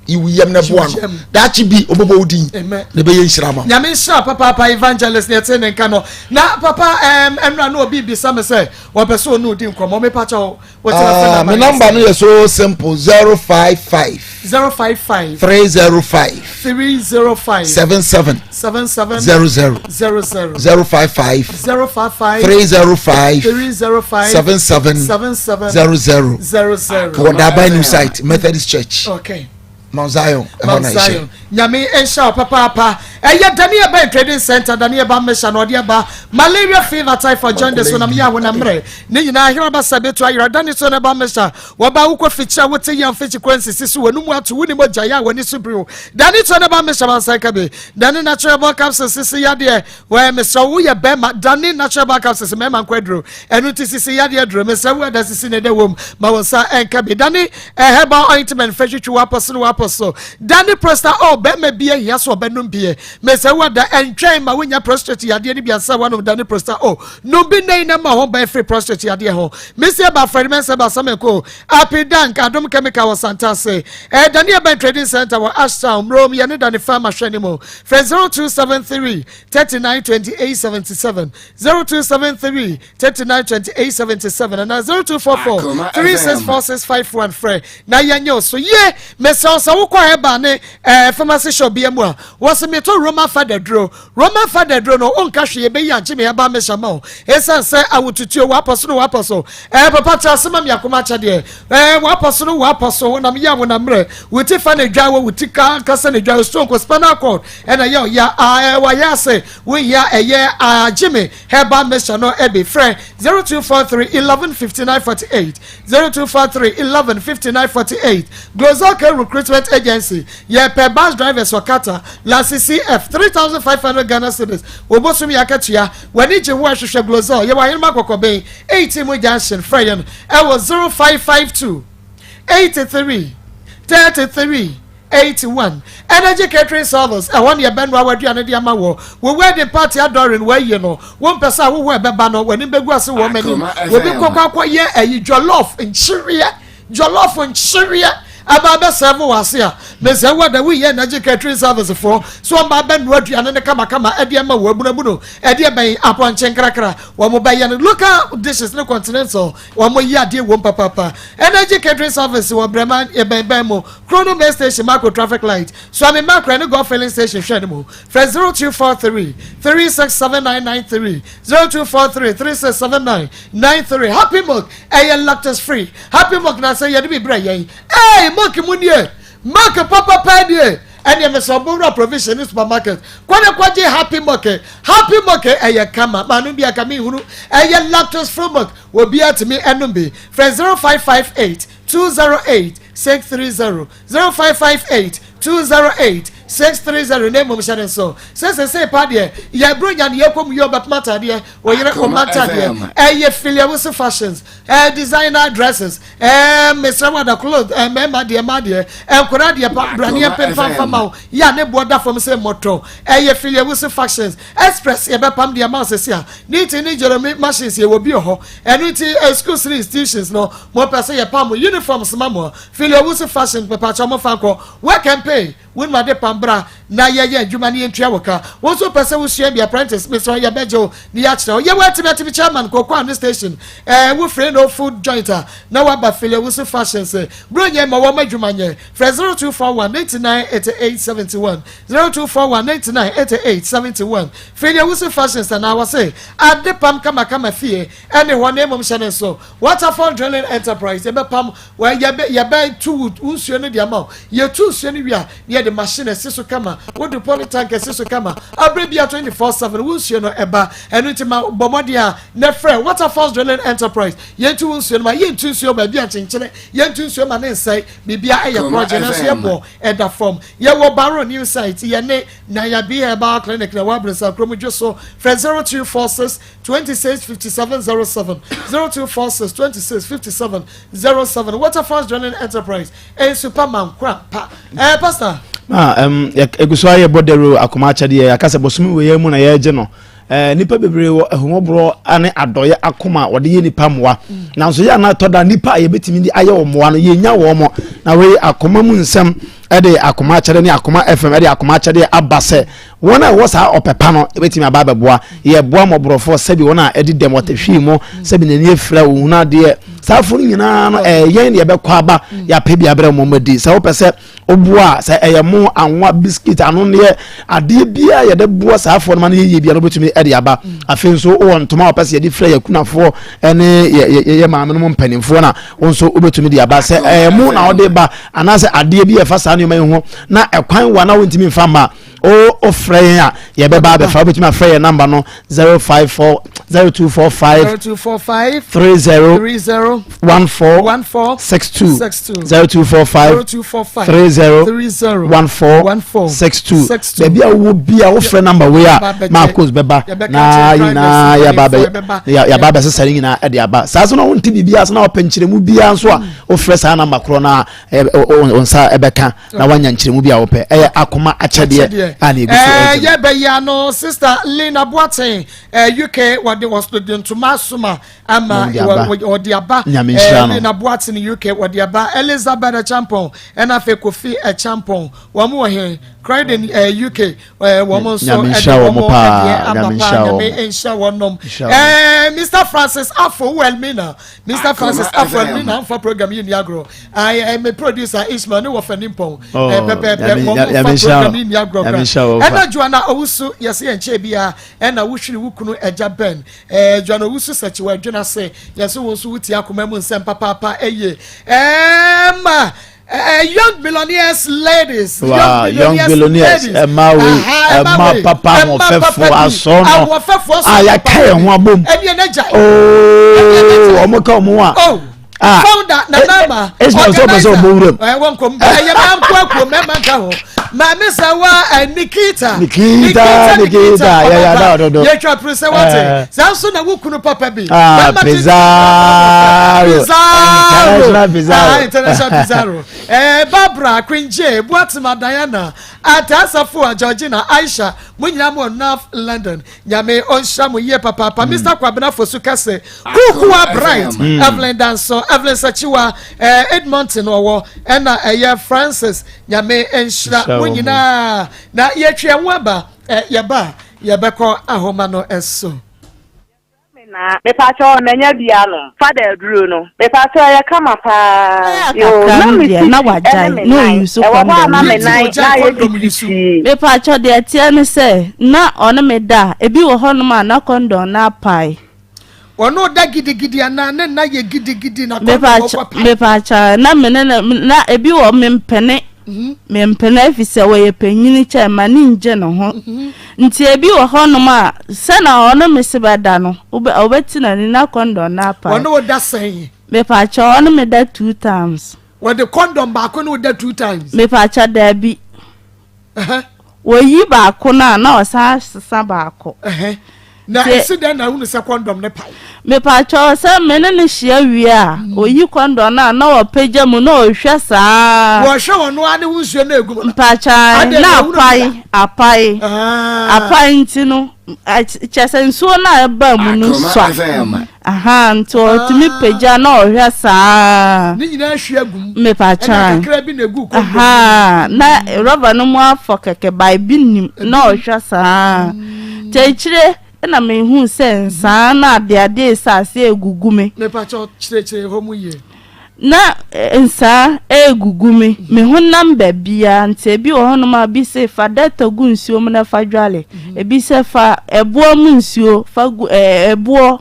iwuyam na boa no dachi bi obobo odin na be yenhirama nyame nhira papa evangelist ne tene nka no na papa emra no obi bi sam say wo pese onu odin nkomo me pacha wo tena my number no is so simple 055 055 305 77 00 055 305 77 00 for the Bible site Methodist Church. Okay. Mount Zion. Nyame ensha papa eye Daniel Bay Trading Center Daniel Ba Mesha no dia ba malaria fever typhoid join the so na me ya wona mre ne nyina hira ba sabe to ayira Daniel so na ba Mesha wo ba wo ko ficha wo te yan fichi kwansi si wonu mu atu woni mo jaya woni subru Daniel so na ba Mesha ba sai kabe Daniel natural ball capsules sisi ya de we Mesha wo ye be ma Daniel natural ball capsules me man kwadro enu ti sisi ya de dro Mesha wo da sisi ne de wom ma wo sa enkabe Daniel herbal ointment fetchu wa apostle so Daniel Presta oh be me bia hia so be no bia mesa wada entwɛn ma wonya prostate yadeɛ ne biasa wanom da ne prostate no bi nei na ma ho ba free prostate yadeɛ ho mesia ba friend men se ba sameko apidank adom chemical was santase Daniel Ben Trading Center wa Ashtown Rome yane da ne farm ahwenimo friend 0273 392877 0273 392877 and 0244 364651 friend na yanyo so ye mesa so wo kwa eba ne pharmacy shop bia mu a was me to Roman Father Dro no onka hwe be ya nche me aba me shama o esan se awututuo wa apostle papa cha sema me akoma cha de wa apostle na me ya wona mre wuti fa na dwa wo wuti ka kasa na dwa so ko spinal cord na ya wa ya se we ya eye Jimmy heba me shano ebe friend 0243 115948 0243 115948 Glozaka Recruitment Agency ye per bus drivers wakata la CCF 3500 Ghana cedis obosumi akatua wani je wo ahwehwe Glozo ye wa yema kokoben 80 mo junction friend e was 0552 83 33 81 Energy Catering Service I want your band wa aduane de ama wo we wedding party adoring we ye no one person wo we beba no wani begu ase wo mani we bi kokwa ye ayi jollof nchiria Ababa serve wase a mese wada we ye Energy Catering Service for so amba ben aduane ne kama ede ama wo abunabuno ede ben aponche nkrakra wo mo baye no local dishes no continental wo mo yi ade wo papa Energy Catering Service wo Breman e ben mo Chrono Main Station Macro Traffic Light so am Macro no go filling station hwe mo friend 0243 367993 0243 367993 Happy Milk lactose free Happy Milk na say ye be bra yen Mark Munie, Mark Papa Paddy, and you must have provision in supermarket. Kwaje Happy Market, kama, Manubia Kamihunu, lactose free milk will be at me Enumbi, friend 0558 208 630 0558 208 630 name of Shannon so say party ya bronya ne yakom yo batmata de o yere komata de Filiawusu fashions designer dresses Mr. Wada clothes mema de nkora de brania pempa fama ya ne boda from say moto Filiawusu fashions express ye bepam de ma se sia ni Jeremy machines ye wo bi ho enu ti school institutions no mo pese ye pam uniforms mamo Filiawusu fashions pepa chomo fanko work and pay when my de pambra na ye adwuma ne entua woka won so pese wo sua bi apprentice Mr. Yabejo ni ya kire ye wati chairman kokwa on station wo free no food jointer na wa ba Filiawusu fashions bronye ma wo madwuma nye 0241898871 0241898871 Filiawusu fashions na wa say ade pam kama fie ene ho na emom hye ne so Waterfall Drilling Enterprise ebe pam wa ye be two unsuo no dia ma ye two suo no wi a ye the machine siso kama what the polytank siso kama abrebia 24/7 unsuo no eba enu ntima bomodia ne frɛ Waterfall Drilling Enterprise ye two unsuo ma ye two suo ba bia chenchene ye two suo ma ne nsai bibia eye project na so ye bo eda form ye wo baro new site ye ne na ya bi eba clinic na wa bresa kromudwo so 0246 265707 0246 265707 Waterfall Drilling Enterprise Superman Krapa pastor eguso aye bodero akoma achade akase bosumi we mu na ye je no nipa bebre ehumobro ane adoye akoma wode ye nipa moa na so ya na toda nipa ye betimi di aye wo moa no ye nya wo mo na we akoma mu nsem ede akoma achade ne akoma FM ede akoma achade abase wona wo sa opepa no betimi aba beboa ye boa mobrofo sebi wona ede dem wotahwi mu sebi na ni efra wo na de safo nyina no yen ye bekwa aba ya pebi abere momadi sa wo pese obua sa eyemo anwa biscuit anu ne ade bia ye de boa safo no ma ne ye bia no betimi ede aba afenso o ntoma wo pese ye de fra yakunafo ene ye maame no mpanimfo na wonso obetumi de aba se eyemo na ode ba anase ade bia fa sa ne ho na ekwan wa na wontimi mfa ma o frɛ ya ye be ba be fa betimi afrɛ ya number no 054 0245 30 14 62 0245 30 14 62 baby wo bia wo frɛ number we a Marcos beba na ina ya baba sesare nyina e de aba saa so no wonti bibia so na opankyeremu bia so a wo frɛ saa number kro na onsa ebeka na wanya nkyeremu bia wo pɛ akoma akyɛde yeah be ya no sister Lena Boateng UK what they was to Masuma ama odiaba Lena Boateng UK what odiaba Elizabeth Champon and afa Kofi Champon wo mo he cried in UK wo mo so Mr. Francis Afo Welmina Mr. Francis Afo Welmina for program in Yagro I am a producer Ismail no for Nimpon program in Yagro and Joanna Owusu yes enche bia and awuhwiri wukunu eja ben Joanna Owusu sechi wa dwena say yes wo so wuti akoma mu nsem papa eye young billionaires ladies young billionaires Emma papa mo fefo asono aya kai ho abom omoka omo a founder na nama organizer won kom ya man kwakwo memaka ho ma misa wa Nikita ya do ye twa prese wate sanso na wukunu papa bi Pizarro Barbara Quinje Boatima Diana Atasafo Georgina Aisha munyina mo North London nyame onshamu ye papa Mr. Kwabena Fosukase Kukuwa Bright Evelyn Danso Evelyn Sachiwa Edmonton owo ena eye Francis nyame enshira munyina na ye twewaba yebeko ahoma no eso na me pacho na nya bia no father duru no me pacho ya kama pa yo na wajai no use condom me pacho de atia ne se na ono me da ebi wo hono ma na condom na pai ono da gidigidi ana na ye gidigidi na me pacho na me na ebi wo me mpene me mpena efise we panyini cha mani nje no ho nti ebi wo hono ma se na ono mesebada no obeti na ni na condom na pa ono da sen me pa cha ono me da 2 times when the condom ba ko no da 2 times me pa cha da bi wo yi ba ko na osa sesa ba ko na incident na unu se condom ne pa me pa cha se me ne hia wi a oyi condom na wo pagya mu na o hwe saa wo hwe wono ane wunsuo na egum pa cha na apai ntino chesensuo na eba mu no so nto timi pagya na o hwe saa ni nyina hwe agum me pa cha kakra bi na egu ko na rubber no mu afọ keke bai bi nim na o hwe saa chechire na me hu sensa na ade sase egugume me pacho chire ho mu ye na ensa egugume me hu namba bia nte bi wo hono ma bi se fa data gu nsuo mu na fa dwale ebi se fa ebo mu nsuo fa ebo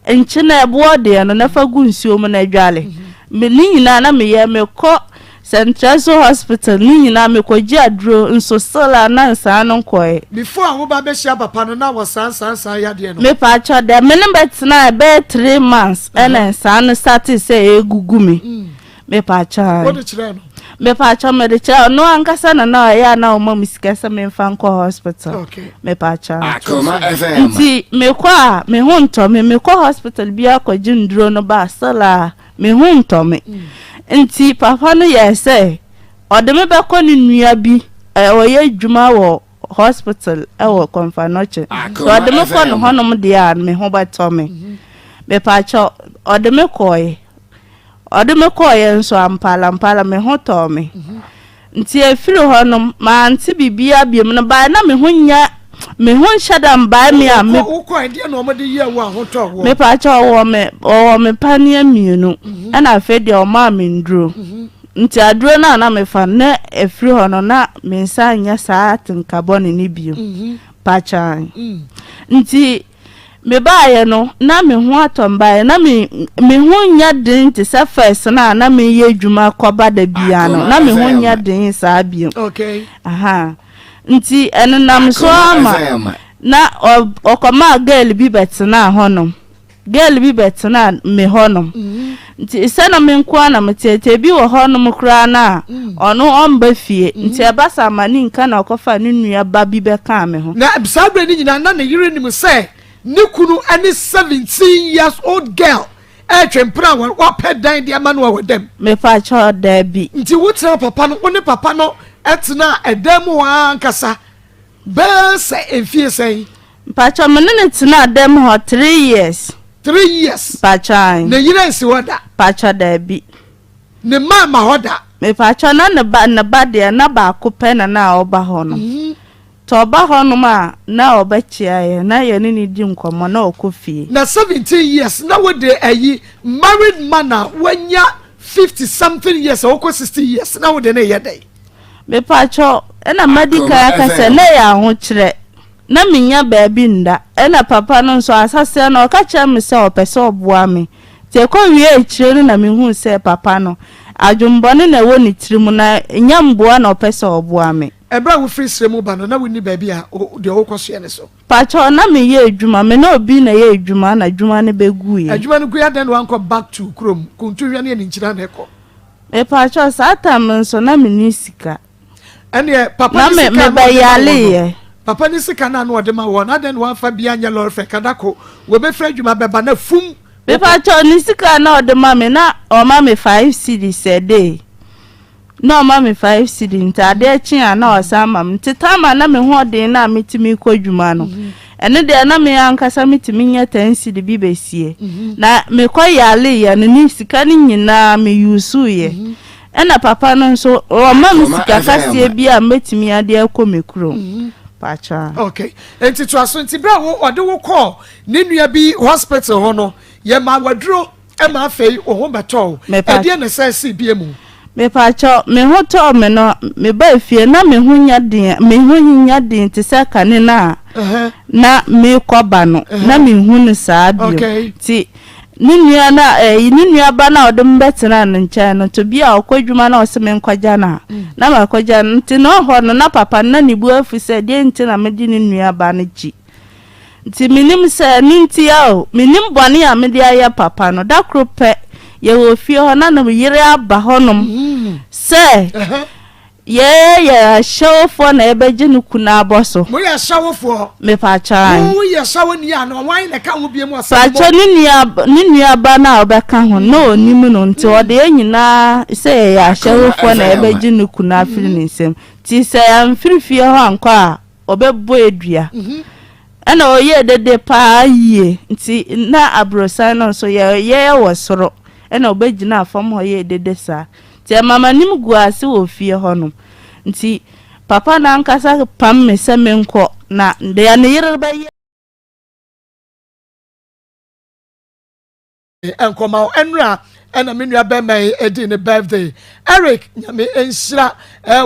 enche na ebo de no na fa gu nsuo mu na dwale me nyina na me ye me ko Central Hospital ni na me ko ji adro nso sala na nsa no koe before awo ba be shia papa no na wo san ya de no me pa cha de me bet na be 3 months and nsa no start say egugume me pa cha what the chire no me pa cha me de cha no ankasa na ya na o ma misika se me fa nko hospital okay me pa cha Akoma FM nti me kwa me hu nto me ko hospital bia ko ji ndro no ba sala me hu nto me nti papa no yese odeme be ko ni nua bi oye djuma wo hospital wo Konfanoche so odeme ko no honom de a me ho ba to me me pa cho odeme koye nso ampala me ho to me nti efiri honom ma nti bibia biem no ba na me ho nya me ho shadam ba me a me ko ide no mo de ye wo ahoto wo me pa cho wo me pania mienu ana afede o ma me ndro nti adro na me fa na efiri hono na me nsa nya saa tinkabone ni bio pa cha nti me baaye no na me ho atombaye na me ho nya den ti se first na me ye adwuma koba da bia no na me ho nya den saa bio okay nti enenam so ama na okoma girl bi betina honom me honom nti se na me nko na metete bi wo honom kra na ono omba fie nti ebasa mani nka na okofa ne nua ba bi be ka me ho na sabre ni nyina na yire nim se ne kunu ani 17 years old girl twempra wa pɛ dan de ama no wa dem me pa cho da bi nti wotra papa no one papa no etna edemu ankasa be se enfie sen pacha menene tena dem ho 3 years 3 years pacha ne yire si woda pacha da bi ne mama hoda me pacha na ne ba de na ba ko pena na oba ho no to oba ho no ma na oba chia ye na ye ni di nkomo na okofie na 17 years na wode ayi married man wanya 50 something years or 60 years na wode ne yedai me pacha na medical akase na ya ho kire na minya baabi nda na papa no so asase na okacha me se opese oboa me te ko wie kire na me hu se papa no adwombone na wo ni tirimu na nyamboa na opese oboa me ebra wo free sremu ba no na woni baabi a de wo koso ne so pacha na me ye adwuma me na obi na ye adwuma na adwuma ne begu ye adwuma no guya den wan ko back to krom kuntu hwe ne nchira na eko e pacha satam so na me ni sika ene papa ni sika na me bayale ye papa ni sika na no de ma wo na den wan fa bia nya lor fe kadako wo be fra adwuma beba na fum be pacha ni sika na de ma me na o ma me 5 cedis a day no ma me 5 cedis nta de chi na o sa ma mtitama na me ho de na metimi kwadwuma no ene de na me ankasa metimi nya 10 cedis bi besie na me koyale ye ni sika ni nyina me yusu ye ena papa no so o ma me sika kasie bi a metimi ade akomekuro pacha okay enti to aso enti bra wo ode wo call ni nua bi hospital ho no ye ma wadro e ma afei wo ho beto e de na say si bi emu me pacha me ho to me no me ba fie na me ho nya den te se kane na na me koba no na me hu ne saa bio ti ni nua na ni nua ba na odum betena no ncha no to bia okwadwuma na oseme nkwaja na ma kwaja nti no ho no na papa na ni bu afu se de nti na me di ni nua ba na ji nti minim se ni nti ya minim bone a me de aya papa no da krope ye wo fie ho na no yire aba honom se ye show for na ebeje no kuna aboso mo ye show for me pa chan mo ye show ni an wan na ka ho biem o sa pa ni nua ba na obeka ho no nim no nti ode nyina se ye show for na ebeje no kuna afiri ni nsem ti se am firifie ho anko a obebo edua ana oye dede pa yie nti na abrosan no so ye wo soro ena obegina afam ho ye dede sa ti mama nim guase wo fie ho no nti papa na nkasa pam me se me nko na de ya ne yire ba ye enkoma enra ena me nua be mai edi ne birthday Eric nyame enhira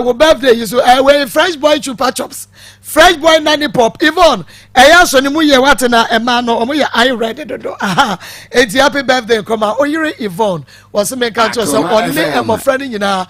wo birthday yi so we fresh boy chupa chops fresh boy nanny pop Yvonne eya so ni mu ye watena ema no omo ye I ready dodo aha eti happy birthday koma oyire Yvonne was me kan cho so onne emo friend nyina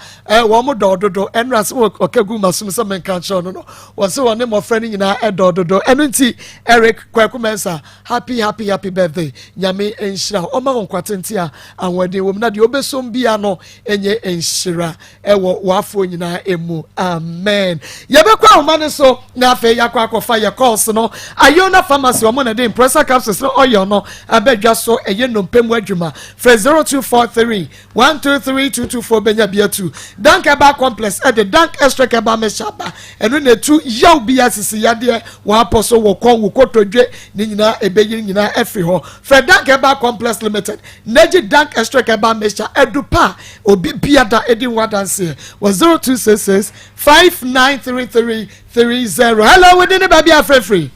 wo mo dodo enra so okagu masum so me kan cho no was onne mo friend nyina dodo enu nti Eric kwaku mensa happy birthday nyame enhira o ma nkwatenti a anwade wo na de obesom bia no enye enhira ewo wafo nyina emu amen yebekwa homane so na fe yakwa akofa ye calls no ayona pharmacy o mo na de impressor capsules no oyo no abedwa so eye no mpemu adwuma for 0243 123224 benya bia 2 dank eba complex at the dank extra keba meshaba enu na tu yaw bia sisi yade wa aposo wo kon wo kotodwe ni nyina ebeyi nyina efi ho for dank eba complex limited neji dank extra keba mesha edupa obi bia da edi wadanse was 0266 593330. Hello, within the baby free.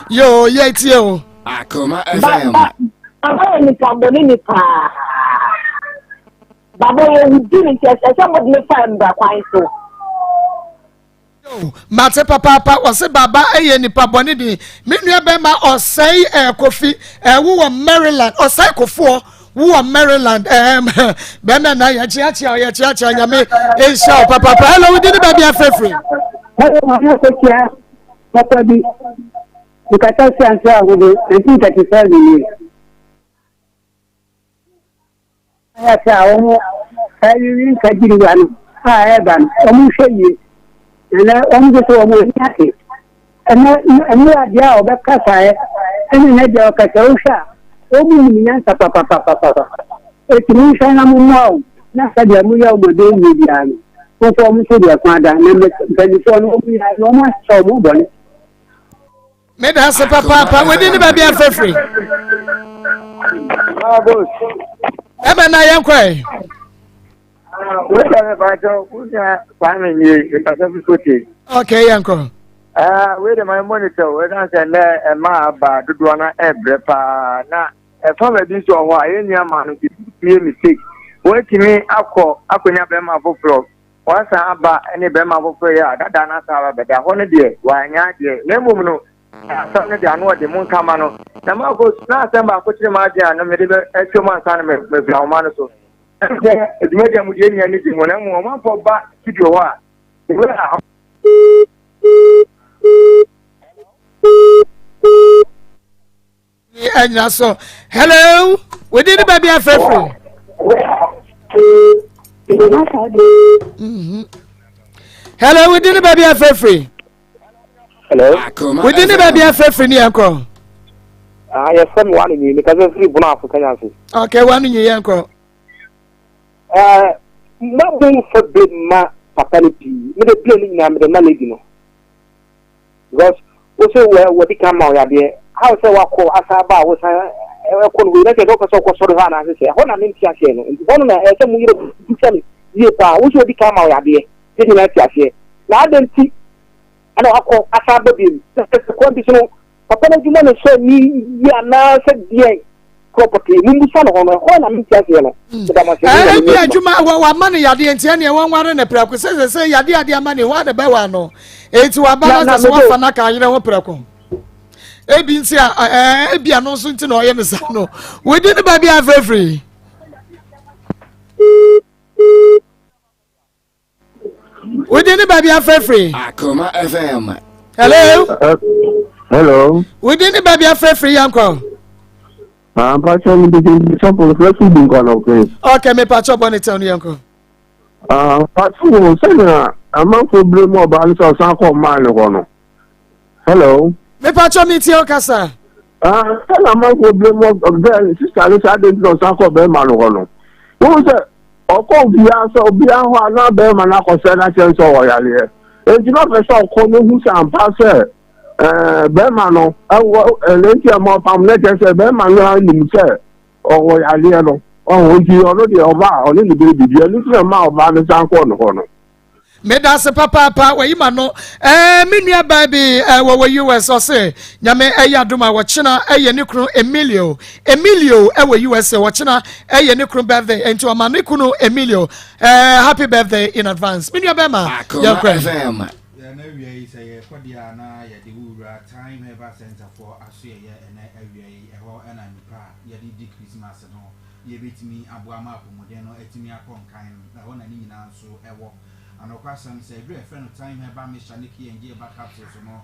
Yo, yeah, it's you. Akoma FM. Mate papa was a baba a nipa bonidi. Minya bema or say coffee who Maryland or cycle 4. Who are Maryland? Bema na ya chiachi nyame insha papa. Hello, we did the baby free. Papa bi. Ukata sianza with 1937 years. Aya sa omo ayi kajiri wanu. Eban omo sheye. Na omo so omo nyake. Enu adia obeka sae. Enu na dia okata usha. Obu minyansa papa. Etini shana mumo. na ka dia mu ya obodo ni bia no ko mu se dia kwa da na bani so no mu ya no ma so mu boni me da se papa we di ni ba bia free boss ebe na yen kwai we da ba to ku ja kwa ni ka sa fi okay yanko we da my monitor we dan say na ma ba dodo na ebre pa na fa ba bi so ho aye ni ama no bi mistake we timi akonya be ma foforo wasa aba ene be ma foforo ya dada na sa ba be da ho ne de wa nya de na mum no sa ne de anu de mun kama no na ma ko na sa ba ko tiri ma de anu me de be etwo man sa me bia o ma no so e de me de mu de ni ani de mo na mo ma fo ba studio ho a anya so hello we di ni ba bia free hello we didn't baby free hello we didn't baby free ni anko yes some one ni because free bona Africa yansi okay one ni anko na been for big ma paternity me the play ni na me the malady no because also we become out there how say wa ko asaba wo say kon we let go so ko so ha na se ho na ntia se no ho na e se mu yire bitani ye pa wo so di kama o yade e ni na tia se na adenti ana akọ asaba bi ko bi so papa na juma no so ni ya na se die property mu musa no ho na ntia se no da ma se bi adwuma wa ma ne yade ntia ne won ware na prako se yade ama ne wa da ba wa no enti wa ba na se wa fa na ka yire ho prako ebi nti ebi anonso nti na oye ne sa no we di ne ba bia free we di ne ba bia free Akoma FM hello we di ne ba bia free yanko pacho mi di sample flexible bin kono okay me pacho bonnet on yanko pacho se na amount problem mo ba so san ko ma le kono hello me pacho mi ti o kasa tell amount problem mo there sister le sa de so san ko be ma lo kono wo se oko bia ho ana be ma na ko se na chen so wo ya le e ti no fe so ko no hu san pa se be ma no le ti mo pam le se be ma no ni mi se o wo ya le no o ti o no de oba o ni bi bi ni se ma oba ni san ko no kono me da se papa we yima no me nua ba bi we US o se nyame eyadoma wo chena eye ne kunu Emilio we US wo chena eye ne kunu birthday ento ma ne kunu Emilio happy birthday in advance me nua ba ma ya kwa ya na wie say kodia na ya de wura time ever center for aso ye na awie ho na nipa ya di Christmas no ye betimi aboama apomode no etimi akonkan na ho na ni nyina so ewo anokwasam say every friend time eba me shaniki enje eba capsules no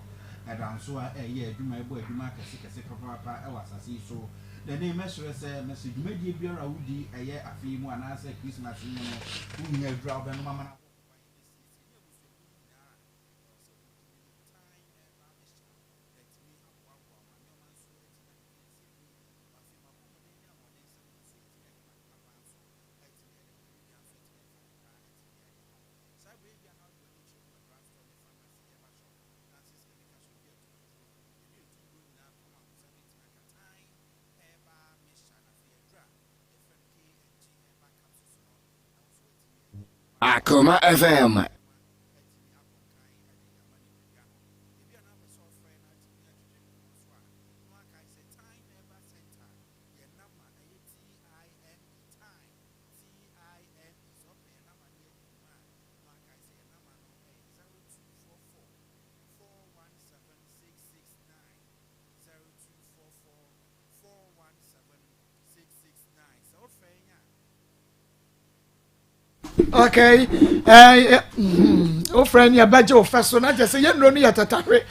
edanso ye aduma ebo aduma kese papa e wasase so the name mesure say message media biara wudi eye afi mu anase Christmas no unya adura obe no mama Akoma FM. Okay. o friend ya baje o faso na je se ye no ya tatahwe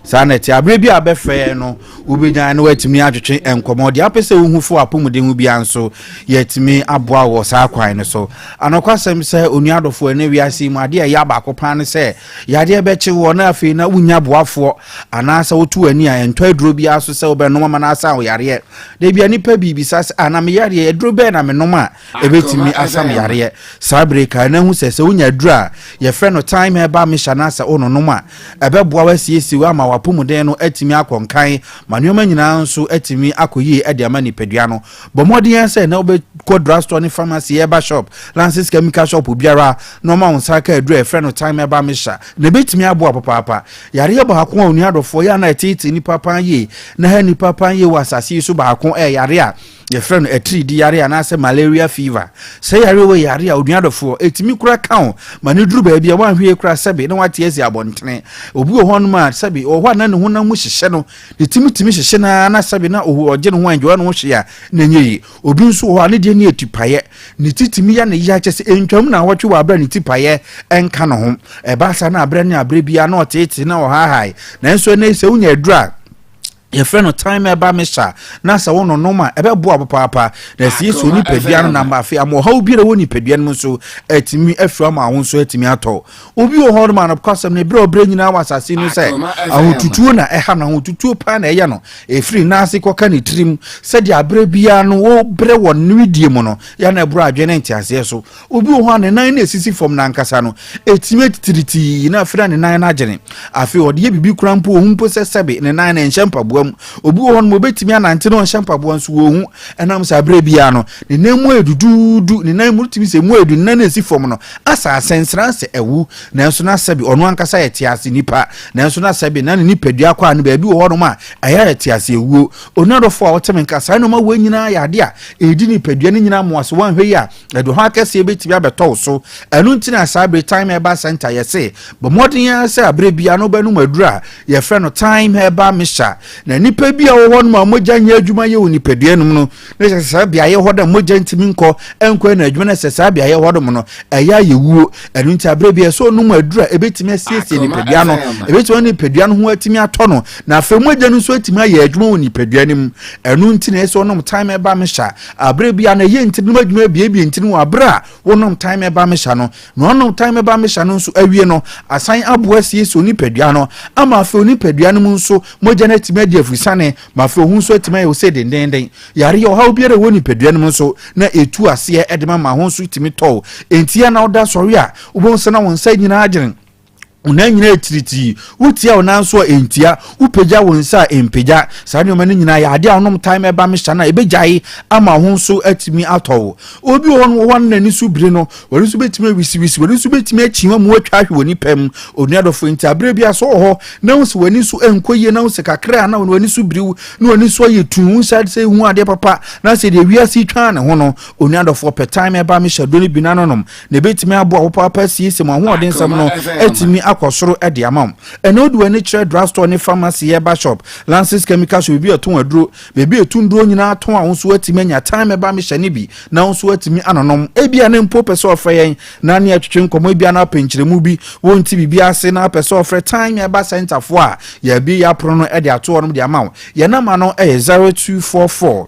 sanete abrebi abefre no ubenya no watimi atwetwe enkomo de apese uhufo apomuden hu bia nso yetimi aboa wo sa kwan no so anokwasem se onuadofo ene wiase mu ade ya ba akopan se yade beche wo na afi na unya boafo anasa wotu ani a ento aduro bia so se obenom ma na asa wo yare de bia nipa bibisa ana me yare aduro be na menom a ebetimi asam yare sabreka na hu se unya aduro a ye frɛ no time eba me shanasa ononom a ebeboa wasiesi wa ma wapomuden no atimi akonkan manuoma nyina nso atimi akoyi ade ama nipadua no bomodien se na obekɔ drugstore ne pharmacy eba shop Lances chemical shop obiara no ma wonsa ka aduro e frɛ no time eba me sha na betimi aboa papa yare ya ba ko onuadofo ya na etiti ni papa ye na ha ni papa ye wasasi so ba ko yare a ye frɛ no etri di yare na se malaria fever se yare we yare a onuadofo etimi kura kan ma ne duru ba bia wan hwie kura sebe na wate esi abontene obi wo hon ma sebe o hwa na ne ho na mu hyehye no de timitimi hyehye na sebe na o oje ne ho anjo no ho hye a na nyeyi obi nso ho ne de ne etupaye ne titimi ya ne ya kyese entwam na wotwe wa abra ne tipaye enka no ho e ba sa na abra ne abra bia na otete na o haahai na nso na se unya adura ye friend no time eba mesha na sa wono noma ebe boa papa na sie so ni pedua no na mafi amo ha obi re woni pedua no so atimi afura ma ho so atimi ato obi wo ho man of custom ne bre obre nyina wasase no se ahotutuo na eha na ahotutuo pa na eya no efiri na ase koka ne trim se dia bre bia no wo bre wo nwidie mu no ya na bro adwene ntiase so obi wo ho ne nan na esisi fom na nkasa no etimi titiriti na afira ne nan na agene afi ode ye bibi kurampo ohumpo se sebe ne nan na enhyempa obi wo no betimi anante no hyampabo nso wo hu enam sa bre bia no ne nemu edududu ne nan mu timi se mu edu nan esi fom no asa asensranse ewu na nso na sabi ono ankasa yetiase nipa na nso na sabi na ne nipadua kwa ne baabi wo no ma aya yetiase ewu onadofo a woteme nkasa no ma wo nyina yade a edi nipadua ne nyina moaso wan hwe ya edo ha kase betimi abeto so enu ntina sabre time eba center yese bo modern ya se abre bia no banu madura ye frɛ no time eba misha na nipa bia wo hon ma mogya nya adwuma ye woni padua num no ne sesa bia ye hoda mogya ntimi enko na adwuma na sesa bia ye hodom no eya yewuo enu nti abre bia so num adura ebetimi asiesie ni padua no ebetimi ni padua no ho atimi atɔ no na afa mogya no so atimi aye adwuma woni padua nim enu nti na so num time eba misha abre bia na ye ntimi adwuma bia ntimi wo abra wonum time eba misha no no num time eba misha no so awie no asan aboa asiesie ni padua no ama afa ni padua no nso mogya na atimi adi afusane ma fa hu so atimi ayo se dendenden yare yo ha obiere woni padua no nso na etu ase edema ma ho so atimi tɔ entia na oda sɔre a ubonse na wonsa nyina agyen una nyina etiriti utia ona nso entia upeja wonsa empeja saa ne omani nyina ya ade anom time eba misha na ebejai ama ho nso atimi atɔ obi won na ni su bire no wori su betimi wisi wori su betimi achiwa mu atwa hwe woni pam onuadofo ntia bire bia so ho na nso wani su enkoye na nso kakra na wani su bire na wani so yetu sa se hu ade papa na se de wiase twa ne ho no onuadofo pe time eba misha do ni binanonom na betimi abo a papa siese mo ho ode nsam no atimi akosoro edi amam eno du ani kire drugstore ne pharmacy eba shop Lances chemical shop bi oton aduro bebi etunduro nyina aton a wonso atimi anya time eba me hyane bi na wonso atimi anonom ebia ne mpo pese ofre yen na ne atwetwe nkomo ebia na penkyeremu bi wonti bibia ase na pese ofre time eba center fo a ya bi ya pro no edi ato onom di amam ye na ma no 0244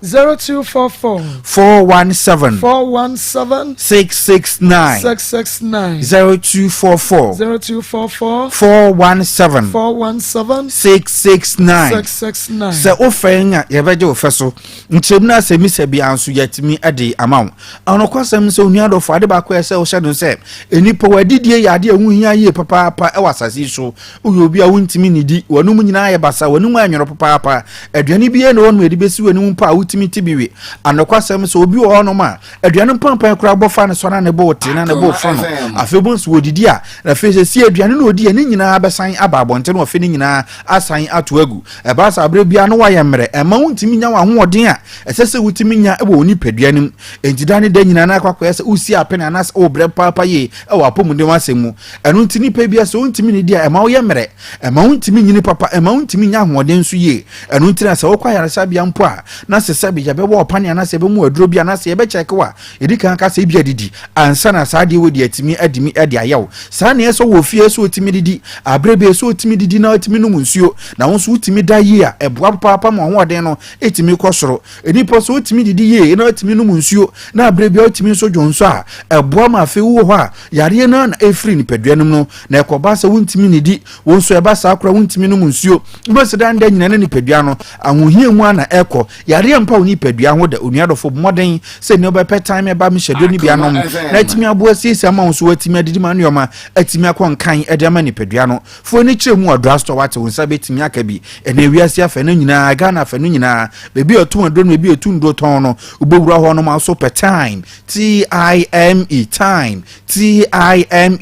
417 669 0244 417 669 se ofenga yebeje ofeso nchemna se mise bia anso yatimi ade amaw anokwasem se onuadofo ade ba ko se o hye no se enipo wadidie yade ehunhia ye papa e wasase so uyo bia wontimi nidi wanum nyina ye basa wanum anworo papa aduane bia ne wonu edi besi wanum pa wutimi tibiwe anokwasem se obi wo no ma aduane pampan kura bofa ne so na ne bo wote na ne bo fo no afebon so wodidi a na fe se aduane no odi ani nyina abesan aba abonte no ofe ni nyina asan ato agu eba sa abre bia no waye mre ema wontimi nya wa hoɔden a ɛsɛ sɛ wotimi nya ɛwɔ oni padua nim entida ne da nyina na akwakoya sɛ usi apene anas obre papa ye ɛwɔ apomudem asɛmu ɛno ntini pa bia sɛ wontimi ne dia ema woyɛ mre ema wontimi nyini papa ema wontimi nya hoɔden so ye ɛno ntina sɛ wokwa yaresa bia mpo a na sɛ sɛ bia bɛbɔ opane anas ɛbɛmu aduro bia na sɛ yɛbɛkyɛke wa edika ka sɛ bia didi ansa na saa de wodi atimi adimi ade ayaw saa ne ɛsɛ wɔ fie so otimi didi abrebe so otimi didi na otimi no munsuo na wo so otimi da yi a ɛboa papa ma hoɔden no etimi kɔsoro enipo so otimi didi ye na otimi no munsuo na abrebe otimi so dwonso a ɛboa ma afi wo hɔ a yare na efiri ni paduanum no na ɛkɔba sɛ wontimi nidi wo so ɛba saa kora wontimi no munsuo bo seda nda nyina ne padua no ahohia mu ana ɛkɔ yare mpa wo ni padua ho da onuadofo mmɔden sɛ ne obɛpɛ time ɛba me hyɛdo ni bia no na etimi aboa siesie ama wo so watimi adidi ma nneɔma atimi akɔ nkan ɛde ama ni padua no fo ni kyerɛ mu ɔdrasto wate wo nsa betimi aka bi ɛna wiase afa no nyinaa Ghana afa no nyinaa bebi otu adro no bebi otu ndro ton no ubowura ho no ma so per time time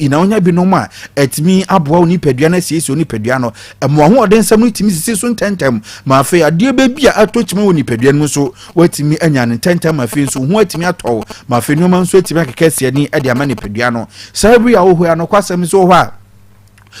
na onya bi no ma etimi aboa oni padua na siesie oni padua no ɛmo ho ɔden nsɛm no timi sisi so ntentem ma afa adeɛ bebi a atokyima oni padua no so watimi anya ne ntentem afa so ho atimi atɔ ma afa no ma nso atimi akekɛse ni ɛde ama ne padua no sabri a wo ho ya no kwasɛm so ho a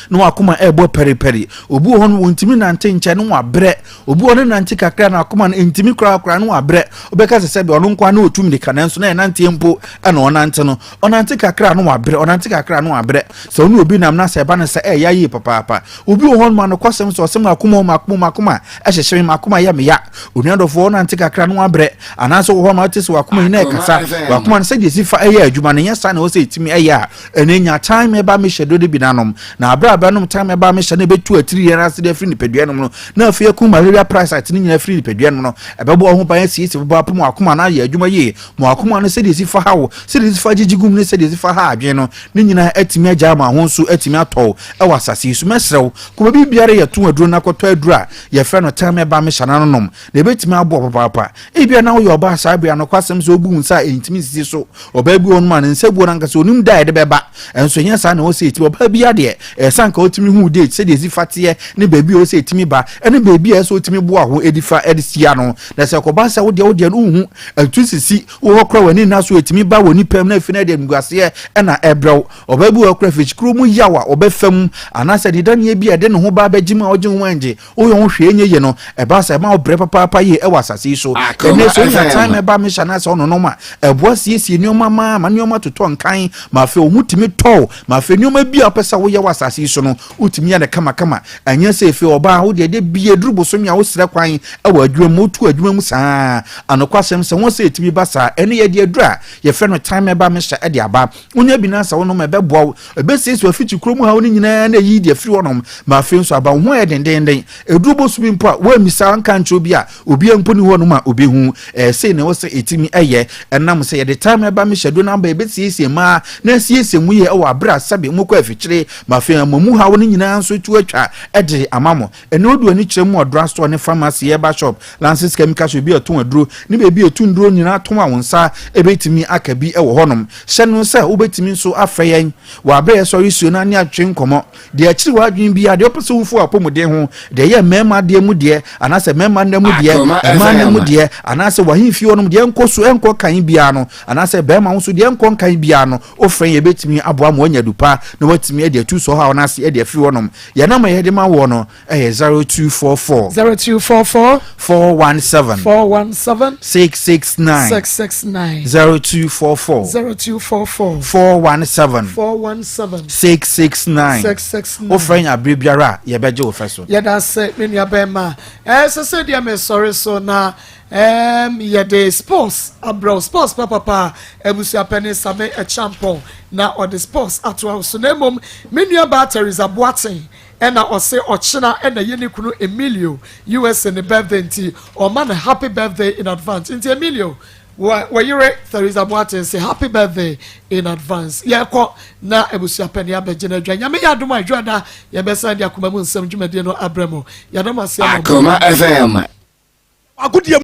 no akoma ebo periperi obu ho no ntimi nante nche no abrɛ obu ho no nante kakra na akoma no ntimi kra no abrɛ obeka sɛ be ono nkwa na otum de kana nso na nante mpo na onante no onante kakra no abrɛ onante kakra no abrɛ sɛ ono obi nam na sɛ ba ne sɛ ya yi papa obi ho no ma no kwasɛm so sɛm akoma ɛhyehyɛ me akoma ya me ya onuadofo onante kakra no abrɛ anaso ho ma tese wakoma na ɛkasa wakoma no sɛ de sifa ɛyɛ adwuma ne nyɛ na wo sɛ etimi ɛyɛ ɛnenya time ɛba me hyedo de binanom na abranom time ba me hyɛ na betu atiri yɛ na ase de free ni paduanum no na afia ku malaria price at ni nyina free ni paduanum no ɛbɛbɔ ho ban siesie bɛbɔ apom akoma na yɛ adwuma yie mo akoma no sɛ de si fa hawo sɛ de si fa gigigum ne sɛ de si fa ha adwen no ni nyina atimi agya ma ho so atimi atɔ ɛwɔ asase so mesrew ko bi biare yɛ to aduro na kɔtɔ aduro a yɛ frɛ no time ba me hyɛ na nom na betimi abɔ papa ebia na wo yɛ ɔba saa bia no kwasɛm so obu nsa entimi sisi so ɔba bi on ma ne nsa bu na nka so onim da yɛ de bɛba ɛnso nyɛ saa na wo sɛ eti ɔba bi ade sanka otimi hu date se de zifatie ne baby o se etimi ba ene baby e so otimi bo aho edifa edisia no na se ko ba se wo de no hu atu sisi wo hokra wani na so etimi ba woni pam na afi na de mguase e na ebrew obabu hokra fichkru mu yawa obefam anase de dan ye bi ede ne ho ba bagima oje ho anje wo yo hwe enye ye no e ba se ma obre papa ye e wasase so ene so nya time e ba me sha na se ono no ma ebo siesie nioma ma nioma toto nkan ma fe o hutimi to ma fe nioma bi apesa wo ye wasase so no utimi ya de kama anya se fe oba wo de bie durubo so mia wo sere kwan e wa adwuma mu tu adwuma mu saa anokwasem se won se etimi ba saa ene ye de adura ye fe no time ba me hye e de aba onya bi na sa wo no ma be boa ebe se so afiti kromu ha wo ni nyina na yi de firi wonom ma fe nso aba ho ye denden edurubo so bi mpo a wa misa nka ncho bi a obi ampo ni ho no ma obi hu se ne wo se etimi eye enam se ye de time ba me hye do na ba ebe siesie ma na siesie mu ye e wa bra sabe mu kwa afikyire ma fe mamu ha wo ni nyina nso tu atwa ede amamo ene odu ani kyerɛ mu odra store ne pharmacy eba shop Lances chemical so bi aton aduro ne be bi aton duro nyina aton awonsa ebetimi aka bi ɛwɔ hɔnom hyɛ no sɛ wobetimi nso afɛyɛn wa abrɛ sorry suo na ne atwe nkɔmɔ de akyiri wa adwen bi ade opese wufo apɔmuden ho de yɛ mɛma de mu de anase mɛma na mu de ɛma na mu de anase wahimfi hɔnom de enkoso enko kan bia no anase bɛma ho so de enko kan bia no ofrɛ yɛ betimi aboa mo anya dupa na watimi ade atu so ha onase ade afiri hɔnom ya na ma yɛde ma wo no 0244 417 669 0244 417 669 o friend abribiara ye beje o feso ye da se me nua be ma se dia me sorry so na ye de sports abro sports papa ebusia pene same a champion na or the sports atwa so na mom me nua batteries aboaten ena ose ochina ena yeni kunu Emilio US in the birthday nti or man happy birthday in advance nti Emilio where you Theresa Boateng say happy birthday in advance ye ko na ebusia pene abegye na dwa nyame ya dom adwa da ye besa dia akoma mu nsam dwumade no abramo ya dom ase Akoma FM